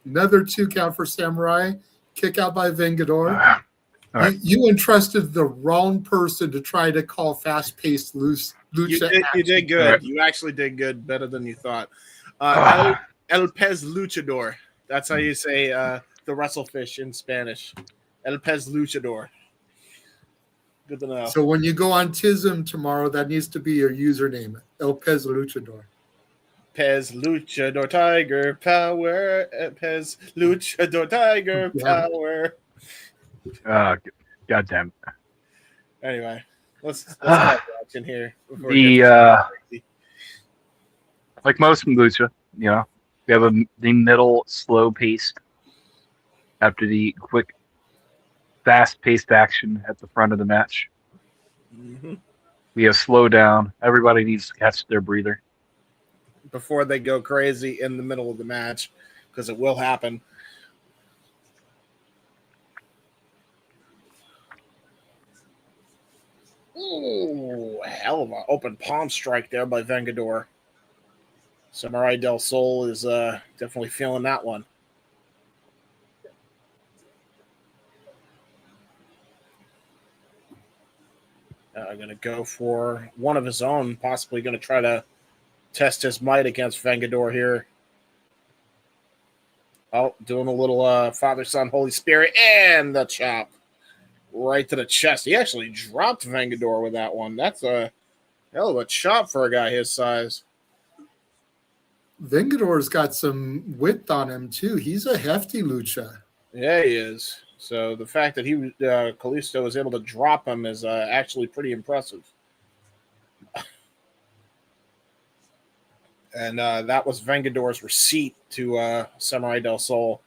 [SPEAKER 3] Another 2 count for Samurai. Kick out by Vengador. Right. You entrusted the wrong person to try to call fast-paced lucha.
[SPEAKER 2] You did good. Right. You actually did good, better than you thought. El Pez Luchador. That's how you say the Wrestlefish in Spanish. El Pez Luchador. Good to know.
[SPEAKER 3] So when you go on TISM tomorrow, that needs to be your username. El Pez Luchador.
[SPEAKER 2] Pez Luchador Tiger Power. Pez Luchador Tiger Power.
[SPEAKER 4] God damn it.
[SPEAKER 2] Anyway, let's start watching here.
[SPEAKER 4] Like most from Lucha, we have the middle slow paced after the quick fast-paced action at the front of the match.
[SPEAKER 2] Mm-hmm.
[SPEAKER 4] We have slow down. Everybody needs to catch their breather
[SPEAKER 2] before they go crazy in the middle of the match, because it will happen. Ooh, hell of an open palm strike there by Vengador. Samuray Del Sol is definitely feeling that one. Going to go for one of his own, possibly going to try to test his might against Vengador here. Oh, doing a little Father, Son, Holy Spirit, and the chop right to the chest. He actually dropped Vengador with that one. That's a hell of a chop for a guy his size.
[SPEAKER 3] Vengador's got some width on him, too. He's a hefty lucha.
[SPEAKER 2] Yeah, he is. So the fact that Kalisto was able to drop him is actually pretty impressive. And that was Vengador's receipt to Samuray Del Sol.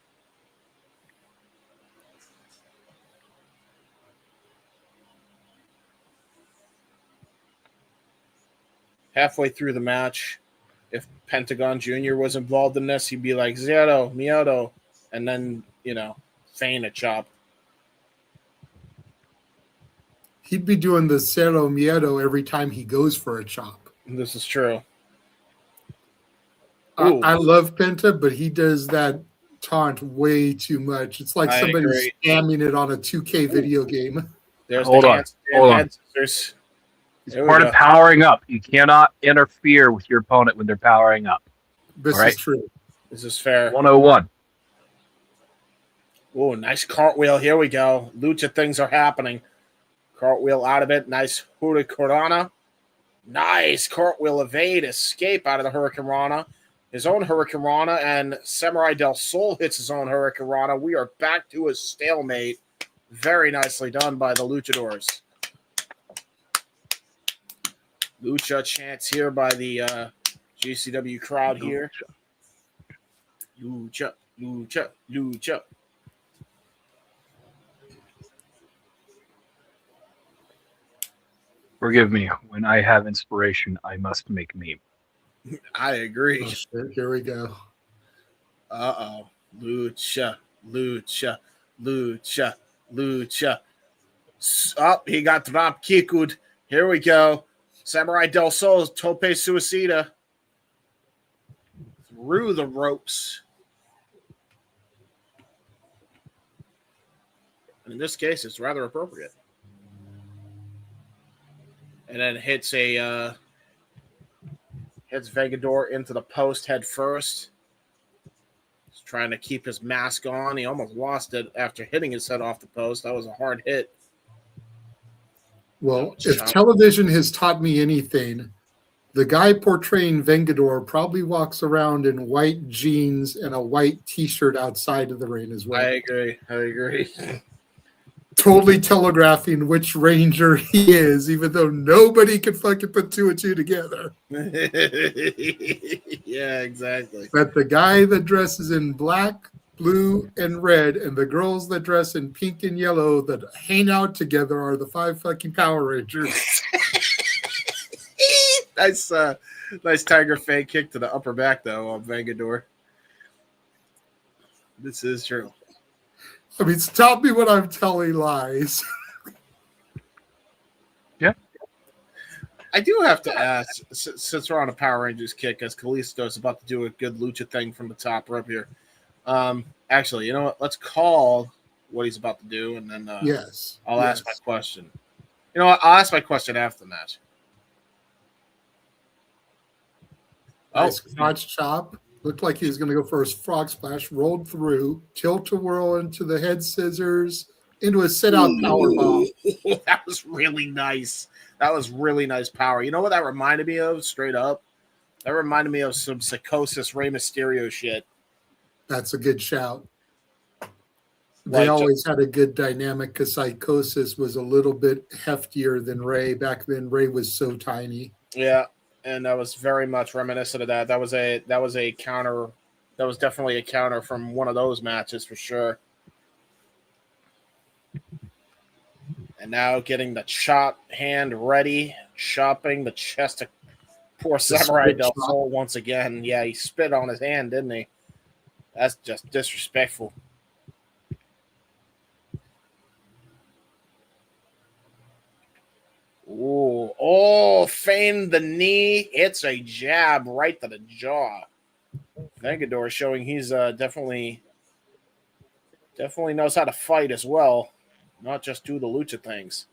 [SPEAKER 2] Halfway through the match, if Pentagon Jr. was involved in this, he'd be like, Zero, Miedo, and then, feign a chop.
[SPEAKER 3] He'd be doing the Cero Miedo every time he goes for a chop.
[SPEAKER 2] This is true.
[SPEAKER 3] I love Penta, but he does that taunt way too much. It's like somebody spamming it on a 2K video game.
[SPEAKER 2] There's
[SPEAKER 4] hold on.
[SPEAKER 2] Hand scissors.
[SPEAKER 4] It's part of powering up. You cannot interfere with your opponent when they're powering up.
[SPEAKER 3] This
[SPEAKER 4] All right?
[SPEAKER 3] is true.
[SPEAKER 2] This is fair.
[SPEAKER 4] 101.
[SPEAKER 2] Oh, nice cartwheel. Here we go. Lucha things are happening. Cartwheel out of it. Nice Hurricanrana. Nice cartwheel evade. Escape out of the Hurricanrana. His own Hurricanrana, and Samuray Del Sol hits his own Hurricanrana. We are back to a stalemate. Very nicely done by the Luchadors. Lucha chants here by the GCW crowd here. Lucha, Lucha, Lucha.
[SPEAKER 4] Forgive me. When I have inspiration, I must make meme.
[SPEAKER 2] I agree.
[SPEAKER 3] Oh, shit. Here we go.
[SPEAKER 2] Uh-oh. Lucha, Lucha, Lucha, Lucha. Oh, he got drop kicked. Here we go. Samuray Del Sol, Tope Suicida. Through the ropes. And in this case, it's rather appropriate. And then hits Vengador into the post head first. He's trying to keep his mask on. He almost lost it after hitting his head off the post. That was a hard hit.
[SPEAKER 3] Well, if television has taught me anything, the guy portraying Vengador probably walks around in white jeans and a white T-shirt outside of the ring as well.
[SPEAKER 2] I agree.
[SPEAKER 3] Totally telegraphing which Ranger he is, even though nobody can fucking put two and two together.
[SPEAKER 2] Yeah, exactly.
[SPEAKER 3] But the guy that dresses in black, blue, and red, and the girls that dress in pink and yellow that hang out together are the 5 fucking Power Rangers.
[SPEAKER 2] Nice Tiger Fang kick to the upper back, though, on Vengador. This is true.
[SPEAKER 3] I mean, stop me when I'm telling lies.
[SPEAKER 4] Yeah.
[SPEAKER 2] I do have to ask, since we're on a Power Rangers kick, as Kalisto is about to do a good lucha thing from the top rope here. Actually, you know what? Let's call what he's about to do, and then
[SPEAKER 3] Yes.
[SPEAKER 2] I'll ask my question. You know what? I'll ask my question after the match.
[SPEAKER 3] Nice crotch chop. Looked like he was going to go for his frog splash. Rolled through. Tilt-a-whirl into the head scissors. Into a sit-out power bomb.
[SPEAKER 2] That was really nice. That was really nice power. You know what that reminded me of, straight up? That reminded me of some Psychosis Rey Mysterio shit.
[SPEAKER 3] That's a good shout. They always had a good dynamic because Psychosis was a little bit heftier than Ray. Back then, Ray was so tiny.
[SPEAKER 2] Yeah, and that was very much reminiscent of that. That was a counter. That was definitely a counter from one of those matches for sure. And now getting the chop hand ready, chopping the chest of poor Samuray Del Sol once again. Yeah, he spit on his hand, didn't he? That's just disrespectful. Ooh, feign the knee. It's a jab right to the jaw. Vengador showing he's definitely knows how to fight as well, not just do the lucha things.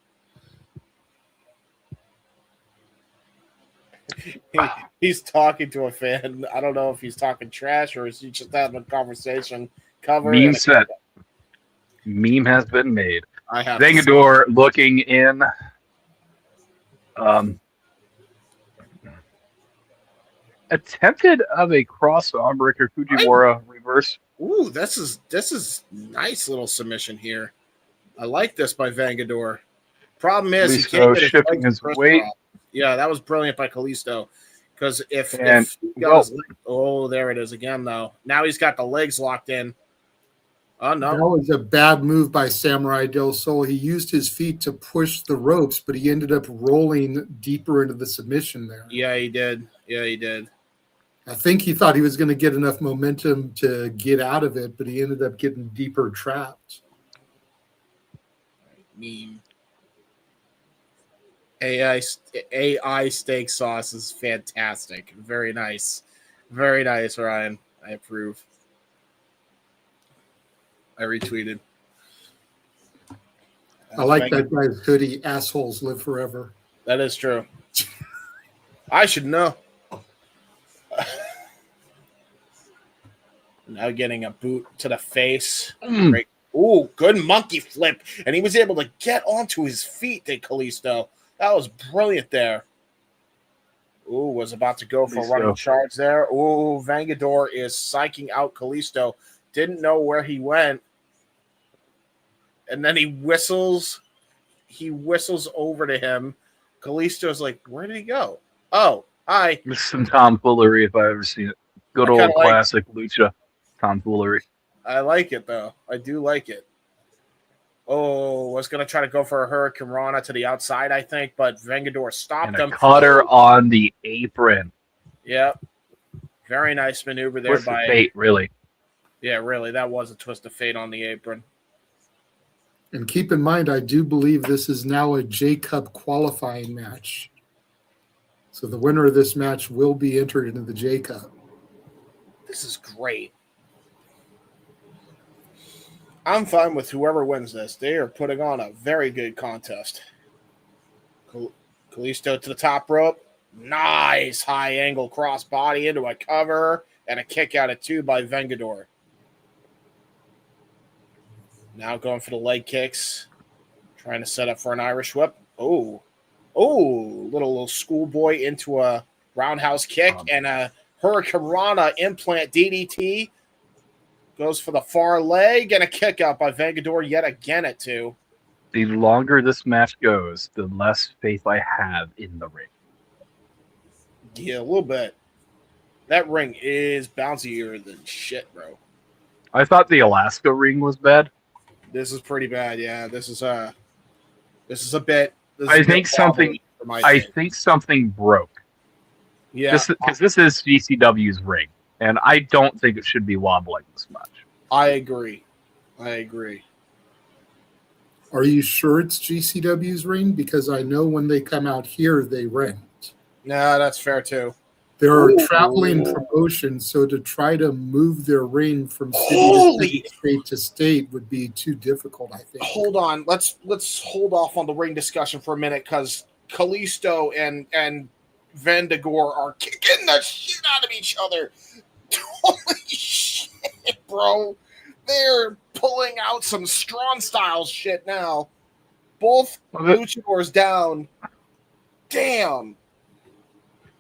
[SPEAKER 2] He's talking to a fan. I don't know if he's talking trash or is he just having a conversation.
[SPEAKER 4] Meme set. Meme has been made.
[SPEAKER 2] I have
[SPEAKER 4] Vengador looking in. Attempted of a cross armbreaker Fujiwara reverse.
[SPEAKER 2] Ooh, this is nice little submission here. I like this by Vengador. Problem is, he can't get
[SPEAKER 4] shifting his weight.
[SPEAKER 2] Yeah, that was brilliant by Kalisto. Because if he got his leg, there it is again, though. Now he's got the legs locked in. Oh, no.
[SPEAKER 3] That was a bad move by Samuray Del Sol. He used his feet to push the ropes, but he ended up rolling deeper into the submission there.
[SPEAKER 2] Yeah, he did.
[SPEAKER 3] I think he thought he was going to get enough momentum to get out of it, but he ended up getting deeper trapped.
[SPEAKER 2] Meme. AI steak sauce is fantastic. Very nice. Very nice, Ryan. I approve. I retweeted.
[SPEAKER 3] I like that guy's hoodie. Assholes live forever.
[SPEAKER 2] That is true. I should know. Now getting a boot to the face. Great. Ooh, good monkey flip. And he was able to get onto his feet, did Kalisto. That was brilliant there. Ooh, was about to go for a running charge there. Ooh, Vengador is psyching out Kalisto. Didn't know where he went. And then he whistles. He whistles over to him. Kalisto's like, where did he go? Oh, hi.
[SPEAKER 4] This is some tomfoolery if I ever seen it. Good old classic lucha tomfoolery.
[SPEAKER 2] I like it, though. I do like it. Oh, was going to try to go for a Hurricane Rana to the outside, I think, but Vengador stopped him.
[SPEAKER 4] Cutter on the apron.
[SPEAKER 2] Yep. Very nice maneuver there
[SPEAKER 4] Twist of fate, really.
[SPEAKER 2] Yeah, really. That was a twist of fate on the apron.
[SPEAKER 3] And keep in mind, I do believe this is now a J-Cup qualifying match. So the winner of this match will be entered into the J-Cup.
[SPEAKER 2] This is great. I'm fine with whoever wins this. They are putting on a very good contest. Kalisto to the top rope. Nice high angle crossbody into a cover and a kick out at 2 by Vengador. Now going for the leg kicks. Trying to set up for an Irish whip. Oh, little schoolboy into a roundhouse kick and a Hurricane Rana implant DDT. Goes for the far leg and a kick out by Vengador yet again at 2.
[SPEAKER 4] The longer this match goes, the less faith I have in the ring.
[SPEAKER 2] Yeah, a little bit. That ring is bouncier than shit, bro.
[SPEAKER 4] I thought the Alaska ring was bad.
[SPEAKER 2] This is pretty bad, yeah. This is a bit.
[SPEAKER 4] I think something broke.
[SPEAKER 2] Yeah,
[SPEAKER 4] because this is GCW's ring. And I don't think it should be wobbling this much.
[SPEAKER 2] I agree.
[SPEAKER 3] Are you sure it's GCW's ring? Because I know when they come out here, they rent.
[SPEAKER 2] No, that's fair too.
[SPEAKER 3] There are traveling promotions, so to try to move their ring from city to state to state would be too difficult, I think.
[SPEAKER 2] Hold on. Let's hold off on the ring discussion for a minute because Kalisto and Vengador are kicking the shit out of each other. Holy shit, bro. They're pulling out some strong style shit now. Both luchadors down. Damn.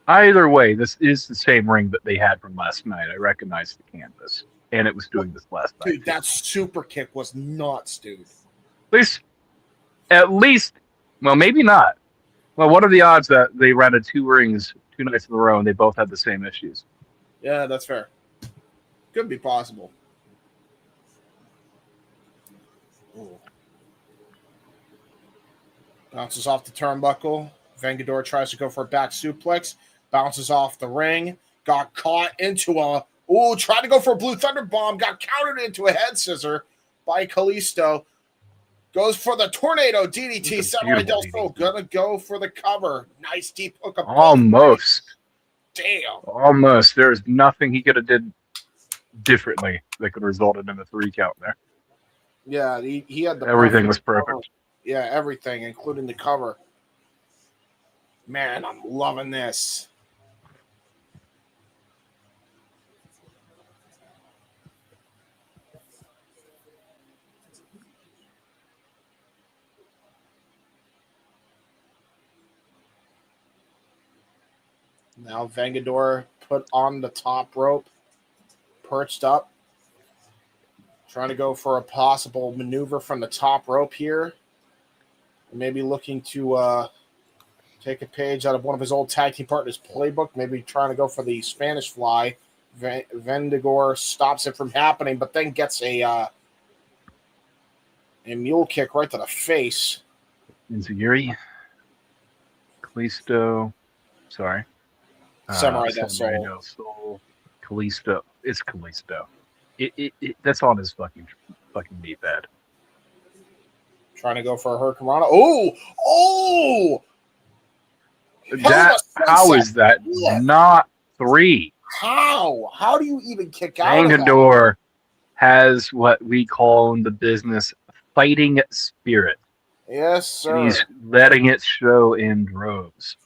[SPEAKER 4] Either way, this is the same ring that they had from last night. I recognize the canvas. And it was doing this last night.
[SPEAKER 2] Dude, that super kick was nuts, dude.
[SPEAKER 4] At least, well, maybe not. Well, what are the odds that they rented 2 rings 2 nights in a row and they both had the same issues?
[SPEAKER 2] Yeah, that's fair. Could be possible. Ooh. Bounces off the turnbuckle. Vengador tries to go for a back suplex. Bounces off the ring. Got caught into a... Ooh, tried to go for a Blue Thunder Bomb. Got countered into a head scissor by Kalisto. Goes for the Tornado DDT. Samuray Del Sol gonna go for the cover. Nice deep hook up.
[SPEAKER 4] Almost.
[SPEAKER 2] Damn.
[SPEAKER 4] Almost. There's nothing he could have did differently that could have resulted in a 3 count there.
[SPEAKER 2] Yeah, he had the
[SPEAKER 4] everything was perfect.
[SPEAKER 2] Cover. Yeah, everything, including the cover. Man, I'm loving this. Now Vengador put on the top rope, perched up, trying to go for a possible maneuver from the top rope here. Maybe looking to take a page out of one of his old tag team partners' playbook, maybe trying to go for the Spanish fly. Vengador stops it from happening, but then gets a mule kick right to the face.
[SPEAKER 4] Inzaguri. Kalisto. Sorry.
[SPEAKER 2] Samuray Del Sol.
[SPEAKER 4] Kalisto. It's Kalisto. That's on his fucking knee pad.
[SPEAKER 2] Trying to go for a Hurricane Rana. Oh!
[SPEAKER 4] How is that not 3?
[SPEAKER 2] How? How do you even kick out
[SPEAKER 4] Vengador
[SPEAKER 2] of that?
[SPEAKER 4] has what we call in the business fighting spirit.
[SPEAKER 2] Yes, sir.
[SPEAKER 4] And he's letting it show in droves.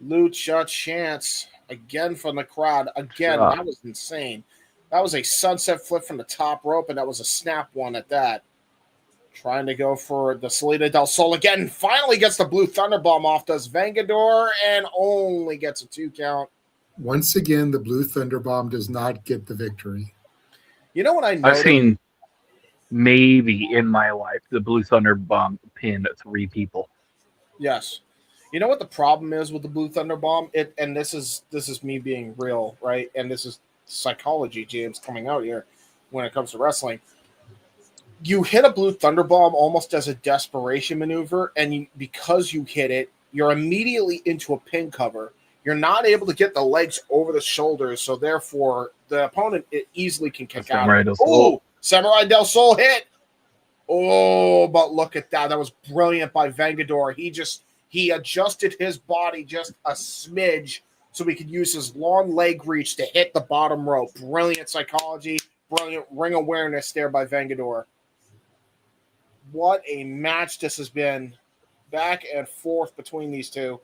[SPEAKER 2] Lucha chance again from the crowd. Again,
[SPEAKER 4] Yeah.
[SPEAKER 2] that was insane. That was a sunset flip from the top rope, and that was a snap one at that. Trying to go for the Samuray Del Sol again. Finally gets the blue Thunderbomb off. Does Vengador and only gets a 2 count.
[SPEAKER 3] Once again, the blue Thunderbomb does not get the victory.
[SPEAKER 2] You know what I
[SPEAKER 4] I've
[SPEAKER 2] noticed?
[SPEAKER 4] seen maybe in my life the blue thunder bomb pin 3 people.
[SPEAKER 2] Yes. You know what the problem is with the blue Thunderbomb? And this is me being real, right? And this is psychology, James, coming out here when it comes to wrestling. You hit a blue Thunderbomb almost as a desperation maneuver, and because you hit it, you're immediately into a pin cover. You're not able to get the legs over the shoulders, so therefore the opponent easily can kick out. Oh, Samuray Del Sol hit. Oh, but look at that. That was brilliant by Vengador. He adjusted his body just a smidge so he could use his long leg reach to hit the bottom rope. Brilliant psychology, brilliant ring awareness there by Vengador. What a match this has been. Back and forth between these two.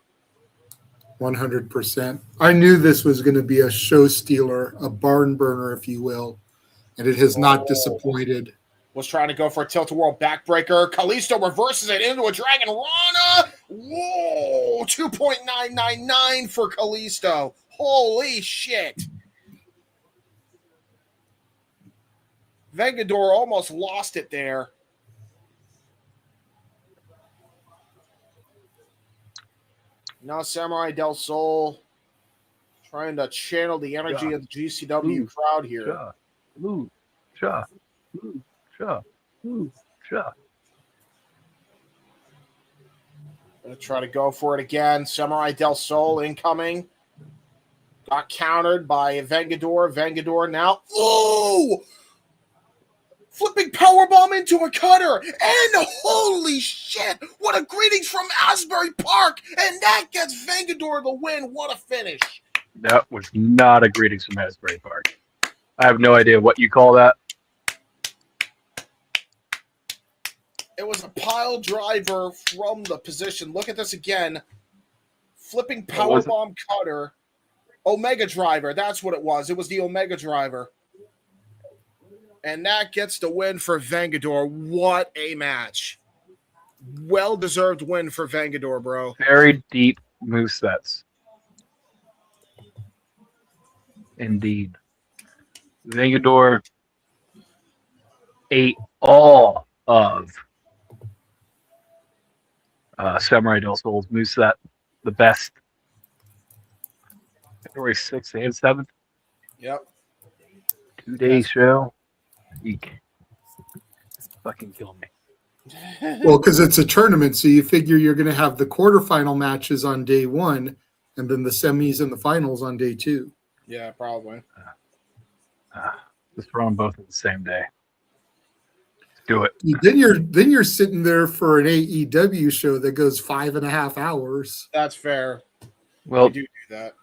[SPEAKER 3] 100%. I knew this was going to be a show stealer, a barn burner, if you will, and it has not disappointed.
[SPEAKER 2] Was trying to go for a tilt-a-whirl backbreaker. Kalisto reverses it into a Dragon Rana. Whoa, 2.999 for Kalisto. Holy shit. Vengador almost lost it there. Now Samuray Del Sol trying to channel the energy of the GCW crowd here.
[SPEAKER 4] Gonna
[SPEAKER 2] try to go for it again. Samuray Del Sol incoming. Got countered by Vengador. Vengador now. Oh! Flipping powerbomb into a cutter. And holy shit! What a greetings from Asbury Park! And that gets Vengador the win. What a finish.
[SPEAKER 4] That was not a greetings from Asbury Park. I have no idea what you call that.
[SPEAKER 2] It was a pile driver from the position. Look at this again. Flipping powerbomb cutter. Omega driver. That's what it was. It was the Omega driver. And that gets the win for Vengador. What a match. Well-deserved win for Vengador, bro.
[SPEAKER 4] Very deep movesets. Indeed. Vengador ate all of Samuray Del Sol's moveset. The best. February 6th and 7th.
[SPEAKER 2] Yep.
[SPEAKER 4] 2-day show. Week. Fucking kill me.
[SPEAKER 3] Well, because it's a tournament, so you figure you're going to have the quarterfinal matches on day 1, and then the semis and the finals on day 2.
[SPEAKER 2] Yeah, probably.
[SPEAKER 4] Just throw them both on the same day. Let's do it.
[SPEAKER 3] Then you're sitting there for an AEW show that goes 5.5 hours.
[SPEAKER 2] That's fair.
[SPEAKER 4] Well,
[SPEAKER 2] We do that.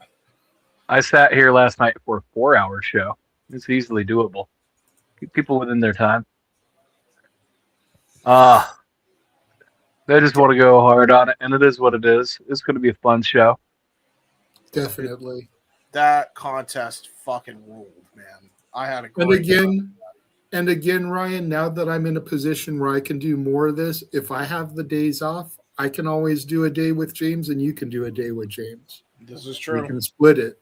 [SPEAKER 4] I sat here last night for a 4-hour show. It's easily doable. Keep people within their time. They just want to go hard on it, and it is what it is. It's going to be a fun show.
[SPEAKER 3] Definitely.
[SPEAKER 2] That contest fucking ruled, man. I had a great
[SPEAKER 3] And again, Ryan, now that I'm in a position where I can do more of this, if I have the days off, I can always do a day with James, and you can do a day with James.
[SPEAKER 2] This is true.
[SPEAKER 3] We can split it.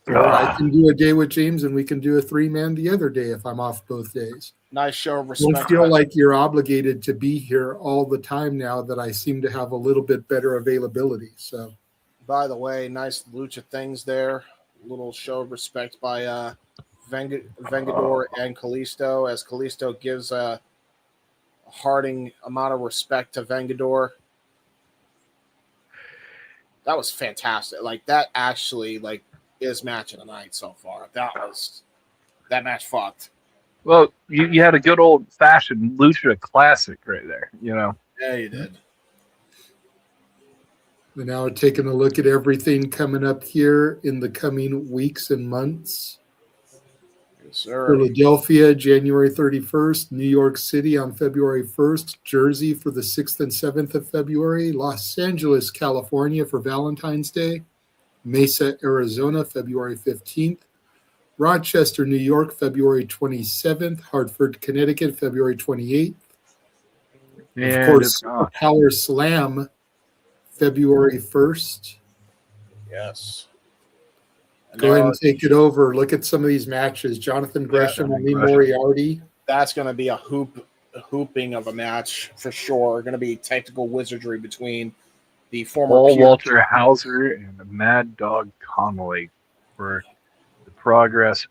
[SPEAKER 3] Or I can do a day with James, and we can do a 3-man the other day if I'm off both days.
[SPEAKER 2] Nice show of respect.
[SPEAKER 3] Don't feel like you're obligated to be here all the time now that I seem to have a little bit better availability. So,
[SPEAKER 2] by the way, nice lucha things there. Little show of respect by Vengador and Kalisto, as Kalisto gives a hearting amount of respect to Vengador. That was fantastic. Like, that actually, like, is match of the night so far. That match fucked.
[SPEAKER 4] Well, you had a good old-fashioned lucha classic right there, you know.
[SPEAKER 2] Yeah, you did.
[SPEAKER 3] we're now taking a look at everything coming up here in the coming weeks and months.
[SPEAKER 2] sir.
[SPEAKER 3] Philadelphia, January 31st. New York City on February 1st. Jersey for the 6th and 7th of February. Los Angeles, California for Valentine's Day. Mesa, Arizona, February 15th. Rochester, New York, February 27th. Hartford, Connecticut, February 28th.
[SPEAKER 4] And
[SPEAKER 3] Of course,
[SPEAKER 4] it's gone.
[SPEAKER 3] Power Slam, February 1st.
[SPEAKER 2] Yes. And
[SPEAKER 3] Go ahead and take it over. Look at some of these matches. Jonathan Gresham and Lee Moriarty.
[SPEAKER 2] That's going to be a hooping of a match for sure. Going to be technical wizardry between the former
[SPEAKER 4] Paul Walter Hauser and the Mad Dog Connolly for the Progress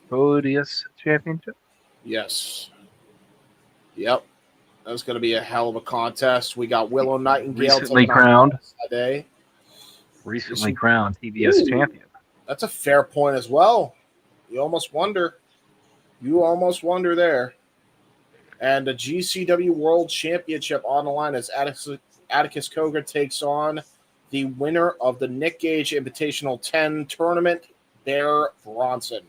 [SPEAKER 4] Proteus Championship.
[SPEAKER 2] Yes. Yep. That's going to be a hell of a contest. We got Willow Nightingale
[SPEAKER 4] Recently crowned
[SPEAKER 2] today.
[SPEAKER 4] Recently crowned TBS champion.
[SPEAKER 2] That's a fair point as well. You almost wonder there. And the GCW World Championship on the line as Atticus Cogar takes on the winner of the Nick Gage Invitational 10 tournament, Bear Bronson.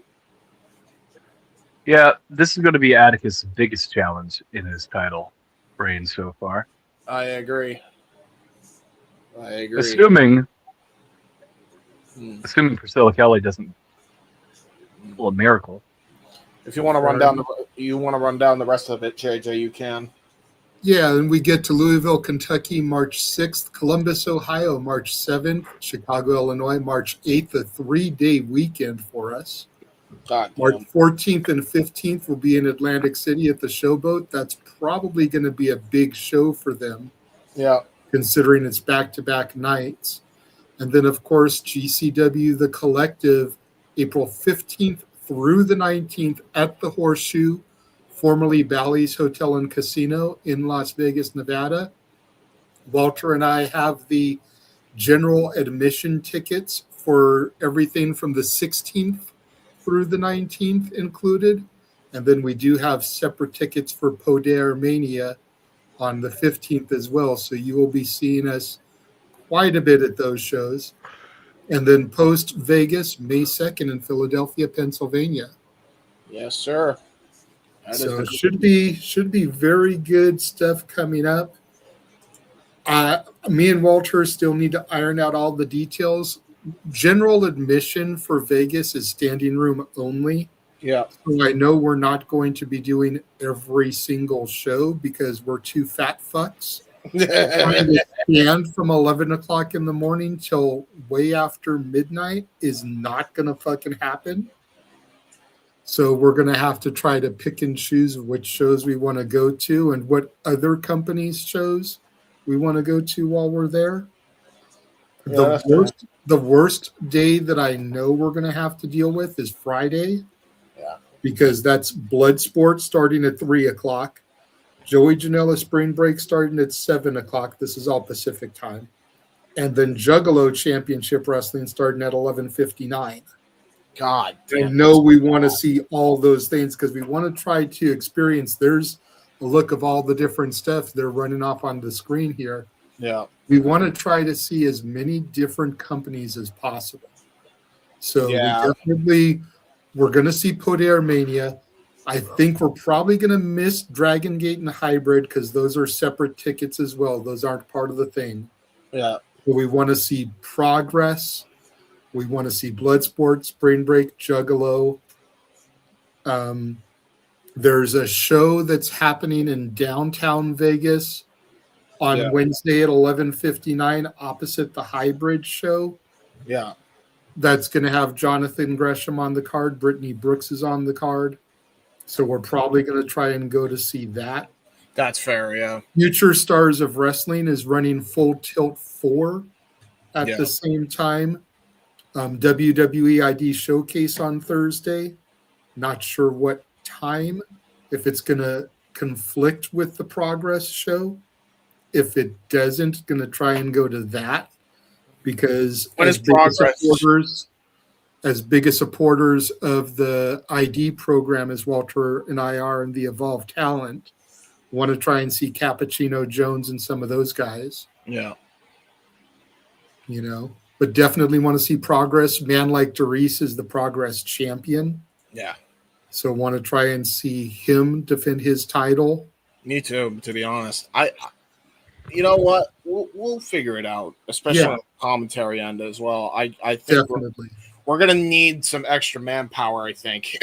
[SPEAKER 4] Yeah, this is going to be Atticus' biggest challenge in his title reign so far.
[SPEAKER 2] I agree.
[SPEAKER 4] Assuming Priscilla Kelly doesn't pull a miracle.
[SPEAKER 2] If you want to run down the rest of it, JJ, you can.
[SPEAKER 3] Yeah, and we get to Louisville, Kentucky, March 6th, Columbus, Ohio, March 7th, Chicago, Illinois, March 8th, a 3-day weekend for us.
[SPEAKER 2] God,
[SPEAKER 3] March 14th and 15th will be in Atlantic City at the Showboat. That's probably going to be a big show for them.
[SPEAKER 2] Yeah.
[SPEAKER 3] Considering it's back-to-back nights. And then, of course, GCW, the Collective, April 15th through the 19th at the Horseshoe, formerly Bally's Hotel and Casino in Las Vegas, Nevada. Walter and I have the general admission tickets for everything from the 16th through the 19th included. And then we do have separate tickets for Poder Mania on the 15th as well. So you will be seeing us quite a bit at those shows. And then post Vegas, May 2nd in Philadelphia, Pennsylvania.
[SPEAKER 2] Yes, sir.
[SPEAKER 3] So it should be very good stuff coming up. Me and Walter still need to iron out all the details. General admission for Vegas is standing room only.
[SPEAKER 2] Yeah.
[SPEAKER 3] So I know we're not going to be doing every single show because we're two fat fucks. Trying to stand from 11 o'clock in the morning till way after midnight is not going to fucking happen. So we're going to have to try to pick and choose which shows we want to go to and what other companies' shows we want to go to while we're there.
[SPEAKER 2] Yeah,
[SPEAKER 3] The worst day that I know we're going to have to deal with is Friday.
[SPEAKER 2] Yeah.
[SPEAKER 3] Because that's Bloodsport starting at 3 o'clock. Joey Janela Spring Break starting at 7 o'clock. This is all Pacific time. And then Juggalo Championship Wrestling starting at 11:59.
[SPEAKER 2] God
[SPEAKER 3] I know we want to see all those things because we want to try to experience. There's a look of all the different stuff they're running off on the screen here.
[SPEAKER 2] Yeah.
[SPEAKER 3] We want to try to see as many different companies as possible. So we're going to see Poder Mania. I think we're probably going to miss Dragon Gate and Hybrid because those are separate tickets as well. Those aren't part of the thing.
[SPEAKER 2] Yeah.
[SPEAKER 3] But we want to see Progress. We want to see Bloodsport, Spring Break, Juggalo. There's a show that's happening in downtown Vegas on Wednesday at 11:59 opposite the Hybrid show.
[SPEAKER 2] Yeah.
[SPEAKER 3] That's going to have Jonathan Gresham on the card. Brittany Brooks is on the card. So we're probably going to try and go to see that.
[SPEAKER 2] That's fair, yeah.
[SPEAKER 3] Future Stars of Wrestling is running Full Tilt 4 at the same time. WWE ID Showcase on Thursday. Not sure what time. If it's going to conflict with the Progress show. If it doesn't, going to try and go to that. Because as big as supporters of the ID program as Walter and I are and the Evolved Talent, want to try and see Cappuccino Jones and some of those guys.
[SPEAKER 2] Yeah.
[SPEAKER 3] You know, but definitely want to see Progress. Man like Doris is the Progress champion.
[SPEAKER 2] Yeah.
[SPEAKER 3] So want to try and see him defend his title.
[SPEAKER 2] Me too, to be honest. You know what? We'll figure it out, especially on the commentary end as well. I think
[SPEAKER 3] Definitely.
[SPEAKER 2] we're gonna need some extra manpower, I think.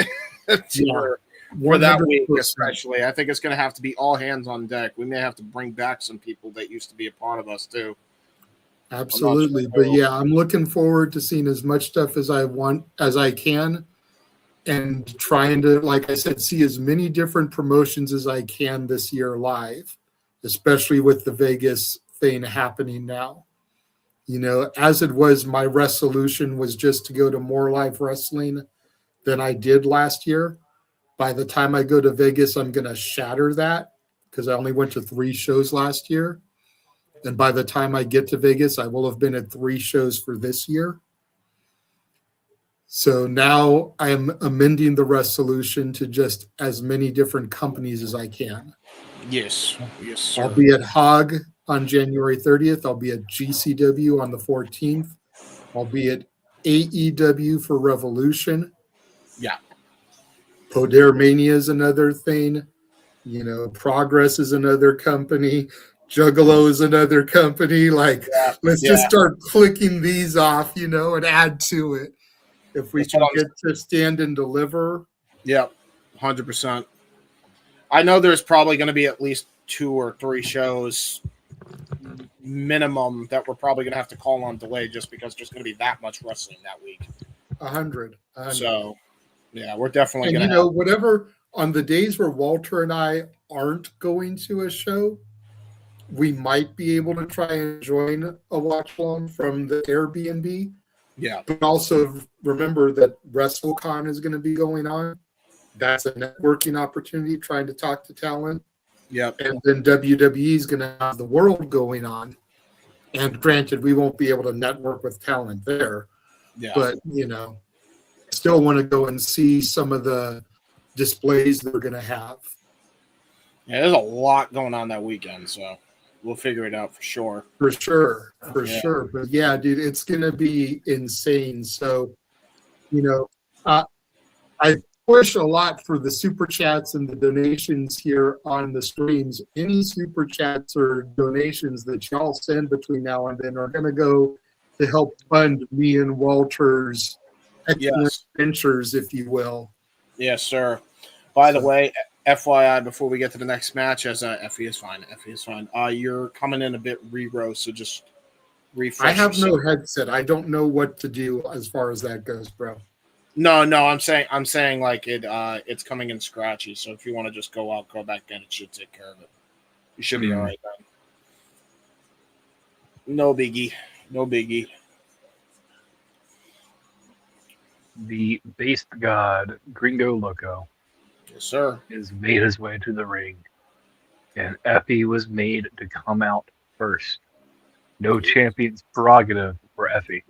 [SPEAKER 2] For that week,
[SPEAKER 3] 100%.
[SPEAKER 2] especially. I think it's gonna have to be all hands on deck. We may have to bring back some people that used to be a part of us too.
[SPEAKER 3] Absolutely.
[SPEAKER 2] Sure.
[SPEAKER 3] But yeah, I'm looking forward to seeing as much stuff as I can, and trying to, like I said, see as many different promotions as I can this year live, especially with the Vegas thing happening now. You know, as it was, my resolution was just to go to more live wrestling than I did last year. By the time I go to Vegas, I'm going to shatter that because I only went to 3 shows last year. And by the time I get to Vegas, I will have been at 3 shows for this year. So now I am amending the resolution to just as many different companies as I can.
[SPEAKER 2] Yes, sir.
[SPEAKER 3] I'll be at Hog on January 30th. I'll be at GCW on the 14th. I'll be at AEW for Revolution.
[SPEAKER 2] Yeah.
[SPEAKER 3] Poder Mania is another thing. You know, Progress is another company. Juggalo is another company. Like, let's just start clicking these off, you know, and add to it. If we can get to Stand and Deliver.
[SPEAKER 2] Yep, 100%. I know there's probably going to be at least 2 or 3 shows minimum that we're probably going to have to call on delay just because there's going to be that much wrestling that week.
[SPEAKER 3] 100.
[SPEAKER 2] So, yeah, we're definitely
[SPEAKER 3] and
[SPEAKER 2] going to
[SPEAKER 3] you know, whatever, on the days where Walter and I aren't going to a show, we might be able to try and join a watch along from the Airbnb.
[SPEAKER 2] Yeah.
[SPEAKER 3] But also remember that WrestleCon is going to be going on. That's a networking opportunity, trying to talk to talent.
[SPEAKER 2] Yep.
[SPEAKER 3] And then WWE is going to have the World going on. And granted, we won't be able to network with talent there.
[SPEAKER 2] Yeah.
[SPEAKER 3] But, you know, still want to go and see some of the displays they're going to have.
[SPEAKER 2] Yeah, there's a lot going on that weekend, so we'll figure it out for sure.
[SPEAKER 3] For sure. But yeah, dude, it's going to be insane. So, you know, I push a lot for the super chats and the donations here on the streams. Any super chats or donations that y'all send between now and then are going to go to help fund me and Walter's excellent ventures, if you will.
[SPEAKER 2] Yes, sir. By the way, FYI, before we get to the next match, as Effy is fine. You're coming in a bit re-row, so just refresh.
[SPEAKER 3] I have no headset. I don't know what to do as far as that goes, bro.
[SPEAKER 2] No, I'm saying like it's coming in scratchy. So if you want to just go out, go back in, it should take care of it. You should be all right then. No biggie.
[SPEAKER 4] The based god, Gringo Loco,
[SPEAKER 2] Yes, sir.
[SPEAKER 4] has made his way to the ring, and Effy was made to come out first. No champion's prerogative for Effy.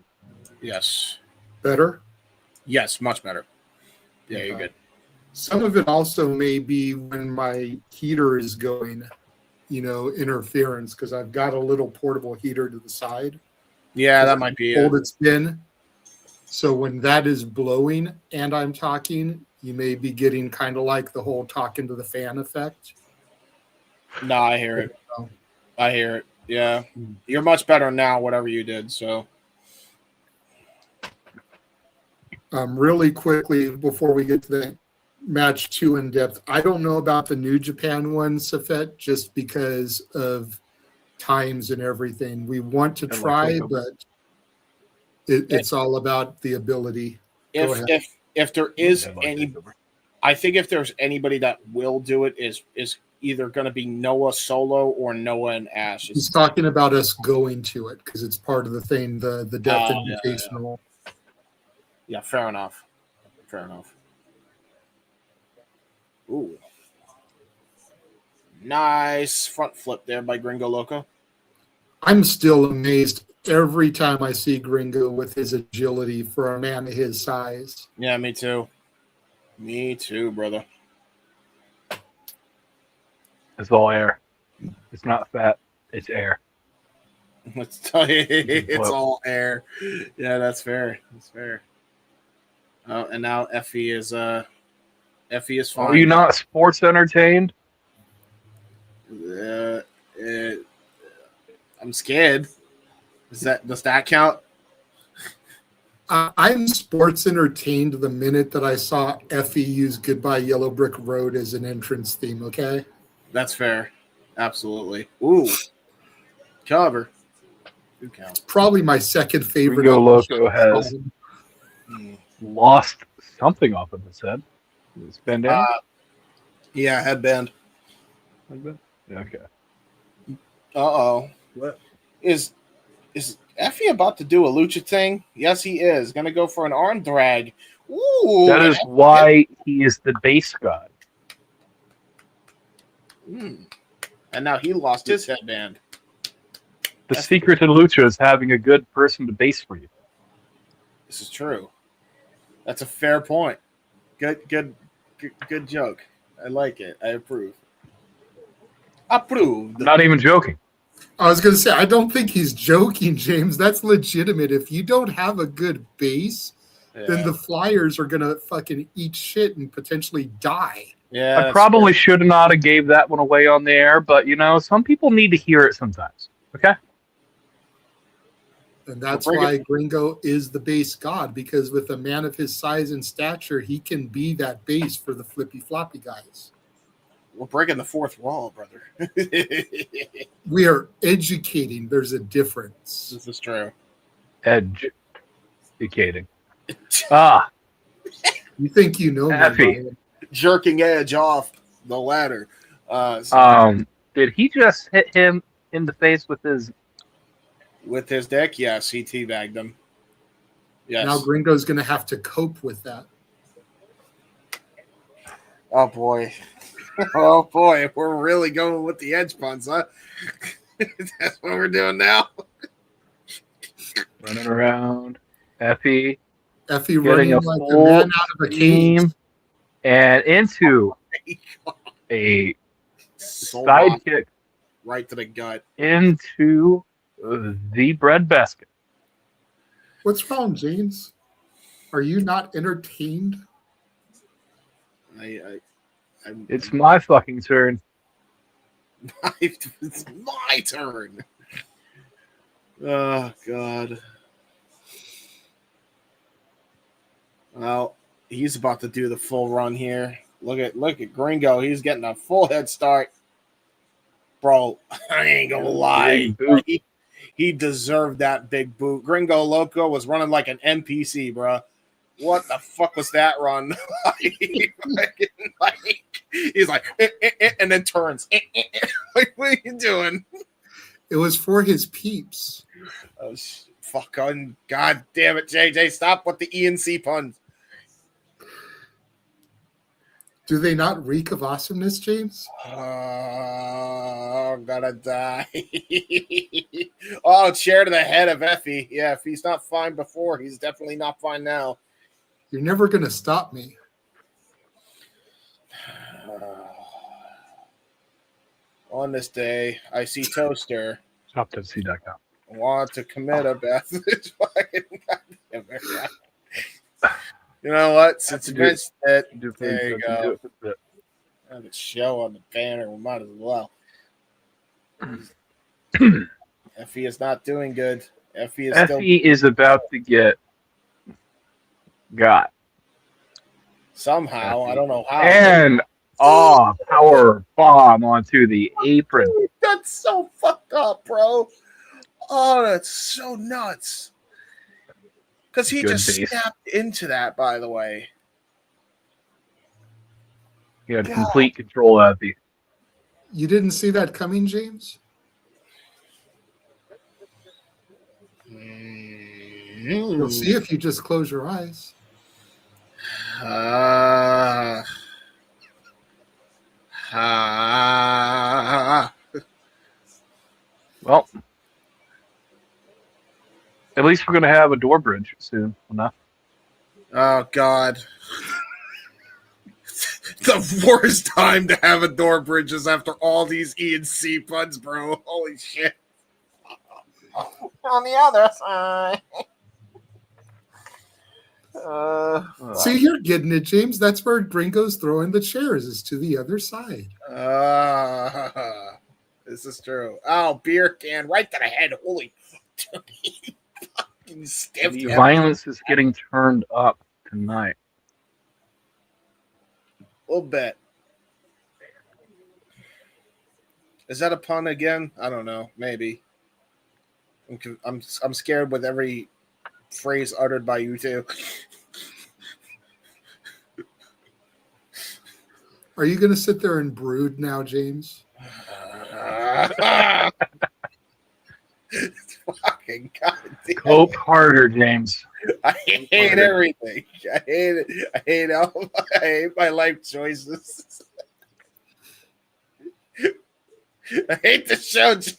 [SPEAKER 2] Yes.
[SPEAKER 3] Better?
[SPEAKER 2] Yes, much better. Yeah, you're good.
[SPEAKER 3] Some of it also may be when my heater is going, you know, interference, because I've got a little portable heater to the side.
[SPEAKER 2] Yeah, that might be
[SPEAKER 3] it. It's been. So when that is blowing and I'm talking, you may be getting kind of like the whole talking to the fan effect.
[SPEAKER 2] No, I hear it. Yeah. You're much better now, whatever you did, so.
[SPEAKER 3] Really quickly, before we get to the match 2 in depth, I don't know about the New Japan one, Safet, just because of times and everything. We want to try, but it's all about the ability.
[SPEAKER 2] If there is any, I think if there's anybody that will do it is either going to be Noah solo or Noah and Ash.
[SPEAKER 3] He's talking about us going to it because it's part of the thing, the Death Invitational.
[SPEAKER 2] Yeah, fair enough. Ooh. Nice front flip there by Gringo Loco.
[SPEAKER 3] I'm still amazed every time I see Gringo with his agility for a man of his size.
[SPEAKER 2] Yeah, me too. Me too, brother.
[SPEAKER 4] It's all air. It's not fat. It's air.
[SPEAKER 2] Let's tell you, it's all air. Yeah, that's fair. And now Effy is Effy is fine.
[SPEAKER 4] Are you not sports entertained?
[SPEAKER 2] I'm scared. Does that count?
[SPEAKER 3] I'm sports entertained the minute that I saw Effy use Goodbye Yellow Brick Road as an entrance theme, okay?
[SPEAKER 2] That's fair. Absolutely. Ooh. Cover. Good count.
[SPEAKER 3] Probably my second favorite.
[SPEAKER 4] Gringo Loco has lost something off of his head. His bandana?
[SPEAKER 2] Yeah, headband.
[SPEAKER 4] Okay.
[SPEAKER 2] Uh-oh. What? Is Effy about to do a lucha thing? Yes, he is. Gonna go for an arm drag. Ooh.
[SPEAKER 4] That is why he is the base god.
[SPEAKER 2] And now he lost his headband.
[SPEAKER 4] The secret to lucha is having a good person to base for you.
[SPEAKER 2] This is true. That's a fair point. Good joke. I like it. I approve. Approved.
[SPEAKER 4] I'm not even joking.
[SPEAKER 3] I was going to say, I don't think he's joking, James. That's legitimate. If you don't have a good base, then the Flyers are going to fucking eat shit and potentially die.
[SPEAKER 2] Yeah,
[SPEAKER 4] I probably should not have gave that one away on the air, but, some people need to hear it sometimes. Okay?
[SPEAKER 3] And that's why Gringo is the base god, because with a man of his size and stature, he can be that base for the flippy floppy guys.
[SPEAKER 2] We're breaking the fourth wall, brother.
[SPEAKER 3] We are educating. There's a difference.
[SPEAKER 2] This is true.
[SPEAKER 4] Educating.
[SPEAKER 3] You think you know
[SPEAKER 4] Effy.
[SPEAKER 3] me?
[SPEAKER 2] Jerking Edge off the ladder.
[SPEAKER 4] Did he just hit him in the face with his
[SPEAKER 2] dick? Yes, he teabagged him. Yes.
[SPEAKER 3] Now Gringo's going to have to cope with that.
[SPEAKER 2] Oh, boy. Oh, boy. We're really going with the edge puns, huh? That's what we're doing now.
[SPEAKER 4] Running around. Effy
[SPEAKER 3] running
[SPEAKER 4] a
[SPEAKER 3] like a
[SPEAKER 4] full
[SPEAKER 3] man out of a cage.
[SPEAKER 4] And into a side kick
[SPEAKER 2] right to the gut.
[SPEAKER 4] Into the bread basket.
[SPEAKER 3] What's wrong, James? Are you not entertained?
[SPEAKER 4] It's my fucking turn.
[SPEAKER 2] It's my turn. Oh, God. Well, he's about to do the full run here. Look at Gringo. He's getting a full head start. Bro, I ain't gonna lie. He deserved that big boot. Gringo Loco was running like an NPC, bro. What the fuck was that run? He's like, and then turns. Like, what are you doing?
[SPEAKER 3] It was for his peeps.
[SPEAKER 2] Oh, fucking god damn it, JJ. Stop with the ENC puns.
[SPEAKER 3] Do they not reek of awesomeness, James?
[SPEAKER 2] Oh, I'm gonna die. Oh, chair to the head of Effy. Yeah, if he's not fine before, he's definitely not fine now.
[SPEAKER 3] You're never going to stop me.
[SPEAKER 2] On this day, I see Toaster.
[SPEAKER 4] ShopTC.com.
[SPEAKER 2] Want to commit a bath. You know what? Since you mentioned it, there you go. Have a show on the banner. We might as well. Effy is not doing good.
[SPEAKER 4] Effy is about to get got.
[SPEAKER 2] Somehow. I don't know how.
[SPEAKER 4] And power bomb onto the apron.
[SPEAKER 2] That's so fucked up, bro. Oh, that's so nuts. Because he just snapped into that, by the way.
[SPEAKER 4] He had complete control of the.
[SPEAKER 3] You didn't see that coming, James? You'll see if you just close your eyes.
[SPEAKER 4] Well, at least we're going to have a door bridge soon enough.
[SPEAKER 2] Oh, God. The worst time to have a door bridge is after all these ENC puns, bro. Holy shit. On the other side.
[SPEAKER 3] See, you're getting it, James. That's where Gringo's throwing the chairs, is to the other side.
[SPEAKER 2] This is true. Oh, beer can right to the head. Holy fucking stiff.
[SPEAKER 4] The violence is getting turned up tonight.
[SPEAKER 2] A little bit. Is that a pun again? I don't know. Maybe. I'm scared with every phrase uttered by you two.
[SPEAKER 3] Are you going to sit there and brood now, James?
[SPEAKER 2] Fucking goddamn.
[SPEAKER 4] Cope harder, James.
[SPEAKER 2] I hate everything. I hate it. I hate my life choices. I hate the show, Jay.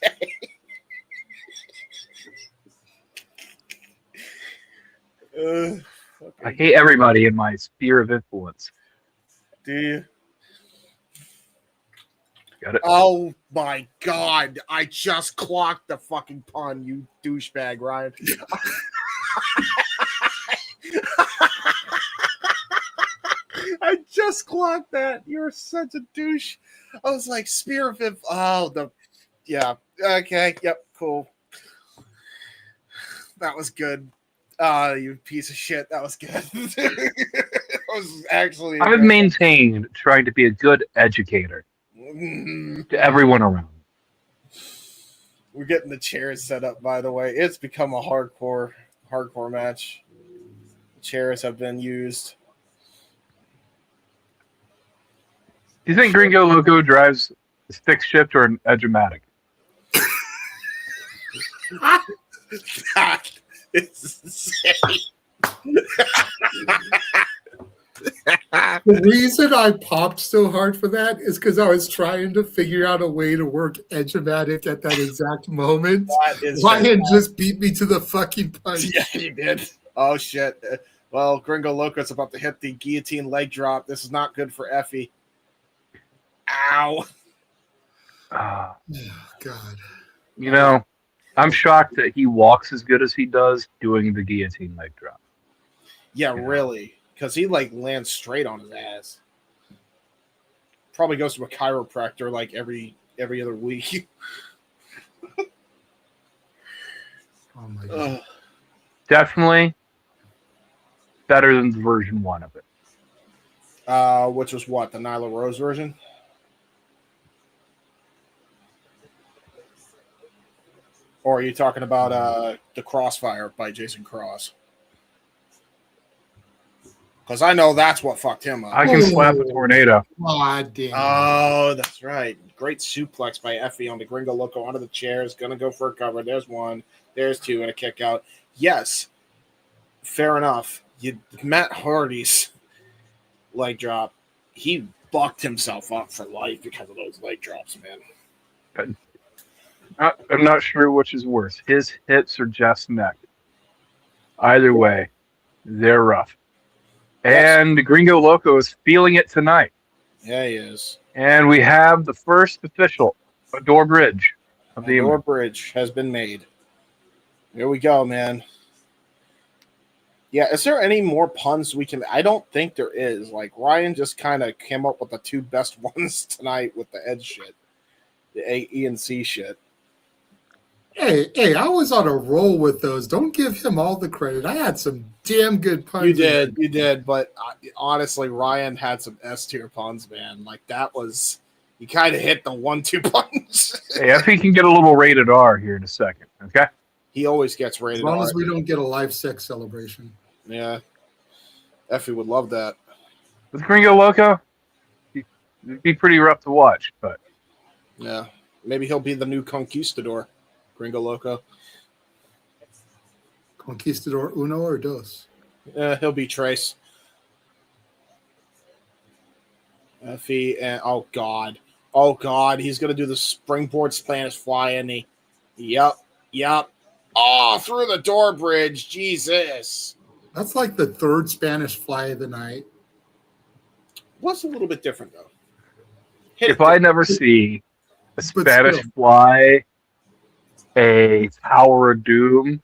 [SPEAKER 4] I hate everybody in my sphere of influence.
[SPEAKER 2] Do you?
[SPEAKER 4] Got it?
[SPEAKER 2] Oh my god! I just clocked the fucking pun, you douchebag, Ryan. I just clocked that. You're such a douche. I was like, spear of it. Oh, yeah. Okay. Yep. Cool. That was good. You piece of shit. That was good. That was actually.
[SPEAKER 4] I've maintained trying to be a good educator to everyone around.
[SPEAKER 2] We're getting the chairs set up, by the way. It's become a hardcore match. The chairs have been used.
[SPEAKER 4] Do you think Gringo Loco drives a stick shift or an Edge-O-Matic?
[SPEAKER 2] That is insane.
[SPEAKER 3] The reason I popped so hard for that is because I was trying to figure out a way to work Edge-O-Matic at that exact moment. Ryan just beat me to the fucking punch.
[SPEAKER 2] Yeah, he did. Oh, shit. Well, Gringo Loco's about to hit the guillotine leg drop. This is not good for Effy. Ow.
[SPEAKER 3] Oh, God.
[SPEAKER 4] You know, I'm shocked that he walks as good as he does doing the guillotine leg drop.
[SPEAKER 2] Yeah, really. Because he, lands straight on his ass. Probably goes to a chiropractor, every other week.
[SPEAKER 3] Oh, my God.
[SPEAKER 4] Definitely better than version 1 of it.
[SPEAKER 2] Which was what? The Nyla Rose version? Or are you talking about the Crossfire by Jason Cross? Because I know that's what fucked him up.
[SPEAKER 4] I can slap a tornado.
[SPEAKER 3] God damn.
[SPEAKER 2] Oh, that's right. Great suplex by Effy on the Gringo Loco onto the chairs. Going to go for a cover. There's one. There's two and a kick out. Yes, fair enough. Matt Hardy's leg drop, he bucked himself up for life because of those leg drops, man.
[SPEAKER 4] I'm not sure which is worse, his hips or Jeff's neck. Either way, they're rough. And Gringo Loco is feeling it tonight.
[SPEAKER 2] Yeah, he is.
[SPEAKER 4] And we have the first official door bridge of the
[SPEAKER 2] door bridge has been made. Here we go, man. Yeah, is there any more puns we can? I don't think there is. Ryan just kind of came up with the two best ones tonight with the Edge shit, the E and C shit.
[SPEAKER 3] Hey, I was on a roll with those. Don't give him all the credit. I had some damn good puns.
[SPEAKER 2] You did, but honestly, Ryan had some S-tier puns, man. That was, you kind of hit the 1-2 punch.
[SPEAKER 4] Hey, Effy can get a little rated R here in a second, okay?
[SPEAKER 2] He always gets rated
[SPEAKER 3] R. As long
[SPEAKER 2] R.
[SPEAKER 3] as we don't get a live sex celebration.
[SPEAKER 2] Yeah. Effy would love that.
[SPEAKER 4] With Gringo Loco, it'd be pretty rough to watch, but...
[SPEAKER 2] Yeah. Maybe he'll be the new conquistador. Gringo Loco.
[SPEAKER 3] Conquistador uno or dos?
[SPEAKER 2] He'll be Trace. Effy and oh god, he's gonna do the springboard Spanish fly, isn't he? Yep. Oh, through the door bridge, Jesus.
[SPEAKER 3] That's the third Spanish fly of the night.
[SPEAKER 2] What's a little bit different though?
[SPEAKER 4] If I never see a Spanish fly, a Tower of Doom,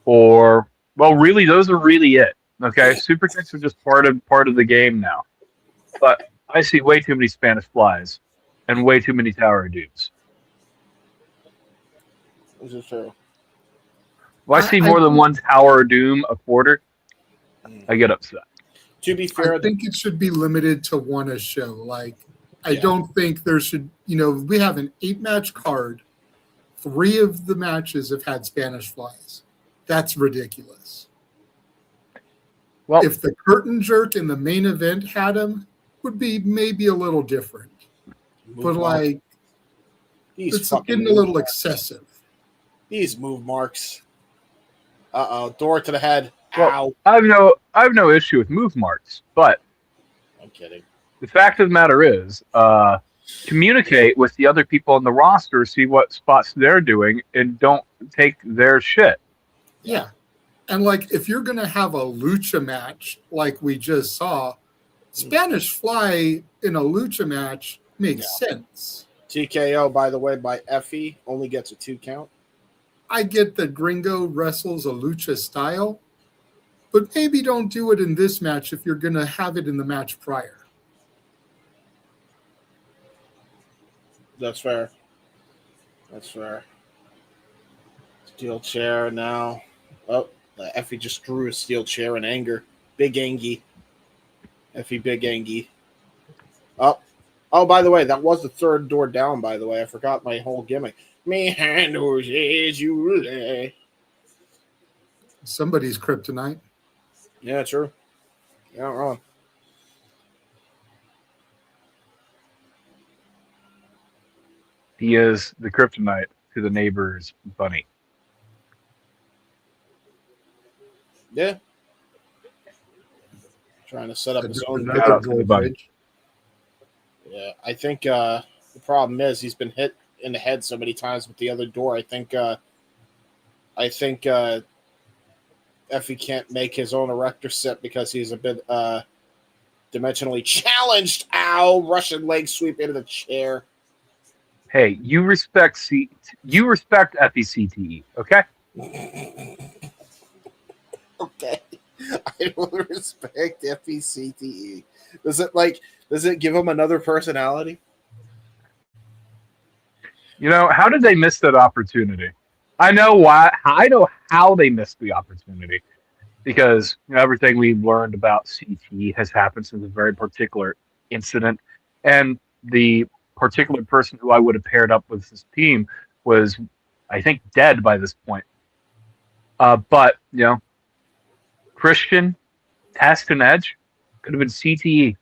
[SPEAKER 4] or really, those are really it. Okay, super kicks are just part of the game now. But I see way too many Spanish flies and way too many Tower of Dooms.
[SPEAKER 2] This is true.
[SPEAKER 4] If I see more than one Tower of Doom a quarter, I get upset.
[SPEAKER 2] To be fair,
[SPEAKER 3] I think it should be limited to one a show. Like, I don't think there should, we have an 8-match card. 3 of the matches have had Spanish flies. That's ridiculous.
[SPEAKER 4] Well,
[SPEAKER 3] if the curtain jerk in the main event had them, would be maybe a little different. But like, it's getting a little excessive.
[SPEAKER 2] These move marks. Door to the head.
[SPEAKER 4] Well,
[SPEAKER 2] Ow.
[SPEAKER 4] I have no issue with move marks, but
[SPEAKER 2] I'm kidding.
[SPEAKER 4] the fact of the matter is, communicate with the other people on the roster, see what spots they're doing, and don't take their shit.
[SPEAKER 3] Yeah. And like, if you're going to have a lucha match like we just saw, Spanish fly in a lucha match makes sense.
[SPEAKER 2] TKO, by the way, by Effy, only gets a 2 count.
[SPEAKER 3] I get that Gringo wrestles a lucha style, but maybe don't do it in this match if you're going to have it in the match prior.
[SPEAKER 2] That's fair. Steel chair now. Oh, Effy just drew a steel chair in anger. Big Angie. Effy Big Angie. Oh, by the way, that was the 3rd door down, by the way. I forgot my whole gimmick. Me handles is you.
[SPEAKER 3] Somebody's kryptonite.
[SPEAKER 2] Yeah, true. You're not wrong.
[SPEAKER 4] He is the kryptonite to the neighbor's bunny.
[SPEAKER 2] Yeah. Trying to set up his own. Yeah, I think the problem is he's been hit in the head so many times with the other door. I think Effy can't make his own erector set because he's a bit dimensionally challenged. Ow! Russian leg sweep into the chair.
[SPEAKER 4] Hey, you respect Effy CTE, okay?
[SPEAKER 2] Okay. I don't respect Effy CTE. Does it give him another personality?
[SPEAKER 4] How did they miss that opportunity? I know why. I know how they missed the opportunity, because everything we've learned about CTE has happened since a very particular incident, and the particular person who I would have paired up with this team was, I think, dead by this point. But Christian, Test, and Edge could have been CTE.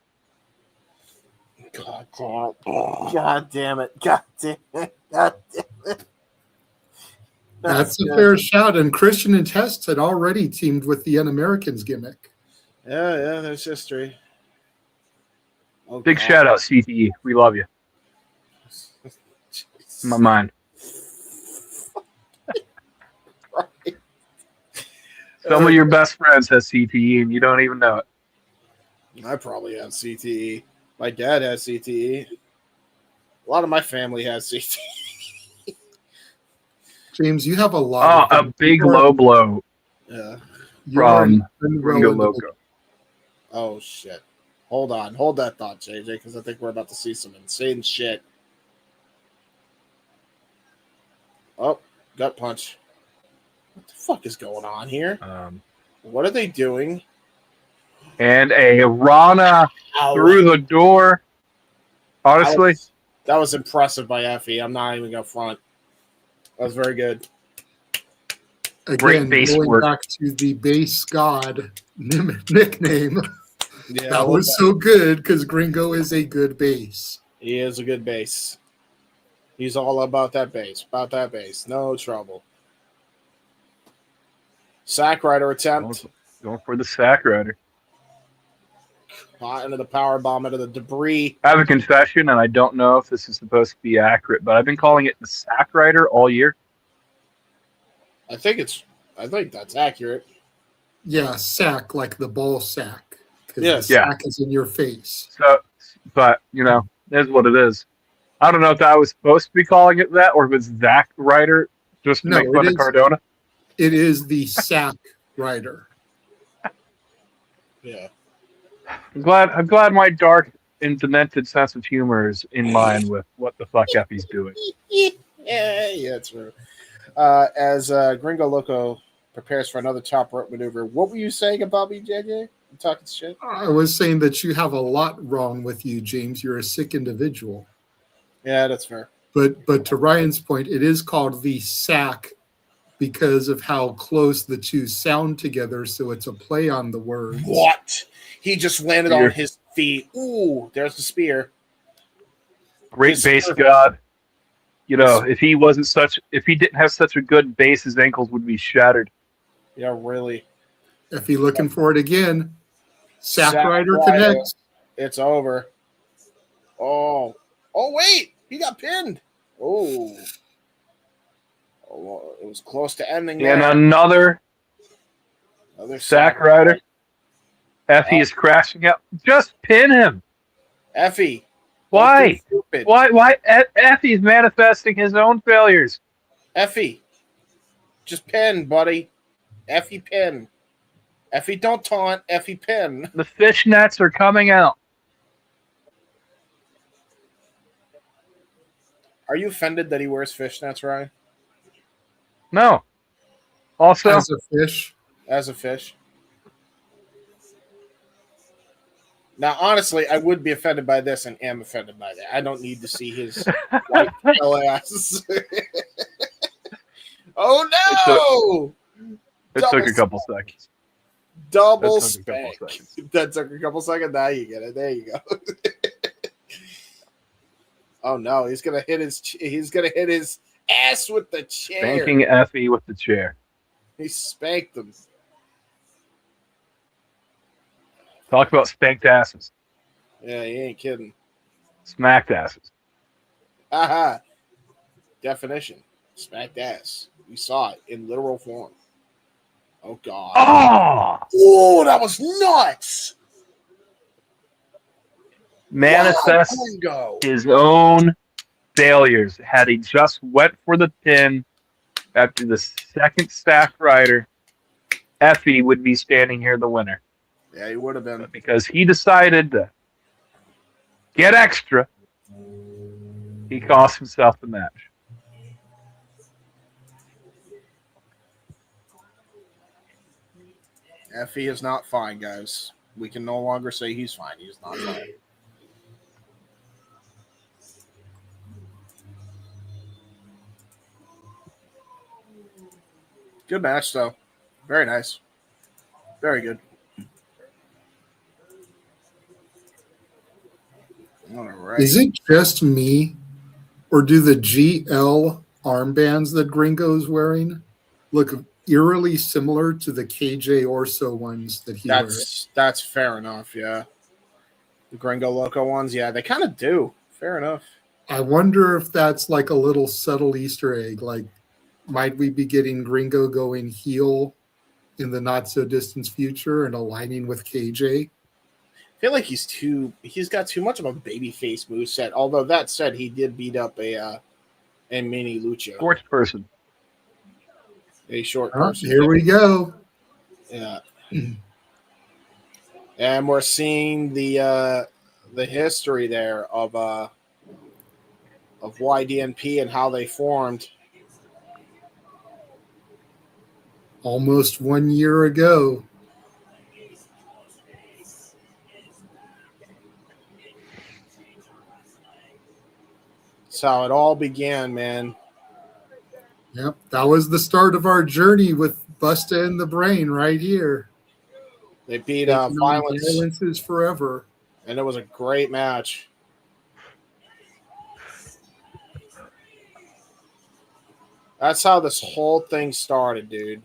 [SPEAKER 2] God damn it.
[SPEAKER 3] That's a fair shout. And Christian and Test had already teamed with the Un-Americans gimmick.
[SPEAKER 2] Yeah, there's history. Oh,
[SPEAKER 4] Big shout out, CTE. We love you. In my mind.
[SPEAKER 2] Right.
[SPEAKER 4] Some of your best friends has CTE and you don't even know it.
[SPEAKER 2] I probably have CTE. My dad has CTE. A lot of my family has CTE.
[SPEAKER 3] James, you have a lot.
[SPEAKER 4] A big low blow.
[SPEAKER 2] Yeah.
[SPEAKER 4] From Gringo Loco.
[SPEAKER 2] Oh, shit. Hold on. Hold that thought, JJ, because I think we're about to see some insane shit. Oh, gut punch. What the fuck is going on here? What are they doing?
[SPEAKER 4] And a Rana through the door. Honestly,
[SPEAKER 2] that was impressive by Effy. I'm not even going to front. That was very good.
[SPEAKER 3] Again, going back to the base god nickname. Yeah, that was so good because Gringo is a good base.
[SPEAKER 2] He is a good base. He's all about that base. No trouble. Sack Rider attempt.
[SPEAKER 4] Going for the Sack Rider.
[SPEAKER 2] Into the power bomb, into the debris.
[SPEAKER 4] I have a confession, and I don't know if this is supposed to be accurate, but I've been calling it the Sack Rider all year.
[SPEAKER 2] I think that's accurate.
[SPEAKER 3] Yeah, sack, like the ball sack.
[SPEAKER 2] Yes.
[SPEAKER 3] The sack is in your face.
[SPEAKER 4] So, but, is what it is. I don't know if I was supposed to be calling it that, or if it's Zack Rider, just to make fun of Cardona.
[SPEAKER 3] It is the Sack Rider.
[SPEAKER 2] Yeah.
[SPEAKER 4] I'm glad my dark and demented sense of humor is in line with what the fuck Effy's doing.
[SPEAKER 2] Yeah, true. As Gringo Loco prepares for another top rope maneuver, what were you saying about me, JJ? You talking shit?
[SPEAKER 3] I was saying that you have a lot wrong with you, James. You're a sick individual.
[SPEAKER 2] Yeah, that's fair.
[SPEAKER 3] But to Ryan's point, it is called the sack because of how close the two sound together. So it's a play on the words.
[SPEAKER 2] What? He just landed
[SPEAKER 4] Spear.
[SPEAKER 2] on his feet. Ooh, there's the spear.
[SPEAKER 4] Great
[SPEAKER 2] His
[SPEAKER 4] base
[SPEAKER 2] spear.
[SPEAKER 4] god. You know, if he didn't have such a good base, his ankles would be shattered.
[SPEAKER 2] Yeah, really.
[SPEAKER 3] If you're looking for it again, Sack Rider
[SPEAKER 2] Rider.
[SPEAKER 3] connects.
[SPEAKER 2] It's over. Oh, wait, he got pinned. Oh, well, it was close to ending.
[SPEAKER 4] And
[SPEAKER 2] there.
[SPEAKER 4] another Sack Rider. Effy is crashing out. Just pin him.
[SPEAKER 2] Effy.
[SPEAKER 4] Why?
[SPEAKER 2] Stupid.
[SPEAKER 4] Why? Effy's manifesting his own failures.
[SPEAKER 2] Effy. Just pin, buddy. Effy pin. Effy don't taunt. Effy pin.
[SPEAKER 4] The fishnets are coming out.
[SPEAKER 2] Are you offended that he wears fishnets, Ryan?
[SPEAKER 4] No. Also,
[SPEAKER 3] As a fish.
[SPEAKER 2] As a fish. Now, honestly, I would be offended by this and am offended by that. I don't need to see his white tail ass. Oh, no!
[SPEAKER 4] it took a couple seconds.
[SPEAKER 2] Double
[SPEAKER 4] That took a couple
[SPEAKER 2] spank.
[SPEAKER 4] seconds.
[SPEAKER 2] That took a couple seconds. Now you get it. There you go. Oh no, he's gonna hit his ass with the chair.
[SPEAKER 4] Spanking Effy with the chair.
[SPEAKER 2] He spanked him.
[SPEAKER 4] Talk about spanked asses.
[SPEAKER 2] Yeah, he ain't kidding.
[SPEAKER 4] Smacked asses.
[SPEAKER 2] Aha. Definition. Smacked ass. We saw it in literal form. Oh god.
[SPEAKER 4] Oh!
[SPEAKER 2] Oh, that was nuts.
[SPEAKER 4] Manifest
[SPEAKER 2] Wow, Gringo.
[SPEAKER 4] his own failures. Had he just went for the pin after the second Sack Rider, Effy would be standing here the winner.
[SPEAKER 2] Yeah, he would have been.
[SPEAKER 4] But because he decided to get extra, he cost himself the match.
[SPEAKER 2] Effy is not fine, guys. We can no longer say he's fine. He's not fine. Good match, though. Very nice. Very good. All right.
[SPEAKER 3] Is it just me, or do the GL armbands that Gringo's wearing look eerily similar to the KJ Orso ones that he wears?
[SPEAKER 2] That's fair enough, yeah. The Gringo Loco ones, yeah, they kind of do. Fair enough.
[SPEAKER 3] I wonder if that's like a little subtle Easter egg. Like, might we be getting Gringo going heel in the not so distant future and aligning with KJ?
[SPEAKER 2] I feel like he's got too much of a babyface moveset. Although that said, he did beat up a mini Lucha.
[SPEAKER 4] Short person.
[SPEAKER 2] A short person.
[SPEAKER 3] Here we go.
[SPEAKER 2] Yeah. And we're seeing the history there of YDNP and how they formed.
[SPEAKER 3] Almost 1 year ago.
[SPEAKER 2] That's how it all began, man.
[SPEAKER 3] Yep, that was the start of our journey with Busta and the Brain right here.
[SPEAKER 2] They beat
[SPEAKER 3] Taking on
[SPEAKER 2] Violence,
[SPEAKER 3] Violence is Forever.
[SPEAKER 2] and it was a great match. That's how this whole thing started, dude.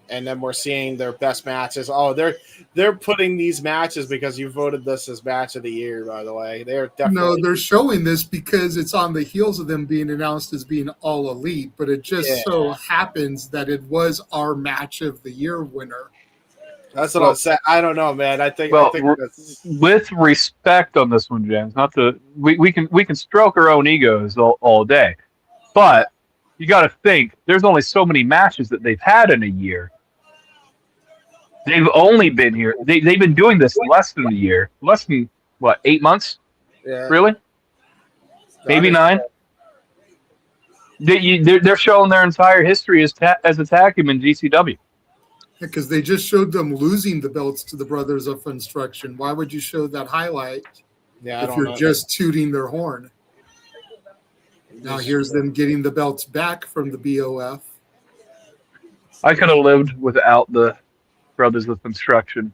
[SPEAKER 2] And then we're seeing their best matches. Oh, they're putting these matches because you voted this as match of the year, by the way. They're definitely
[SPEAKER 3] No, they're showing this because it's on the heels of them being announced as being all elite, but it just so happens that it was our match of the year winner.
[SPEAKER 2] That's what I'm saying. I don't know, man. I think that's...
[SPEAKER 4] with respect on this one, James. Not to we can stroke our own egos all day, But you got to think, there's only so many matches that they've had in a year. They've only been here. They've been doing this less than a year. Less than, what, 8 months?
[SPEAKER 2] Yeah.
[SPEAKER 4] Really? Maybe 9? They're showing their entire history as a tag team in GCW.
[SPEAKER 3] Because they just showed them losing the belts to the Brothers of Construction. Why would you show that highlight if you're just tooting their horn? Now here's them getting the belts back from the BOF.
[SPEAKER 4] I could have lived without the Brothers of Construction,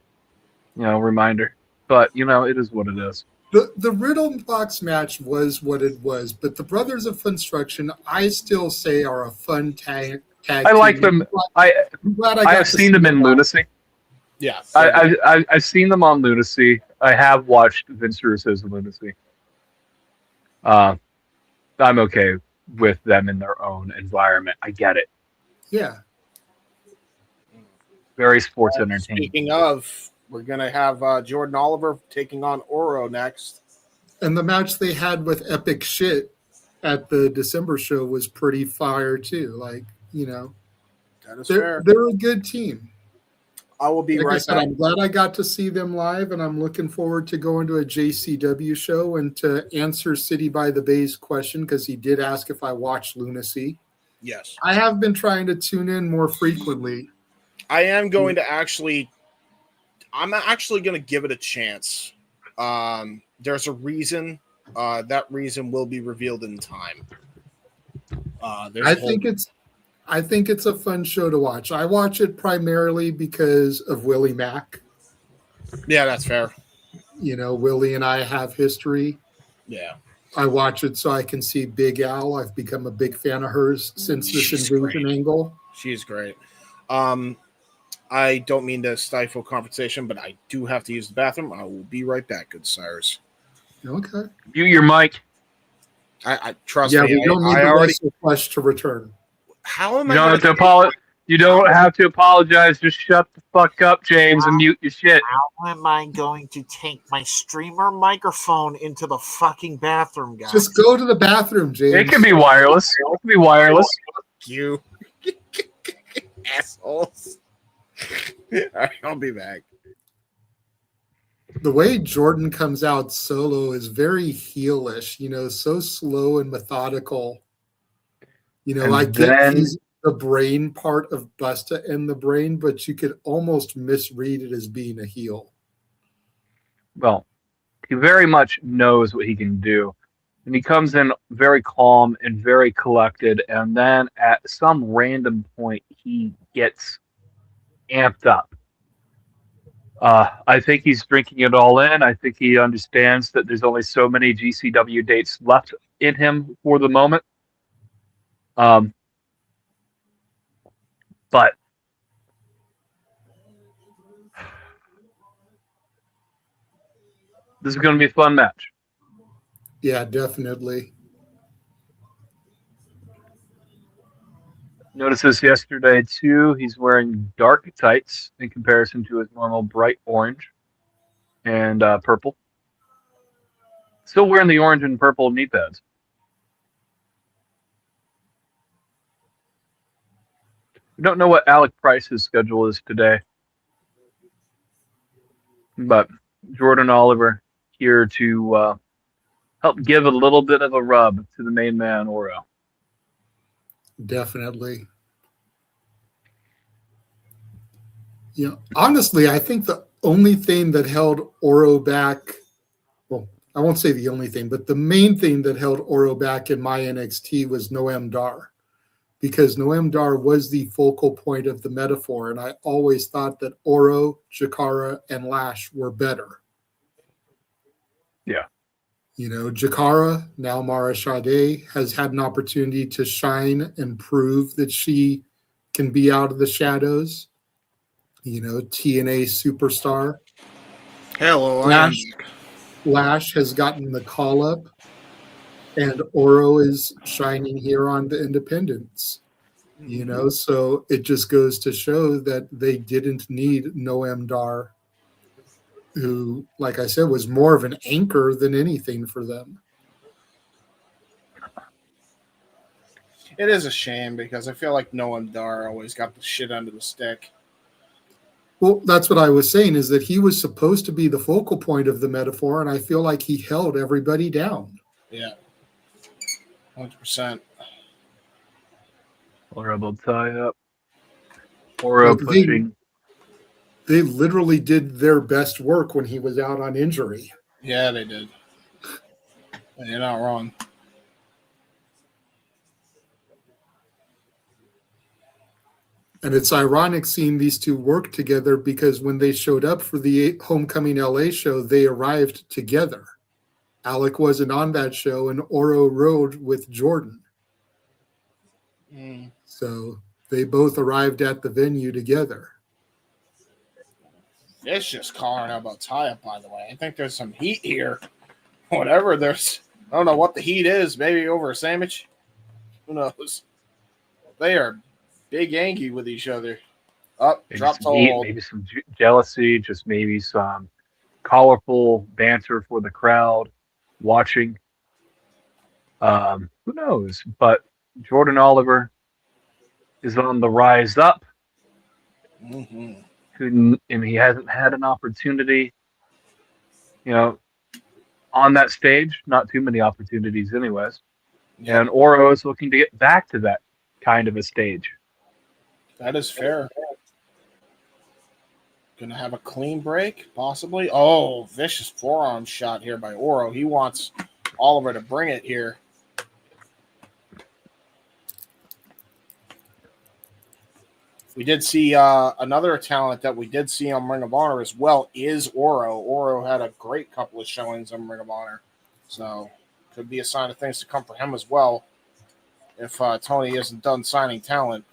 [SPEAKER 4] reminder. But, it is what it is.
[SPEAKER 3] The Riddle Box match was what it was, but the Brothers of Construction, I still say, are a fun tag
[SPEAKER 4] I like
[SPEAKER 3] team.
[SPEAKER 4] them. I have seen them in Lunacy.
[SPEAKER 2] Yeah.
[SPEAKER 4] I've seen them on Lunacy. I have watched Vince Russo's Lunacy. I'm okay with them in their own environment. I get it.
[SPEAKER 3] Yeah.
[SPEAKER 4] Very sports entertaining.
[SPEAKER 2] Speaking of, we're going to have Jordan Oliver taking on Oro next.
[SPEAKER 3] And the match they had with Epic Shit at the December show was pretty fire, too.
[SPEAKER 2] That is fair.
[SPEAKER 3] They're a good team.
[SPEAKER 2] I will be right back.
[SPEAKER 3] I'm glad I got to see them live, and I'm looking forward to going to a JCW show and to answer City by the Bay's question, because he did ask if I watched Lunacy.
[SPEAKER 2] Yes.
[SPEAKER 3] I have been trying to tune in more frequently.
[SPEAKER 2] I am going to I'm actually going to give it a chance. There's a reason. That reason will be revealed in time. I
[SPEAKER 3] think it's a fun show to watch. I watch it primarily because of Willie Mack.
[SPEAKER 2] Yeah, that's fair.
[SPEAKER 3] Willie and I have history.
[SPEAKER 2] Yeah.
[SPEAKER 3] I watch it so I can see Big Al. I've become a big fan of hers since this invasion angle.
[SPEAKER 2] She is great. I don't mean to stifle conversation, but I do have to use the bathroom. I will be right back, good sires.
[SPEAKER 3] Okay.
[SPEAKER 4] Mute your mic.
[SPEAKER 2] I trust
[SPEAKER 3] me.
[SPEAKER 2] Yeah,
[SPEAKER 3] we don't need the Wrestleflesh to return.
[SPEAKER 2] How am
[SPEAKER 4] I? You don't have to apologize. Just shut the fuck up, James, and mute your shit.
[SPEAKER 6] How am I going to take my streamer microphone into the fucking bathroom, guys?
[SPEAKER 3] Just go to the bathroom, James.
[SPEAKER 4] It can be wireless. It can be wireless.
[SPEAKER 2] You assholes. All right, I'll be back.
[SPEAKER 3] The way Jordan comes out solo is very heelish, so slow and methodical. I get the brain part of Busta in the brain, but you could almost misread it as being a heel.
[SPEAKER 4] Well, he very much knows what he can do. And he comes in very calm and very collected, and then at some random point, he gets amped up. I think he's drinking it all in. I think he understands that there's only so many GCW dates left in him for the moment. But this is going to be a fun match.
[SPEAKER 3] Yeah, definitely.
[SPEAKER 4] Notice this yesterday, too. He's wearing dark tights in comparison to his normal bright orange and purple. Still wearing the orange and purple knee pads. We don't know what Alec Price's schedule is today. But Jordan Oliver here to help give a little bit of a rub to the main man, Oro.
[SPEAKER 3] Definitely. Honestly, I think the only thing that held Oro back, well, I won't say the only thing, but the main thing that held Oro back in my NXT was Noam Dar, because Noam Dar was the focal point of the metaphor, and I always thought that Oro, Jakara, and Lash were better.
[SPEAKER 4] Yeah.
[SPEAKER 3] Jakara, now Mara Sade, has had an opportunity to shine and prove that she can be out of the shadows. TNA superstar.
[SPEAKER 2] Hello,
[SPEAKER 3] Lash has gotten the call up, and Oro is shining here on the independents. So it just goes to show that they didn't need Noam Dar, who, like I said, was more of an anchor than anything for them.
[SPEAKER 2] It is a shame because I feel like Noah and Dar always got the shit under the stick.
[SPEAKER 3] Well, that's what I was saying, is that he was supposed to be the focal point of the metaphor, and I feel like he held everybody down.
[SPEAKER 2] Yeah. 100%.
[SPEAKER 4] Horrible tie up. Oro
[SPEAKER 3] Like,
[SPEAKER 4] pushing.
[SPEAKER 3] They literally did their best work when he was out on injury.
[SPEAKER 2] Yeah, they did. And you're not wrong.
[SPEAKER 3] And it's ironic seeing these two work together because when they showed up for the Homecoming LA show, they arrived together. Alec wasn't on that show, and Oro rode with Jordan. So they both arrived at the venue together.
[SPEAKER 2] It's just calling out about tie-up, by the way. I think there's some heat here. Whatever there's, I don't know what the heat is. Maybe over a sandwich. Who knows? They are big angry with each other. Up, drop to hold.
[SPEAKER 4] Maybe some jealousy, just maybe some colorful banter for the crowd watching. Who knows? But Jordan Oliver is on the rise up.
[SPEAKER 2] Mm-hmm.
[SPEAKER 4] And he hasn't had an opportunity, on that stage. Not too many opportunities, anyways.
[SPEAKER 2] Yeah.
[SPEAKER 4] And Oro is looking to get back to that kind of a stage.
[SPEAKER 2] That is fair. Gonna have a clean break, possibly. Oh, vicious forearm shot here by Oro. He wants Oliver to bring it here. We did see another talent that we did see on Ring of Honor as well is Oro. Oro had a great couple of showings on Ring of Honor. So could be a sign of things to come for him as well if Tony isn't done signing talent.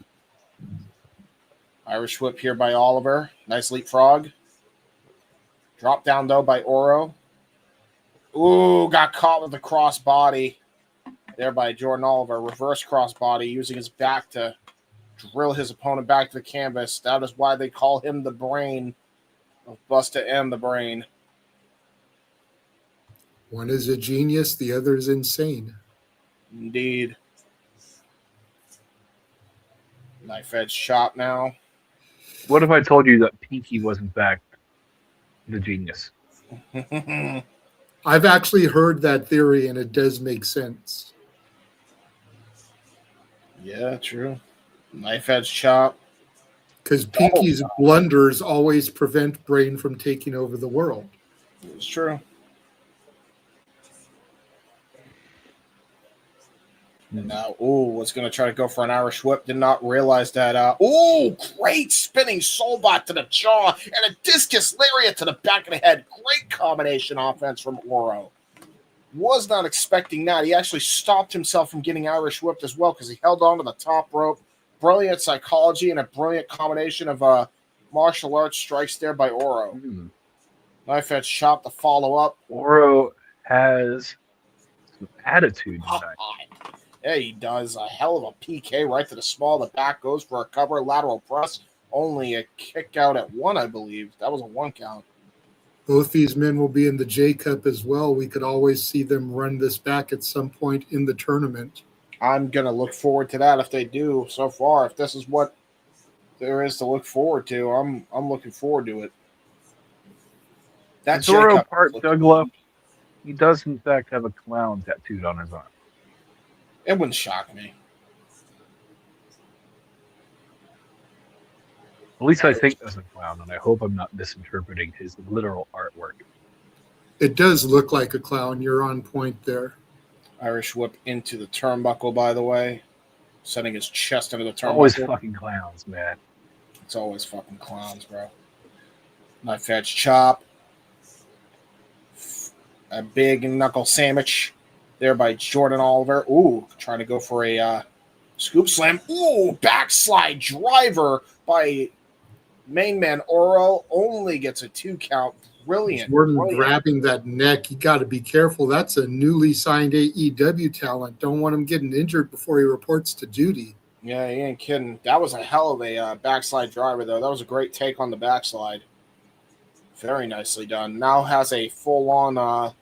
[SPEAKER 2] Irish whip here by Oliver. Nice leapfrog. Drop down, though, by Oro. Ooh, got caught with the cross body there by Jordan Oliver. Reverse cross body, using his back to drill his opponent back to the canvas. That is why they call him the brain of Busta M, the brain.
[SPEAKER 3] One is a genius, the other is insane.
[SPEAKER 2] Indeed. Knife edge chop now.
[SPEAKER 4] What if I told you that Pinky was in fact the genius?
[SPEAKER 3] I've actually heard that theory, and it does make sense.
[SPEAKER 2] Yeah, true. Knife edge chop.
[SPEAKER 3] Because Pinky's blunders always prevent Brain from taking over the world.
[SPEAKER 2] It's true. And now, was going to try to go for an Irish whip. Did not realize that. Great spinning soulbot to the jaw and a discus lariat to the back of the head. Great combination offense from Oro. Was not expecting that. He actually stopped himself from getting Irish whipped as well because he held on to the top rope. Brilliant psychology and a brilliant combination of martial arts strikes there by Oro. Knife edge chop to follow up.
[SPEAKER 4] Oro has some attitude tonight.
[SPEAKER 2] Yeah, he does. A hell of a PK right to the small. The back goes for a cover. Lateral press. Only a kick out at one, I believe. That was a 1 count.
[SPEAKER 3] Both these men will be in the J Cup as well. We could always see them run this back at some point in the tournament.
[SPEAKER 2] I'm going to look forward to that if they do. So far, if this is what there is to look forward to, I'm looking forward to it.
[SPEAKER 4] That's Oro part Douglas. He does, in fact, have a clown tattooed on his arm.
[SPEAKER 2] It wouldn't shock me.
[SPEAKER 4] At least I think that's a clown, and I hope I'm not misinterpreting his literal artwork.
[SPEAKER 3] It does look like a clown. You're on point there.
[SPEAKER 2] Irish whip into the turnbuckle, by the way. Setting his chest into the turnbuckle.
[SPEAKER 4] Always fucking clowns, man.
[SPEAKER 2] It's always fucking clowns, bro. Knife edge chop. A big knuckle sandwich there by Jordan Oliver. Ooh, trying to go for a scoop slam. Ooh, backslide driver by main man Oro. Only gets a 2 count. Brilliant.
[SPEAKER 3] Jordan grabbing that neck. You got to be careful. That's a newly signed AEW talent. Don't want him getting injured before he reports to duty.
[SPEAKER 2] Yeah, he ain't kidding. That was a hell of a backslide driver, though. That was a great take on the backslide. Very nicely done. Now has a full-on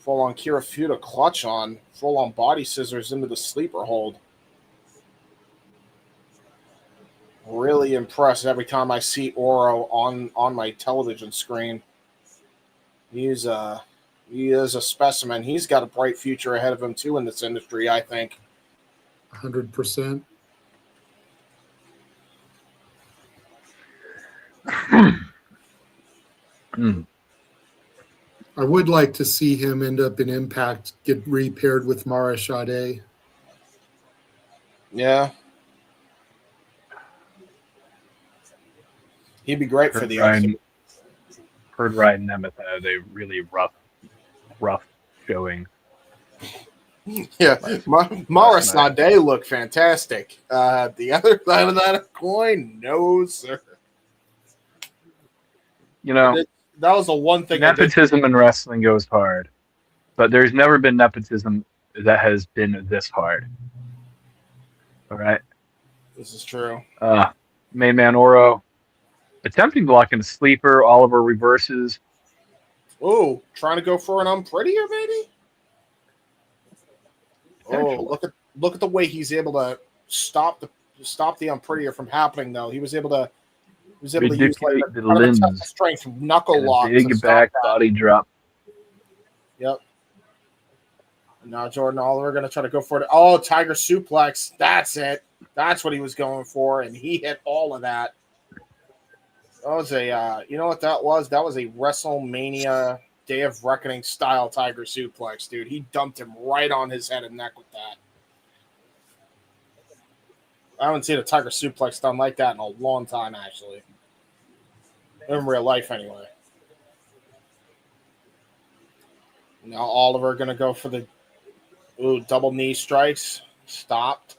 [SPEAKER 2] Full on Kirifuda clutch on. Full on body scissors into the sleeper hold. Really impressed every time I see Oro on my television screen. He is a specimen. He's got a bright future ahead of him too in this industry, I think.
[SPEAKER 3] 100%. I would like to see him end up in Impact, get repaired with Mara Sade.
[SPEAKER 2] Yeah. He'd be great for the
[SPEAKER 4] Ryan Nemeth had a really rough showing.
[SPEAKER 2] Yeah, Mara Sade looked fantastic. The other side of that coin, no, sir.
[SPEAKER 4] You know,
[SPEAKER 2] that was the one thing.
[SPEAKER 4] Nepotism in wrestling goes hard, but there's never been nepotism that has been this hard. All right.
[SPEAKER 2] This is true.
[SPEAKER 4] Main man Oro attempting block in a sleeper. Oliver reverses.
[SPEAKER 2] Oh, trying to go for an unprettier, maybe. Oh, look at the way he's able to stop the unprettier from happening. Though he was able to use like
[SPEAKER 4] the limbs,
[SPEAKER 2] strength from knuckle lock.
[SPEAKER 4] Big back body drop.
[SPEAKER 2] Yep. And now Jordan Oliver going to try to go for it. Oh, Tiger suplex. That's it. That's what he was going for, and he hit all of that. That was a, you know what that was? That was a WrestleMania Day of Reckoning style Tiger suplex, dude. He dumped him right on his head and neck with that. I haven't seen a Tiger suplex done like that in a long time, actually. In real life, anyway. Now Oliver going to go for the double knee strikes. Stopped.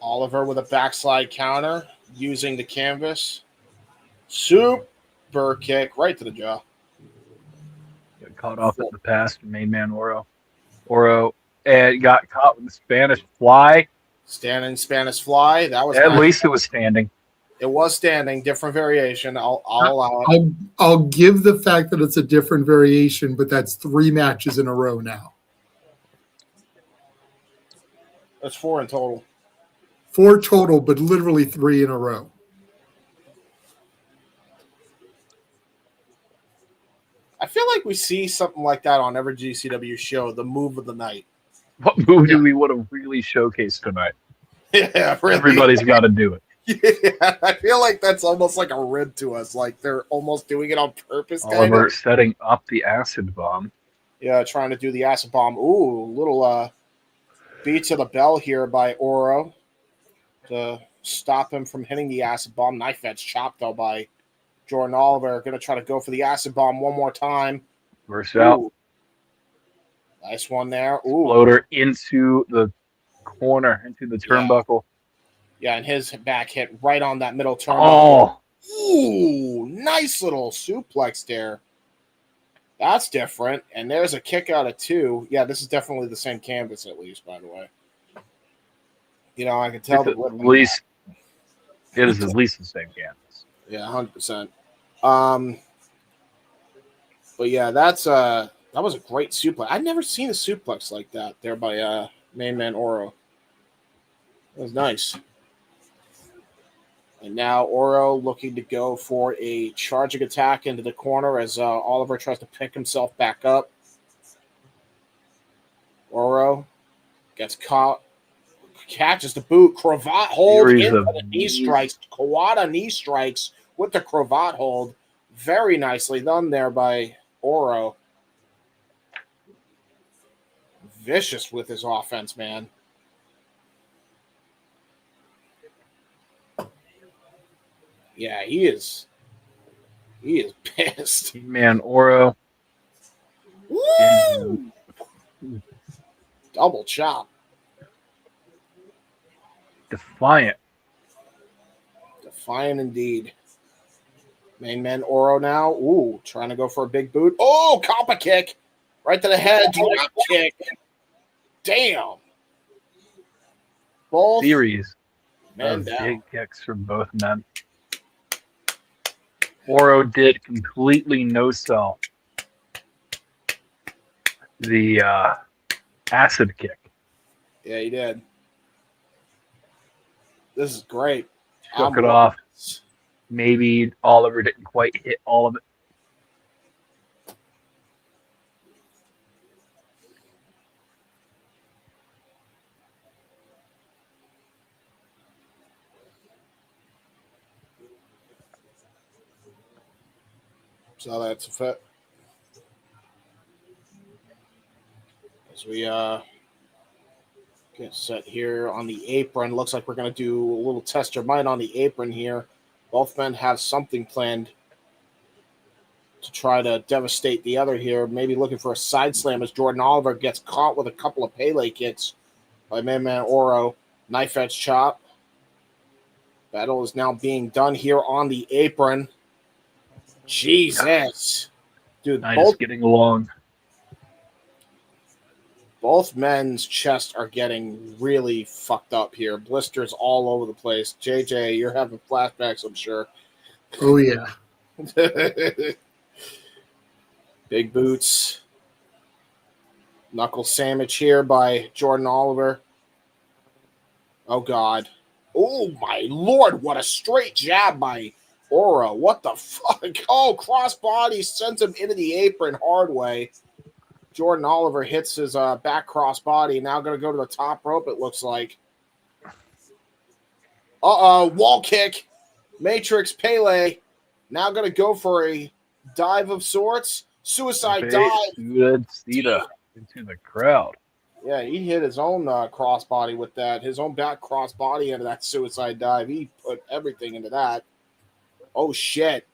[SPEAKER 2] Oliver with a backslide counter using the canvas. Super kick right to the jaw.
[SPEAKER 4] Got caught off at the pass from main man Oro. Oro got caught with the Spanish fly.
[SPEAKER 2] Standing Spanish fly. That was
[SPEAKER 4] at least it was standing.
[SPEAKER 2] It was standing. Different variation. I'll allow it.
[SPEAKER 3] I'll give the fact that it's a different variation, but that's 3 matches in a row now.
[SPEAKER 2] That's 4 in total.
[SPEAKER 3] 4 total, but literally 3 in a row.
[SPEAKER 2] I feel like we see something like that on every GCW show, the move of the night.
[SPEAKER 4] What move do we want to really showcase tonight?
[SPEAKER 2] Yeah, really.
[SPEAKER 4] Everybody's got to do it.
[SPEAKER 2] Yeah, I feel like that's almost like a rib to us. Like they're almost doing it on purpose.
[SPEAKER 4] Oliver setting up the acid bomb.
[SPEAKER 2] Yeah, trying to do the acid bomb. Ooh, little beat to the bell here by Oro to stop him from hitting the acid bomb. Knife edge chop, though, by Jordan Oliver. Going to try to go for the acid bomb one more time.
[SPEAKER 4] Reverse out.
[SPEAKER 2] Nice one there. Ooh.
[SPEAKER 4] Floater into the corner, into the turnbuckle.
[SPEAKER 2] Yeah, and his back hit right on that middle
[SPEAKER 4] Oh.
[SPEAKER 2] turnbuckle. Ooh, nice little suplex there. That's different. And there's a kick out of 2. Yeah, this is definitely the same canvas, at least, by the way. You know, I can tell that
[SPEAKER 4] at least it is at least the same canvas.
[SPEAKER 2] Yeah, 100%. But yeah, that was a great suplex. I'd never seen a suplex like that there by main man Oro. It was nice. And now Oro looking to go for a charging attack into the corner as Oliver tries to pick himself back up. Oro gets caught. Catches the boot. Cravat hold into the knee strikes. Kawada knee strikes with the cravat hold. Very nicely done there by Oro. Vicious with his offense, man. Yeah, he is pissed.
[SPEAKER 4] Man, Oro.
[SPEAKER 2] Woo! Double chop.
[SPEAKER 4] Defiant
[SPEAKER 2] Indeed. Main man Oro now. Ooh, trying to go for a big boot. Oh, Kappa kick. Right to the head. Drop kick. Damn. Both
[SPEAKER 4] series
[SPEAKER 2] men
[SPEAKER 4] of
[SPEAKER 2] down.
[SPEAKER 4] big kicks from both men. Oro did completely no sell. the acid kick.
[SPEAKER 2] Yeah, he did. This is great.
[SPEAKER 4] Took it off. Maybe Oliver didn't quite hit all of it.
[SPEAKER 2] So that's a fit. As we get set here on the apron, looks like we're going to do a little test your mind on the apron here. Both men have something planned to try to devastate the other here. Maybe looking for a side slam as Jordan Oliver gets caught with a couple of Pele kicks by Man Oro. Knife edge chop. Battle is now being done here on the apron. Jesus. Dude,
[SPEAKER 4] Just getting along.
[SPEAKER 2] Both men's chests are getting really fucked up here. Blisters all over the place. JJ, you're having flashbacks, I'm sure.
[SPEAKER 3] Oh, yeah.
[SPEAKER 2] Big boots. Knuckle sandwich here by Jordan Oliver. Oh, God. Oh, my Lord. What a straight jab by Oro. What the fuck? Oh, crossbody sends him into the apron hard way. Jordan Oliver hits his back crossbody. Now going to go to the top rope, it looks like. Wall kick. Matrix Pele. Now going to go for a dive of sorts. Suicide dive.
[SPEAKER 4] Good Cena into the crowd.
[SPEAKER 2] Yeah, he hit his own crossbody with that. His own back crossbody into that suicide dive. He put everything into that. Oh, shit.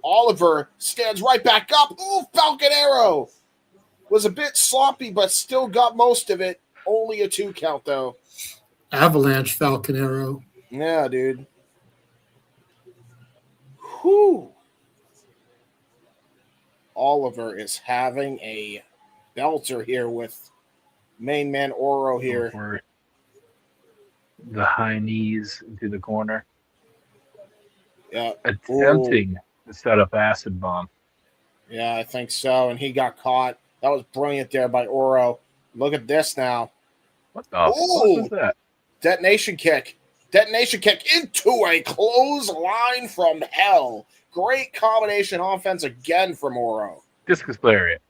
[SPEAKER 2] Oliver stands right back up. Ooh, Falcon Arrow. Was a bit sloppy, but still got most of it. Only a 2 count, though.
[SPEAKER 3] Avalanche Falcon Arrow.
[SPEAKER 2] Yeah, dude. Whew. Oliver is having a belter here with main man Oro here.
[SPEAKER 4] For the high knees into the corner.
[SPEAKER 2] Yeah.
[SPEAKER 4] Attempting to set up acid bomb.
[SPEAKER 2] Yeah, I think so. And he got caught. That was brilliant there by Oro. Look at this now.
[SPEAKER 4] What the fuck was that?
[SPEAKER 2] Detonation kick. Detonation kick into a clothesline from hell. Great combination offense again from Oro.
[SPEAKER 4] Discus lariat.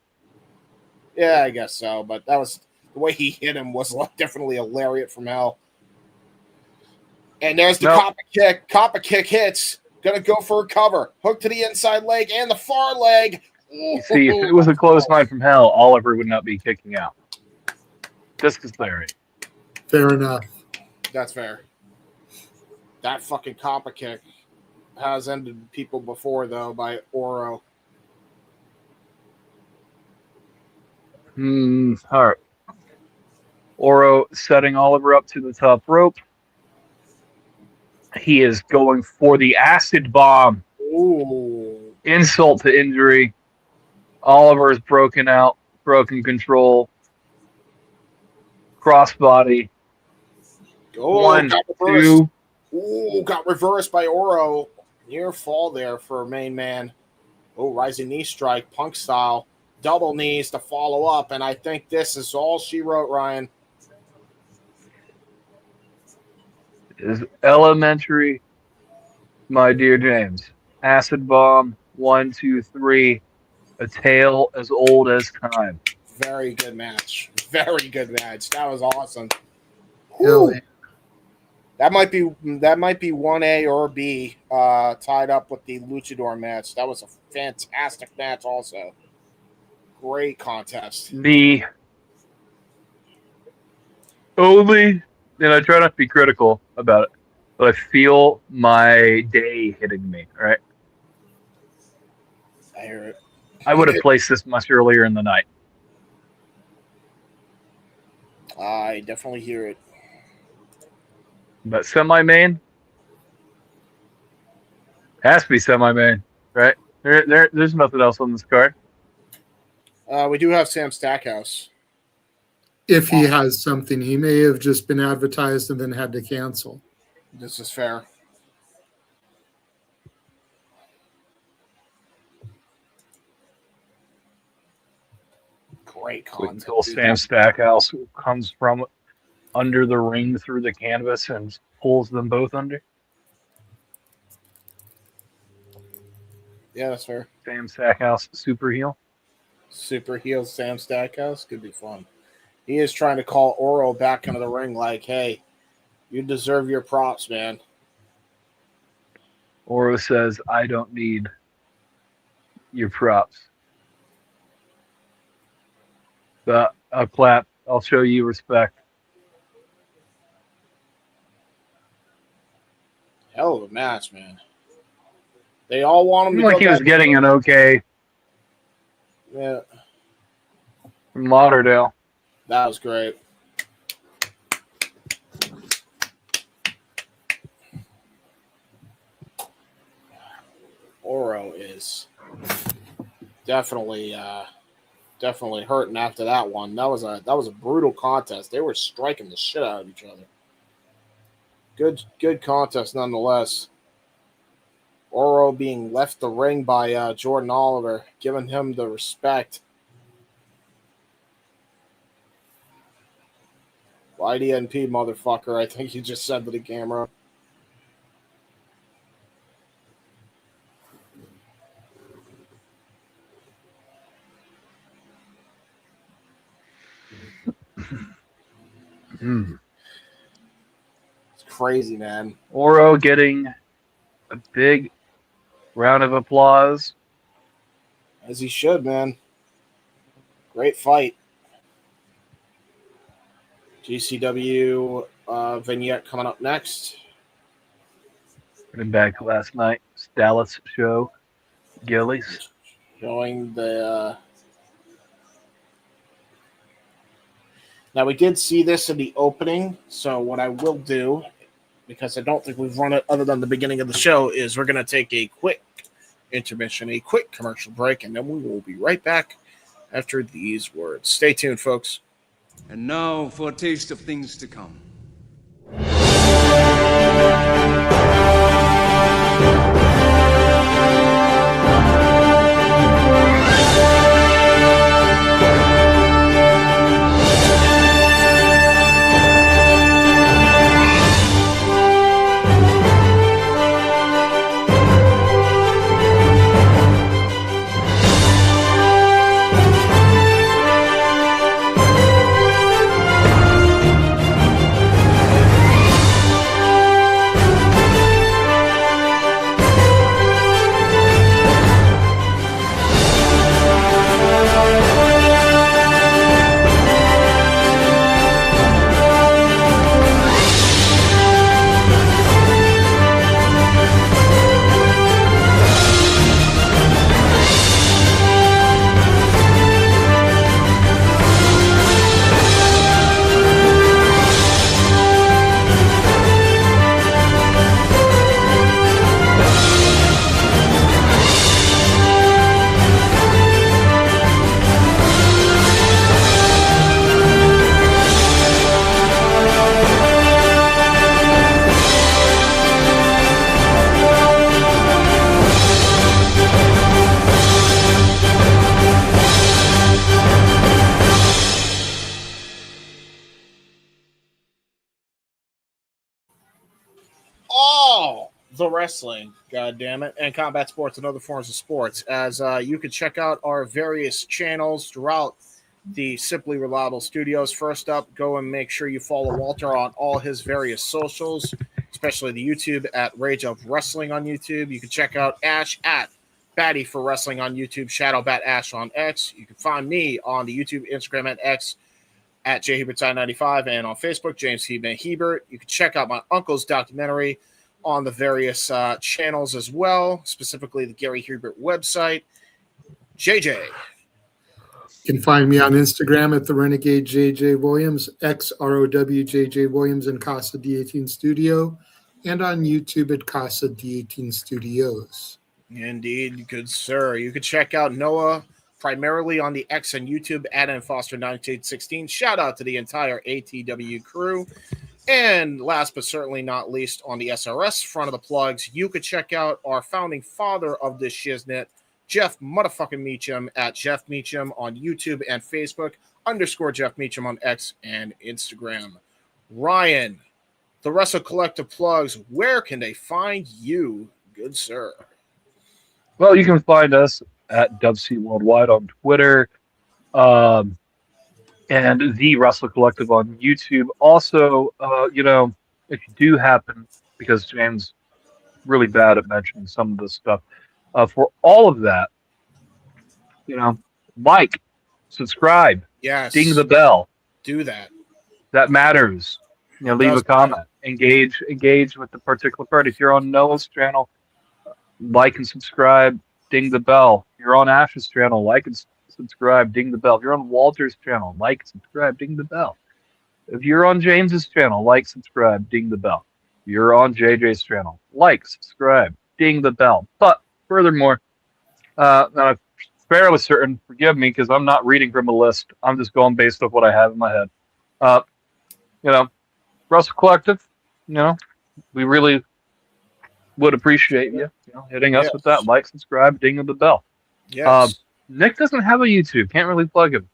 [SPEAKER 2] Yeah, I guess so. But that was the way he hit him was definitely a lariat from hell. And there's the copper kick. Copper kick hits. Gonna go for a cover. Hook to the inside leg and the far leg.
[SPEAKER 4] You see, if it was a clothesline from hell, Oliver would not be kicking out. Discus lariat.
[SPEAKER 3] Fair enough.
[SPEAKER 2] That's fair. That fucking copper kick has ended people before, though, by Oro.
[SPEAKER 4] All right. Oro setting Oliver up to the top rope. He is going for the acid bomb.
[SPEAKER 2] Ooh.
[SPEAKER 4] Insult to injury. Oliver is broken out, broken control. Crossbody.
[SPEAKER 2] Oh,
[SPEAKER 4] 1, 2.
[SPEAKER 2] Ooh, got reversed by Oro. Near fall there for main man. Oh, rising knee strike, Punk style. Double knees to follow up, and I think this is all she wrote, Ryan.
[SPEAKER 4] Is elementary, my dear James. Acid bomb, 1, 2, 3. A tale as old as time.
[SPEAKER 2] Very good match. Very good match. That was awesome.
[SPEAKER 3] Really?
[SPEAKER 2] That might be 1A or B tied up with the Luchador match. That was a fantastic match also. Great contest.
[SPEAKER 4] The only, and I try not to be critical about it, but I feel my day hitting me, right?
[SPEAKER 2] I hear it.
[SPEAKER 4] I would have placed this much earlier in the night.
[SPEAKER 2] I definitely hear it.
[SPEAKER 4] But semi-main? Has to be semi-main, right? There's nothing else on this card.
[SPEAKER 2] We do have Sam Stackhouse.
[SPEAKER 3] If he has something, he may have just been advertised and then had to cancel.
[SPEAKER 2] This is fair. Great
[SPEAKER 4] Wait
[SPEAKER 2] content.
[SPEAKER 4] until
[SPEAKER 2] dude.
[SPEAKER 4] Sam Stackhouse comes from under the ring through the canvas and pulls them both under.
[SPEAKER 2] Yeah, that's fair.
[SPEAKER 4] Sam Stackhouse, super heel.
[SPEAKER 2] Super heel Sam Stackhouse could be fun. He is trying to call Oro back into the ring like, hey, you deserve your props, man.
[SPEAKER 4] Oro says, I don't need your props. But I'll clap. I'll show you respect.
[SPEAKER 2] Hell of a match, man. They all want him to
[SPEAKER 4] Like
[SPEAKER 2] go
[SPEAKER 4] he was
[SPEAKER 2] back.
[SPEAKER 4] getting an okay
[SPEAKER 2] Yeah,
[SPEAKER 4] from Lauderdale.
[SPEAKER 2] that was great. Oro is definitely hurting after that one. That was a brutal contest. They were striking the shit out of each other. Good contest nonetheless. Oro being left the ring by Jordan Oliver, giving him the respect. YDNP, motherfucker, I think you just said to the camera. It's crazy, man.
[SPEAKER 4] Oro getting a big round of applause.
[SPEAKER 2] As he should, man. Great fight. GCW vignette coming up next.
[SPEAKER 4] Been back last night's Dallas show. Gillies.
[SPEAKER 2] Showing the... Now, we did see this in the opening, so what I will do, because I don't think we've run it other than the beginning of the show, is we're going to take a quick intermission, a quick commercial break, and then we will be right back after these words. Stay tuned, folks.
[SPEAKER 1] And now for a taste of things to come.
[SPEAKER 2] The wrestling, god damn it, and combat sports and other forms of sports. As you can check out our various channels throughout the Simply Reliable Studios. First up, go and make sure you follow Walter on all his various socials, especially the YouTube at Rage of Wrestling on YouTube. You can check out Ash at Batty for Wrestling on YouTube, Shadow Bat Ash on X. You can find me on the YouTube, Instagram, and X at JHebertSide95, and on Facebook, James Heban Hebert. You can check out my uncle's documentary on the various channels as well, specifically the Gary Hebert website. JJ.
[SPEAKER 3] You can find me on Instagram at the Renegade JJ Williams, XROWJJ Williams and Casa D18 Studio, and on YouTube at Casa D18 Studios.
[SPEAKER 2] Indeed, good sir. You can check out Noah primarily on the X and YouTube at Foster1916. Shout out to the entire ATW crew. And last but certainly not least, on the SRS front of the plugs, you could check out our founding father of this shiznit, Jeff motherfucking Meacham at Jeff Meacham on YouTube and Facebook, _ Jeff Meacham on X and Instagram. Ryan, the Wrestle Collective plugs. Where can they find you, good sir?
[SPEAKER 4] Well, you can find us at WC Worldwide on Twitter, and the Wrestle Collective on YouTube. Also, if you do happen, because James really bad at mentioning some of this stuff, for all of that, like, subscribe,
[SPEAKER 2] Yes.
[SPEAKER 4] ding the bell.
[SPEAKER 2] Do that.
[SPEAKER 4] That matters. Leave a comment. Engage with the particular part. If you're on Noah's channel, like and subscribe, ding the bell. If you're on Ash's channel, like and subscribe, ding the bell. If you're on Walter's channel, like, subscribe, ding the bell. If you're on James's channel, like, subscribe, ding the bell. If you're on JJ's channel, like, subscribe, ding the bell. But furthermore, I'm fairly certain, forgive me because I'm not reading from a list. I'm just going based off what I have in my head. Wrestle Collective, we really would appreciate you, hitting us with that like, subscribe, ding of the bell.
[SPEAKER 2] Yes.
[SPEAKER 4] Nick doesn't have a YouTube. Can't really plug him.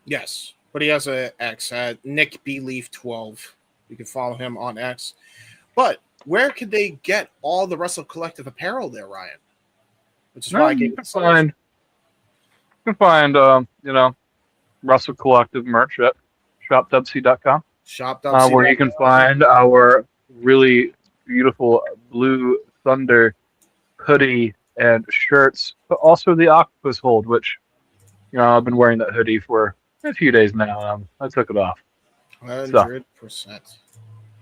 [SPEAKER 2] Yes, but he has a X at Nick B Leaf 12. You can follow him on X. But where could they get all the Wrestle Collective apparel there, Ryan? Which is why I gave
[SPEAKER 4] you can find Wrestle Collective merch at shopwc.com.
[SPEAKER 2] Shop.com.
[SPEAKER 4] Where you can find our really beautiful Blue Thunder hoodie and shirts, but also the Octopus hold, which I've been wearing that hoodie for a few days now. I took it off.
[SPEAKER 2] 100%.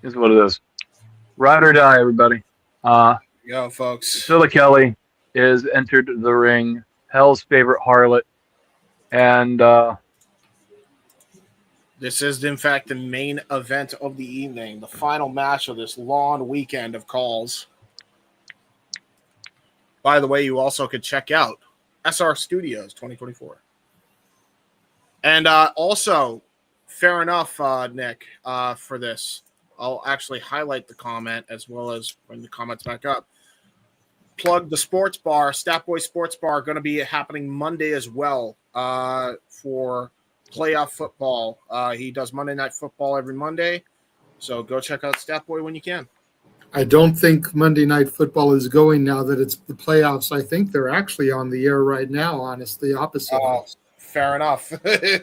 [SPEAKER 4] Is what it is. Ride or die, everybody.
[SPEAKER 2] Yo, folks.
[SPEAKER 4] Priscilla Kelly is entered the ring. Hell's favorite harlot, and
[SPEAKER 2] this is, in fact, the main event of the evening, the final match of this long weekend of calls. By the way, you also could check out SR Studios 2024. And also, fair enough, Nick, for this. I'll actually highlight the comment as well as bring the comments back up. Plug the sports bar, Statboy Sports Bar, going to be happening Monday as well for playoff football. He does Monday Night Football every Monday, so go check out Statboy when you can.
[SPEAKER 3] I don't think Monday Night Football is going now that it's the playoffs. I think they're actually on the air right now, honestly, opposite.
[SPEAKER 2] Fair enough.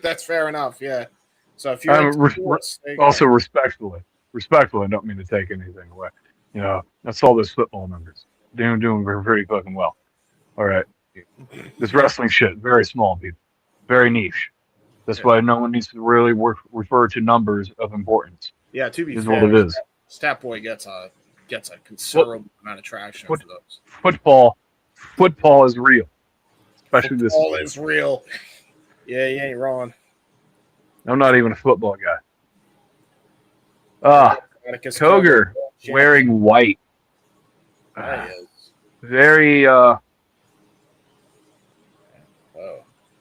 [SPEAKER 2] That's fair enough, yeah. So if you're sports,
[SPEAKER 4] also respectfully, I don't mean to take anything away. That's all those football numbers. They're doing very fucking well. All right. This wrestling shit, very small, people. Very niche. That's why no one needs to really refer to numbers of importance.
[SPEAKER 2] Yeah, to be
[SPEAKER 4] fair,
[SPEAKER 2] what it is. Statboy gets a considerable amount of traction for those.
[SPEAKER 4] Football is real. Especially this.
[SPEAKER 2] Football is real. Yeah, you ain't wrong.
[SPEAKER 4] I'm not even a football guy.
[SPEAKER 2] Atticus
[SPEAKER 4] Cogar wearing white. Very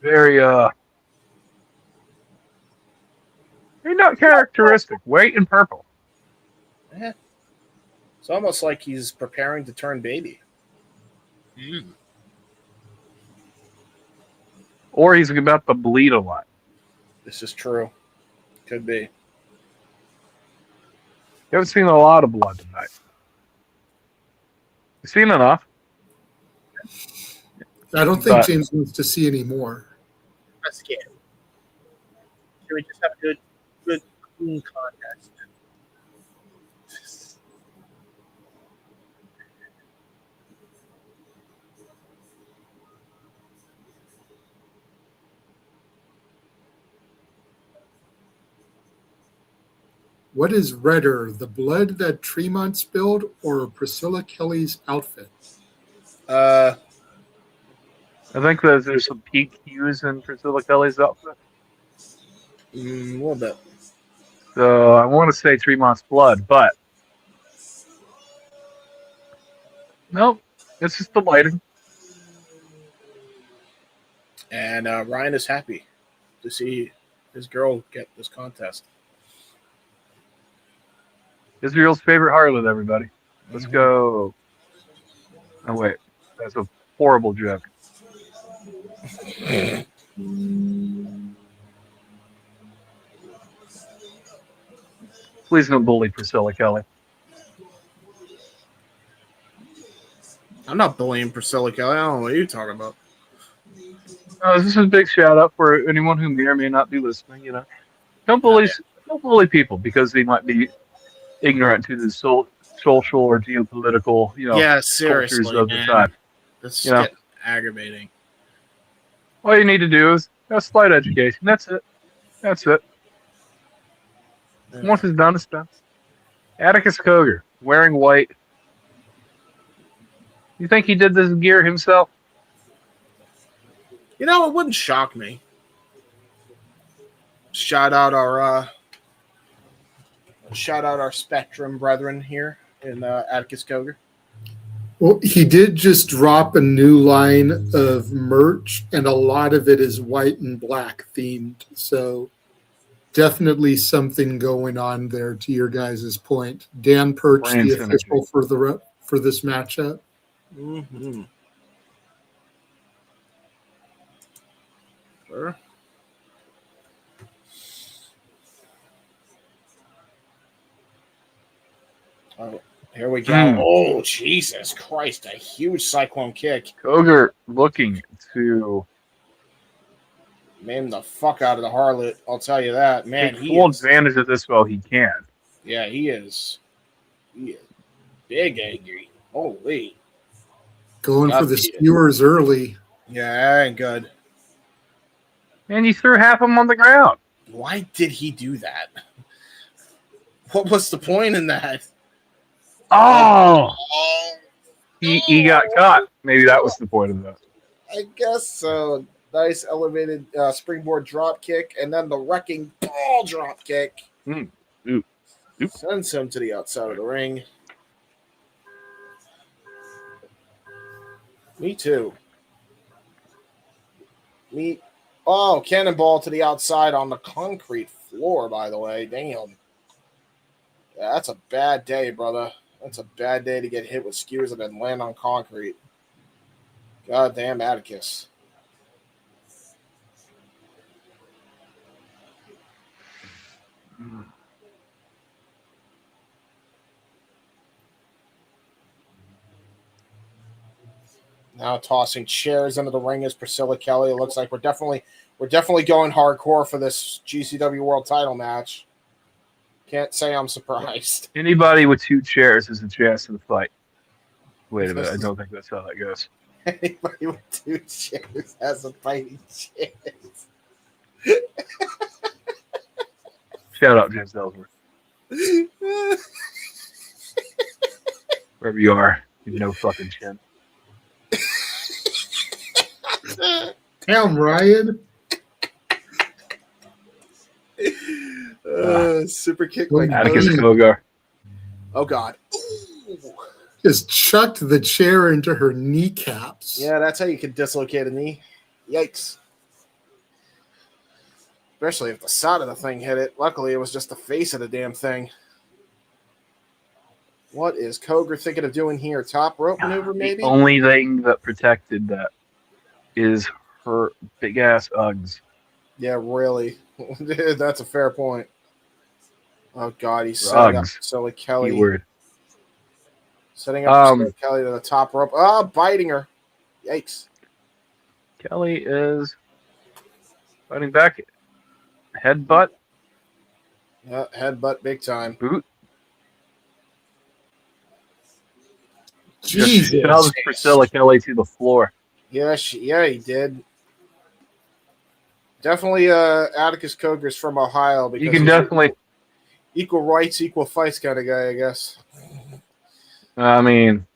[SPEAKER 4] very not characteristic. White and purple.
[SPEAKER 2] Yeah. It's almost like he's preparing to turn baby.
[SPEAKER 4] Or he's about to bleed a lot.
[SPEAKER 2] This is true. Could be.
[SPEAKER 4] You haven't seen a lot of blood tonight. You seen enough?
[SPEAKER 3] I don't think James wants to see any more.
[SPEAKER 2] That's scared. Can we just have a good clean contest?
[SPEAKER 3] What is redder, the blood that Tremont spilled or Priscilla Kelly's outfit?
[SPEAKER 4] I think that there's some peak hues in Priscilla Kelly's outfit.
[SPEAKER 2] A little bit.
[SPEAKER 4] So I want to say Tremont's blood, but nope, it's just the lighting.
[SPEAKER 2] And Ryan is happy to see his girl get this contest.
[SPEAKER 4] Israel's favorite harlot, everybody. Let's go. Oh, wait. That's a horrible joke. Please don't bully Priscilla Kelly.
[SPEAKER 2] I'm not bullying Priscilla Kelly. I don't know what you're talking about.
[SPEAKER 4] This is a big shout out for anyone who may or may not be listening. You know, don't bully people because they might be ignorant to the social or geopolitical,
[SPEAKER 2] Yeah,
[SPEAKER 4] cultures
[SPEAKER 2] seriously,
[SPEAKER 4] of the
[SPEAKER 2] man.
[SPEAKER 4] time.
[SPEAKER 2] This is
[SPEAKER 4] You know.
[SPEAKER 2] getting aggravating.
[SPEAKER 4] All you need to do is a slight education. That's it. Once it's done, it's done. Atticus Cogar, wearing white. You think he did this gear himself?
[SPEAKER 2] You know, it wouldn't shock me. Shout out our Spectrum brethren here in Atticus Cogar.
[SPEAKER 3] Well, he did just drop a new line of merch, and a lot of it is white and black themed. So definitely something going on there. To your guys' point, Dan Perch,
[SPEAKER 4] Brand
[SPEAKER 3] the
[SPEAKER 4] synergy.
[SPEAKER 3] official for this matchup.
[SPEAKER 2] Mm-hmm. Sure. Oh, here we go. Oh, Jesus Christ. A huge cyclone kick.
[SPEAKER 4] Cogar looking to
[SPEAKER 2] Name the fuck out of the harlot. I'll tell you that. Man,
[SPEAKER 4] take
[SPEAKER 2] he
[SPEAKER 4] full
[SPEAKER 2] is.
[SPEAKER 4] advantage of this while he can.
[SPEAKER 2] Yeah, he is. He is big angry. Holy.
[SPEAKER 3] Going
[SPEAKER 2] God
[SPEAKER 3] for the
[SPEAKER 2] beat it.
[SPEAKER 3] skewers early.
[SPEAKER 2] Yeah, that ain't good.
[SPEAKER 4] And you threw half of him on the ground.
[SPEAKER 2] Why did he do that? What was the point in that?
[SPEAKER 4] Oh!
[SPEAKER 2] Oh,
[SPEAKER 4] He got caught. Maybe that was the point of that.
[SPEAKER 2] I guess so. Nice elevated springboard drop kick, and then the wrecking ball drop kick.
[SPEAKER 4] Oop.
[SPEAKER 2] Sends him to the outside of the ring. Me too. Oh, cannonball to the outside on the concrete floor, by the way. Damn. Yeah, that's a bad day, brother. That's a bad day to get hit with skewers and then land on concrete. God damn Atticus. Now tossing chairs into the ring is Priscilla Kelly. It looks like we're definitely going hardcore for this GCW World Title match. Can't say I'm surprised.
[SPEAKER 4] Anybody with 2 chairs has a chance in the fight. Wait a minute. I don't think that's how that goes.
[SPEAKER 2] Anybody with 2 chairs has a fighting chance.
[SPEAKER 4] Shout out James Ellsworth. Wherever you are, you no fucking chin.
[SPEAKER 3] Damn, Ryan.
[SPEAKER 2] Super kick
[SPEAKER 3] Well,
[SPEAKER 2] by
[SPEAKER 4] Atticus
[SPEAKER 2] Cogar.
[SPEAKER 4] Cogar.
[SPEAKER 2] Oh God. Ooh.
[SPEAKER 3] Just chucked the chair into her kneecaps.
[SPEAKER 2] Yeah, that's how you can dislocate a knee. Yikes. Especially if the side of the thing hit it. Luckily, it was just the face of the damn thing. What is Cogar thinking of doing here? Top rope maneuver, maybe?
[SPEAKER 4] The only thing that protected that is her big ass Uggs.
[SPEAKER 2] Yeah, really. That's a fair point. Oh, God, he's setting up Priscilla Kelly.
[SPEAKER 4] Keyword.
[SPEAKER 2] Setting up Priscilla Kelly to the top rope. Oh, biting her. Yikes.
[SPEAKER 4] Kelly is fighting back. Headbutt.
[SPEAKER 2] Yeah, headbutt big time.
[SPEAKER 4] Boot.
[SPEAKER 3] Jesus.
[SPEAKER 4] Shoves Priscilla Kelly to the floor.
[SPEAKER 2] Yeah, he did. Definitely Atticus Cogar's from Ohio. Because
[SPEAKER 4] You can definitely.
[SPEAKER 2] equal rights, equal fights kind of guy, I guess.
[SPEAKER 4] I mean,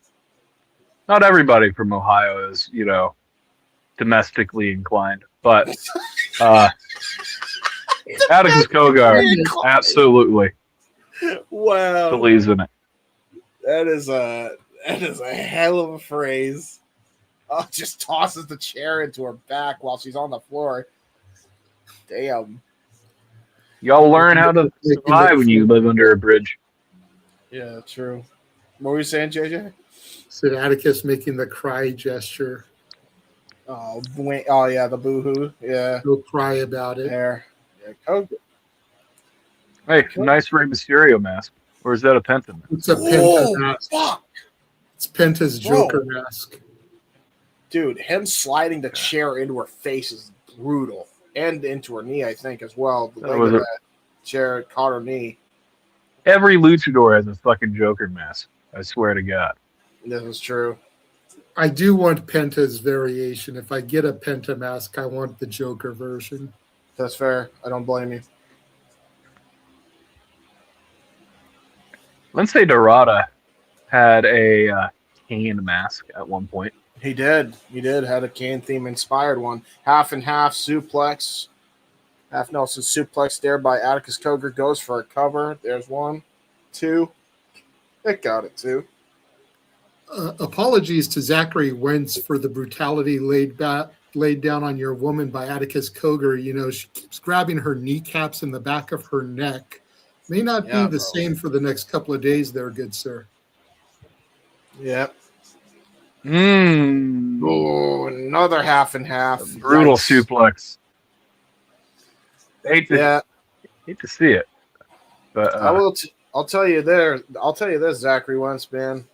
[SPEAKER 4] not everybody from Ohio is, domestically inclined, but Atticus Cogar absolutely
[SPEAKER 2] Wow.
[SPEAKER 4] believes in it.
[SPEAKER 2] That is a hell of a phrase. Oh, just tosses the chair into her back while she's on the floor. Damn.
[SPEAKER 4] Y'all learn how to survive when you live under a bridge.
[SPEAKER 2] Yeah, true. What were you saying, JJ?
[SPEAKER 3] Said Atticus making the cry gesture.
[SPEAKER 2] Oh yeah, the boohoo. Yeah.
[SPEAKER 3] Go cry about it.
[SPEAKER 2] There. Yeah. Cogar.
[SPEAKER 4] Hey, nice Rey Mysterio mask. Or is that a Penta mask?
[SPEAKER 3] It's a Penta
[SPEAKER 2] Oh,
[SPEAKER 3] mask.
[SPEAKER 2] fuck.
[SPEAKER 3] It's Penta's Joker mask.
[SPEAKER 2] Dude, him sliding the chair into her face is brutal. And into her knee, I think, as well. The leg of that chair caught her knee.
[SPEAKER 4] Every luchador has a fucking Joker mask. I swear to God.
[SPEAKER 2] This is true.
[SPEAKER 3] I do want Penta's variation. If I get a Penta mask, I want the Joker version.
[SPEAKER 2] That's fair. I don't blame you.
[SPEAKER 4] Lince Dorada had a Kane mask at one point.
[SPEAKER 2] He did. He did. Had a Kane theme inspired one. Half and half suplex. Half Nelson suplex there by Atticus Cogar. Goes for a cover. There's 1, 2. It got it, 2.
[SPEAKER 3] Apologies to Zachary Wentz for the brutality laid down on your woman by Atticus Cogar. You know, she keeps grabbing her kneecaps in the back of her neck. May not be the same for the next couple of days there, good sir.
[SPEAKER 2] Yep. Oh, another half and half.
[SPEAKER 4] Brutal suplex. Hate to see it. But
[SPEAKER 2] I'll tell you this, Zachary Wentz, man.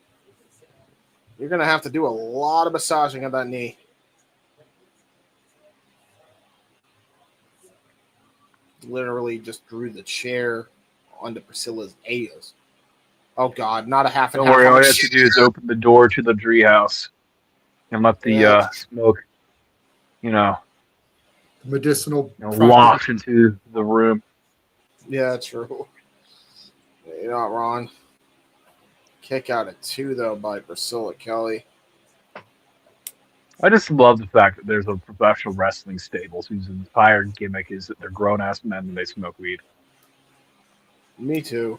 [SPEAKER 2] You're gonna have to do a lot of massaging of that knee. Literally just drew the chair onto Priscilla's ass. Oh God, not a half and half.
[SPEAKER 4] Don't worry, all you have to do is open the door to the treehouse and let the smoke,
[SPEAKER 3] medicinal
[SPEAKER 4] waft into the room.
[SPEAKER 2] Yeah, true. You're not wrong. Kick out at 2 though by Priscilla Kelly.
[SPEAKER 4] I just love the fact that there's a professional wrestling stable whose entire gimmick is that they're grown ass men and they smoke weed.
[SPEAKER 2] Me too.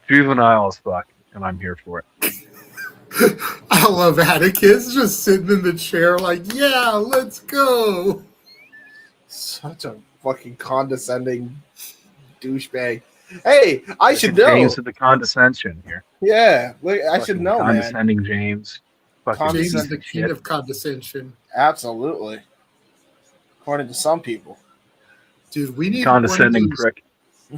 [SPEAKER 4] Juvenile as fuck, and I'm here for it.
[SPEAKER 3] I love Atticus just sitting in the chair like, yeah, let's go.
[SPEAKER 2] Such a fucking condescending douchebag. Hey, I should know.
[SPEAKER 4] James of the condescension here.
[SPEAKER 2] Yeah, I should know,
[SPEAKER 4] condescending
[SPEAKER 2] man.
[SPEAKER 4] James.
[SPEAKER 3] James is the king of condescension.
[SPEAKER 2] Absolutely. According to some people.
[SPEAKER 3] Dude, we need
[SPEAKER 4] condescending prick.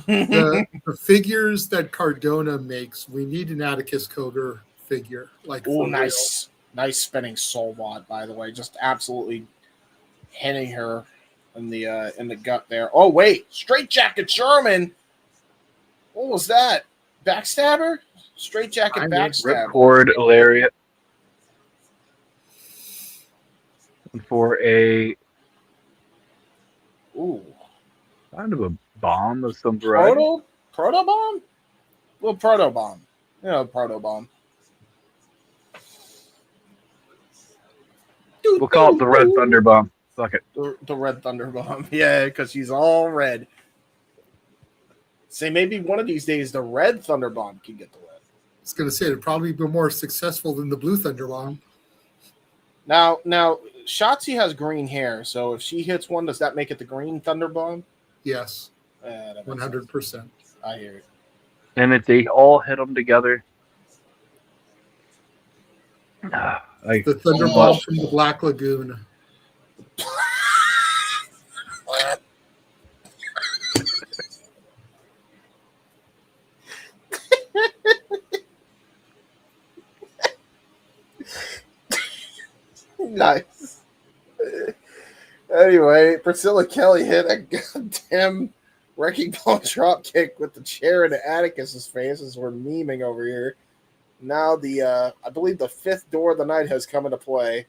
[SPEAKER 3] The figures that Cardona makes, we need an Atticus Cogar figure.
[SPEAKER 2] Oh, nice spinning soul wad, by the way. Just absolutely hitting her in the gut there. Oh wait, straight jacket Sherman. What was that? Backstabber? Straight jacket backstabber.
[SPEAKER 4] Ripcord lariat. For a kind of a bomb of some variety.
[SPEAKER 2] Proto bomb? Little proto bomb. Proto bomb.
[SPEAKER 4] We'll call it the Red Thunder Bomb. Fuck it.
[SPEAKER 2] The Red Thunder Bomb. Yeah, because she's all red. Say maybe one of these days the Red Thunder Bomb can get the red.
[SPEAKER 3] I was going to say it'd probably be more successful than the Blue Thunder Bomb.
[SPEAKER 2] Now, Shotzi has green hair, so if she hits one, does that make it the Green Thunder Bomb?
[SPEAKER 3] Yes. 100%.
[SPEAKER 2] I hear it.
[SPEAKER 4] And if they all hit them together,
[SPEAKER 3] the Thunder Bomb from the Black Lagoon.
[SPEAKER 2] Nice. Anyway, Priscilla Kelly hit a goddamn wrecking ball drop kick with the chair into Atticus's face as we're memeing over here. Now I believe the 5th door of the night has come into play.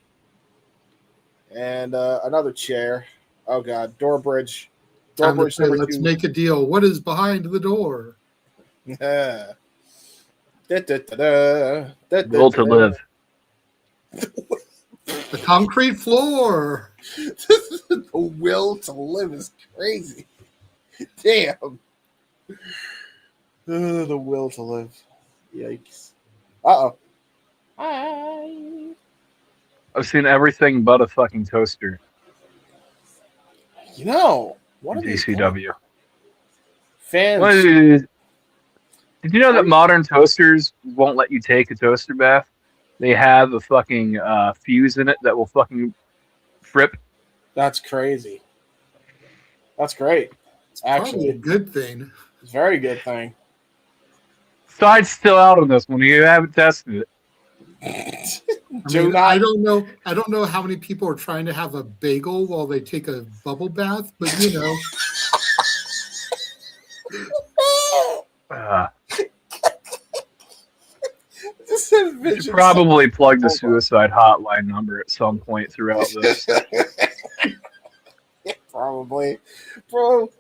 [SPEAKER 2] And another chair. Oh God, door bridge.
[SPEAKER 3] Let's make a deal. What is behind the door?
[SPEAKER 2] Yeah.
[SPEAKER 4] Will to live.
[SPEAKER 3] The concrete floor.
[SPEAKER 2] The will to live is crazy. Damn. The will to live. Yikes. Uh-oh. Hi.
[SPEAKER 4] I've seen everything but a fucking toaster.
[SPEAKER 2] What are these
[SPEAKER 4] GCW.
[SPEAKER 2] fans?
[SPEAKER 4] Did you know that modern toasters won't let you take a toaster bath? They have a fucking fuse in it that will fucking trip.
[SPEAKER 2] That's crazy. That's great.
[SPEAKER 3] It's probably
[SPEAKER 2] Actually,
[SPEAKER 3] a good thing.
[SPEAKER 2] it's a very good thing.
[SPEAKER 4] Side's still out on this one. You haven't tested it.
[SPEAKER 3] I don't know. I don't know how many people are trying to have a bagel while they take a bubble bath, but you know.
[SPEAKER 4] You should probably plug the suicide hotline number at some point throughout this.
[SPEAKER 2] Probably. Bro,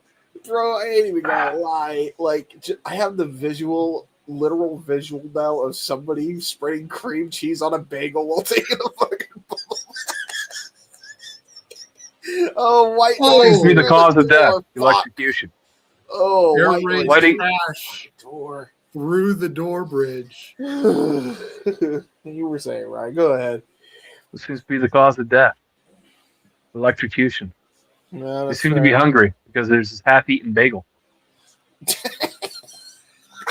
[SPEAKER 2] I ain't even gonna lie. Like, I have the literal visual now of somebody spreading cream cheese on a bagel while taking a fucking bubble. Oh, white noise.
[SPEAKER 4] Be the cause of death. Electrocution.
[SPEAKER 2] Oh,
[SPEAKER 3] white trash door through the door bridge.
[SPEAKER 2] You were saying, right? Go ahead.
[SPEAKER 4] This seems to be the cause of death. Electrocution.
[SPEAKER 2] No,
[SPEAKER 4] they seem to be hungry because there's this half-eaten bagel.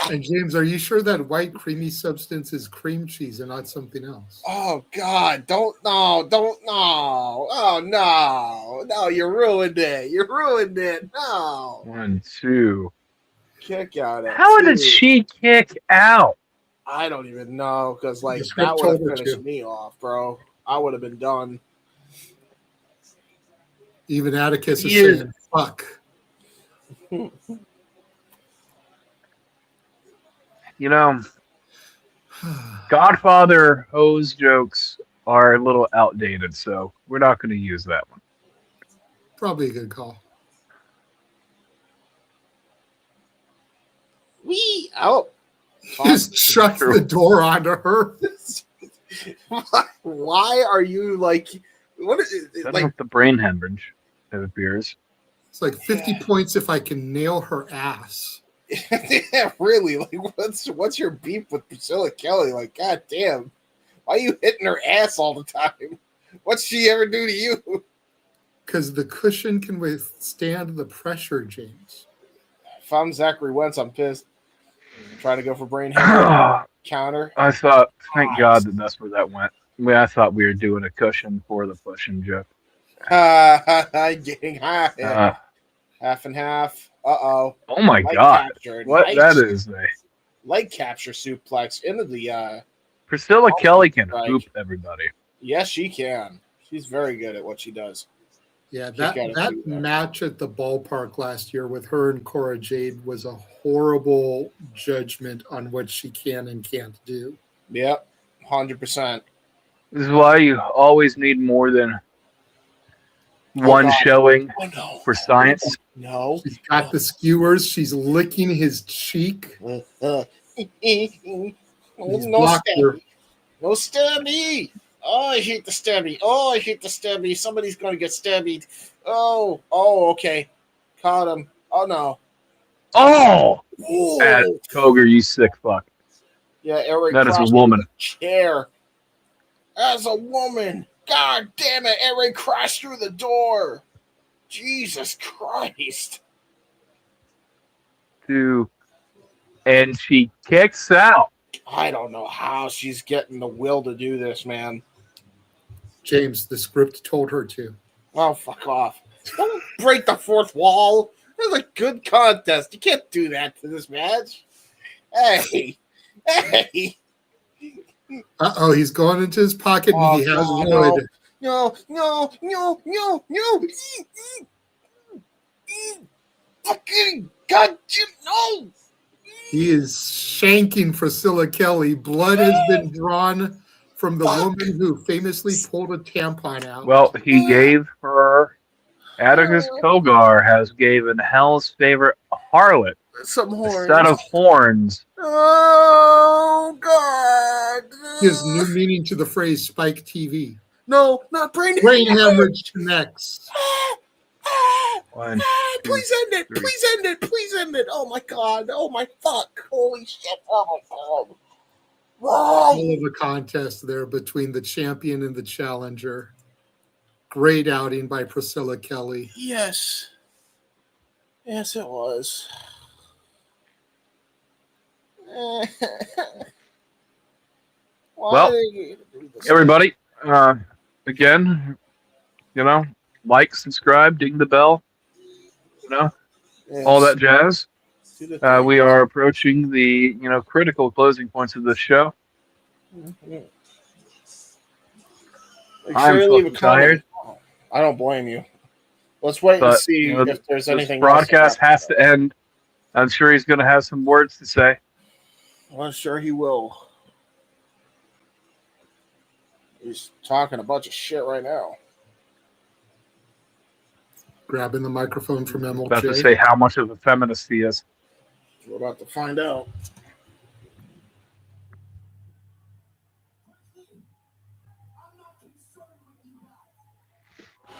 [SPEAKER 3] And James, are you sure that white creamy substance is cream cheese and not something else?
[SPEAKER 2] Oh God! Don't no! Oh no! You ruined it! No!
[SPEAKER 4] 1, 2.
[SPEAKER 2] Kick out!
[SPEAKER 4] How did she kick out?
[SPEAKER 2] I don't even know because that would have finished me off, bro. I would have been done.
[SPEAKER 3] Even Atticus is saying, "Fuck."
[SPEAKER 4] You know, Godfather hose jokes are a little outdated, so we're not going to use that one.
[SPEAKER 3] Probably a good call. Just shut the door onto her.
[SPEAKER 2] Why are you like? What is it?
[SPEAKER 4] That's like the brain hemorrhage, it appears.
[SPEAKER 3] It's like 50 points if I can nail her ass.
[SPEAKER 2] Yeah, really? Like, what's your beef with Priscilla Kelly? Like, god damn, why are you hitting her ass all the time? What's she ever do to you?
[SPEAKER 3] Because the cushion can withstand the pressure, James.
[SPEAKER 2] If I'm Zachary Wentz, I'm pissed. Trying to go for brain hemorrhage counter.
[SPEAKER 4] I thought, thank God that's where that went. I thought we were doing a cushion for the pushing joke.
[SPEAKER 2] Getting high. Half and half. Uh-oh.
[SPEAKER 4] Oh my God.
[SPEAKER 2] Captured.
[SPEAKER 4] What
[SPEAKER 2] nice.
[SPEAKER 4] that is a
[SPEAKER 2] leg capture suplex into the
[SPEAKER 4] Priscilla Kelly can hoop everybody.
[SPEAKER 2] Yes, she can. She's very good at what she does.
[SPEAKER 3] Yeah, that match at the ballpark last year with her and Cora Jade was a horrible judgment on what she can and can't do.
[SPEAKER 2] Yep, 100%.
[SPEAKER 4] This is why you always need more than one showing for science.
[SPEAKER 2] No.
[SPEAKER 3] She's got the skewers. She's licking his cheek.
[SPEAKER 2] No stabby. Oh, I hate the stabby. Somebody's going to get stabbied. Oh, okay. Caught him. Oh, no.
[SPEAKER 4] Oh! Cogar, you sick fuck.
[SPEAKER 2] Yeah, Eric.
[SPEAKER 4] That is a woman.
[SPEAKER 2] Chair. As a woman. God damn it. Eric crashed through the door. Jesus Christ.
[SPEAKER 4] And she kicks out.
[SPEAKER 2] I don't know how she's getting the will to do this, man.
[SPEAKER 3] James, the script told her to.
[SPEAKER 2] Oh, fuck off. Don't break the fourth wall. This is a good contest. You can't do that to this match. Hey.
[SPEAKER 3] Uh-oh, he's going into his pocket and he has wood.
[SPEAKER 2] No. Fucking God, no.
[SPEAKER 3] He is shanking Priscilla Kelly. Blood has been drawn from the woman who famously pulled a tampon out.
[SPEAKER 4] Well, he gave her Atticus Cogar has given Hell's favorite harlot
[SPEAKER 2] some horns.
[SPEAKER 4] A set of horns.
[SPEAKER 2] Oh God!
[SPEAKER 3] Gives new meaning to the phrase "Spike TV."
[SPEAKER 2] No, not brain
[SPEAKER 3] hemorrhage connects.
[SPEAKER 2] Please end it! Please end it! Oh my God! Oh my fuck! Holy shit! Oh my God!
[SPEAKER 3] All of a contest there between the champion and the challenger. Great outing by Priscilla Kelly.
[SPEAKER 2] Yes, it was.
[SPEAKER 4] Well, everybody, again, like, subscribe, ding the bell, all that jazz. We are approaching the critical closing points of this show. I'm fucking tired.
[SPEAKER 2] I don't blame you. Let's wait and see if there's anything
[SPEAKER 4] else. This broadcast has to end. I'm sure he's going to have some words to say.
[SPEAKER 2] Well, sure he will. He's talking a bunch of shit right now.
[SPEAKER 3] Grabbing the microphone from MLJ.
[SPEAKER 4] About to say how much of a feminist he is.
[SPEAKER 2] We're about to find out.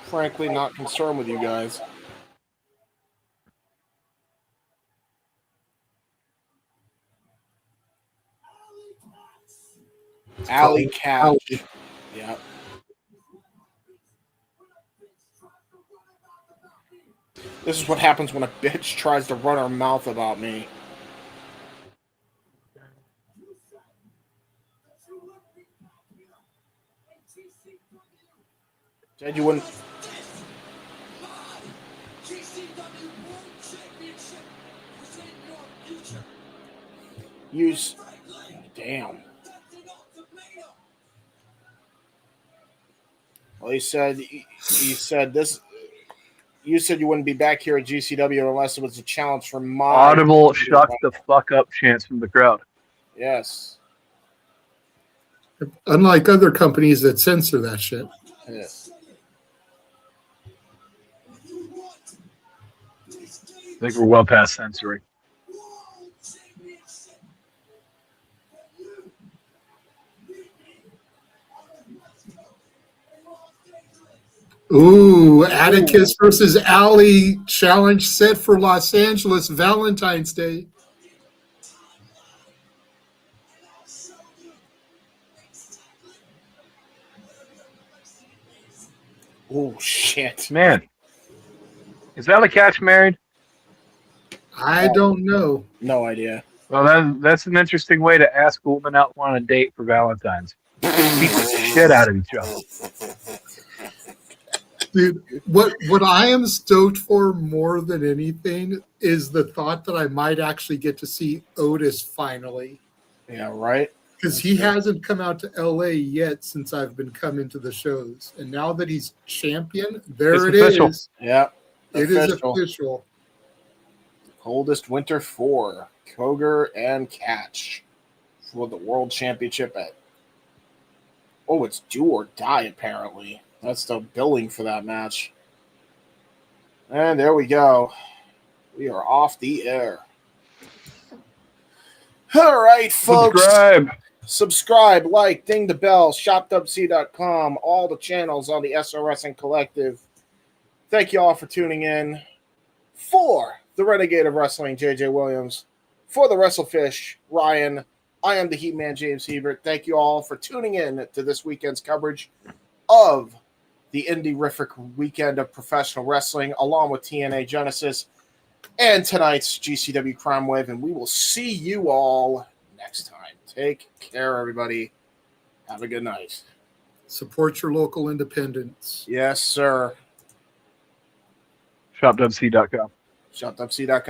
[SPEAKER 2] Frankly, not concerned with you guys. Alley Couch. Yeah. This is what happens when a bitch tries to run her mouth about me. Said you wouldn't. Use. Damn. Well, he said this. You said you wouldn't be back here at GCW unless it was a challenge for my
[SPEAKER 4] audible shut the fuck up chants from the crowd.
[SPEAKER 2] Yes.
[SPEAKER 3] Unlike other companies that censor that shit.
[SPEAKER 2] Yes.
[SPEAKER 4] I think we're well past censoring.
[SPEAKER 3] Ooh, Atticus versus Ali challenge set for Los Angeles Valentine's Day.
[SPEAKER 2] Oh, shit.
[SPEAKER 4] Man. Is Ali Catch married?
[SPEAKER 3] I don't know.
[SPEAKER 2] No idea.
[SPEAKER 4] Well, that's an interesting way to ask a woman out on a date for Valentine's. Beat the shit out of each other.
[SPEAKER 3] Dude, what I am stoked for more than anything is the thought that I might actually get to see Otis finally.
[SPEAKER 2] Yeah, right?
[SPEAKER 3] Because he hasn't come out to LA yet since I've been coming to the shows. And now that he's champion, there it is.
[SPEAKER 2] Yeah.
[SPEAKER 3] It is official.
[SPEAKER 2] Coldest Winter 4. Cogar and Catch for the World Championship at... Oh, it's do or die, apparently. That's the billing for that match. And there we go. We are off the air. All right, folks. Subscribe, like, ding the bell, shopwc.com, all the channels on the SRS and Collective. Thank you all for tuning in. For the Renegade of Wrestling, JJ Williams. For the Wrestlefish, Ryan. I am the Heat Man, James Hebert. Thank you all for tuning in to this weekend's coverage of the Indie-rific weekend of professional wrestling, along with TNA Genesis and tonight's GCW Crime Wave, and we will see you all next time. Take care, everybody. Have a good night.
[SPEAKER 3] Support your local independents.
[SPEAKER 2] Yes, sir.
[SPEAKER 4] ShopWC.com.
[SPEAKER 2] ShopWC.com.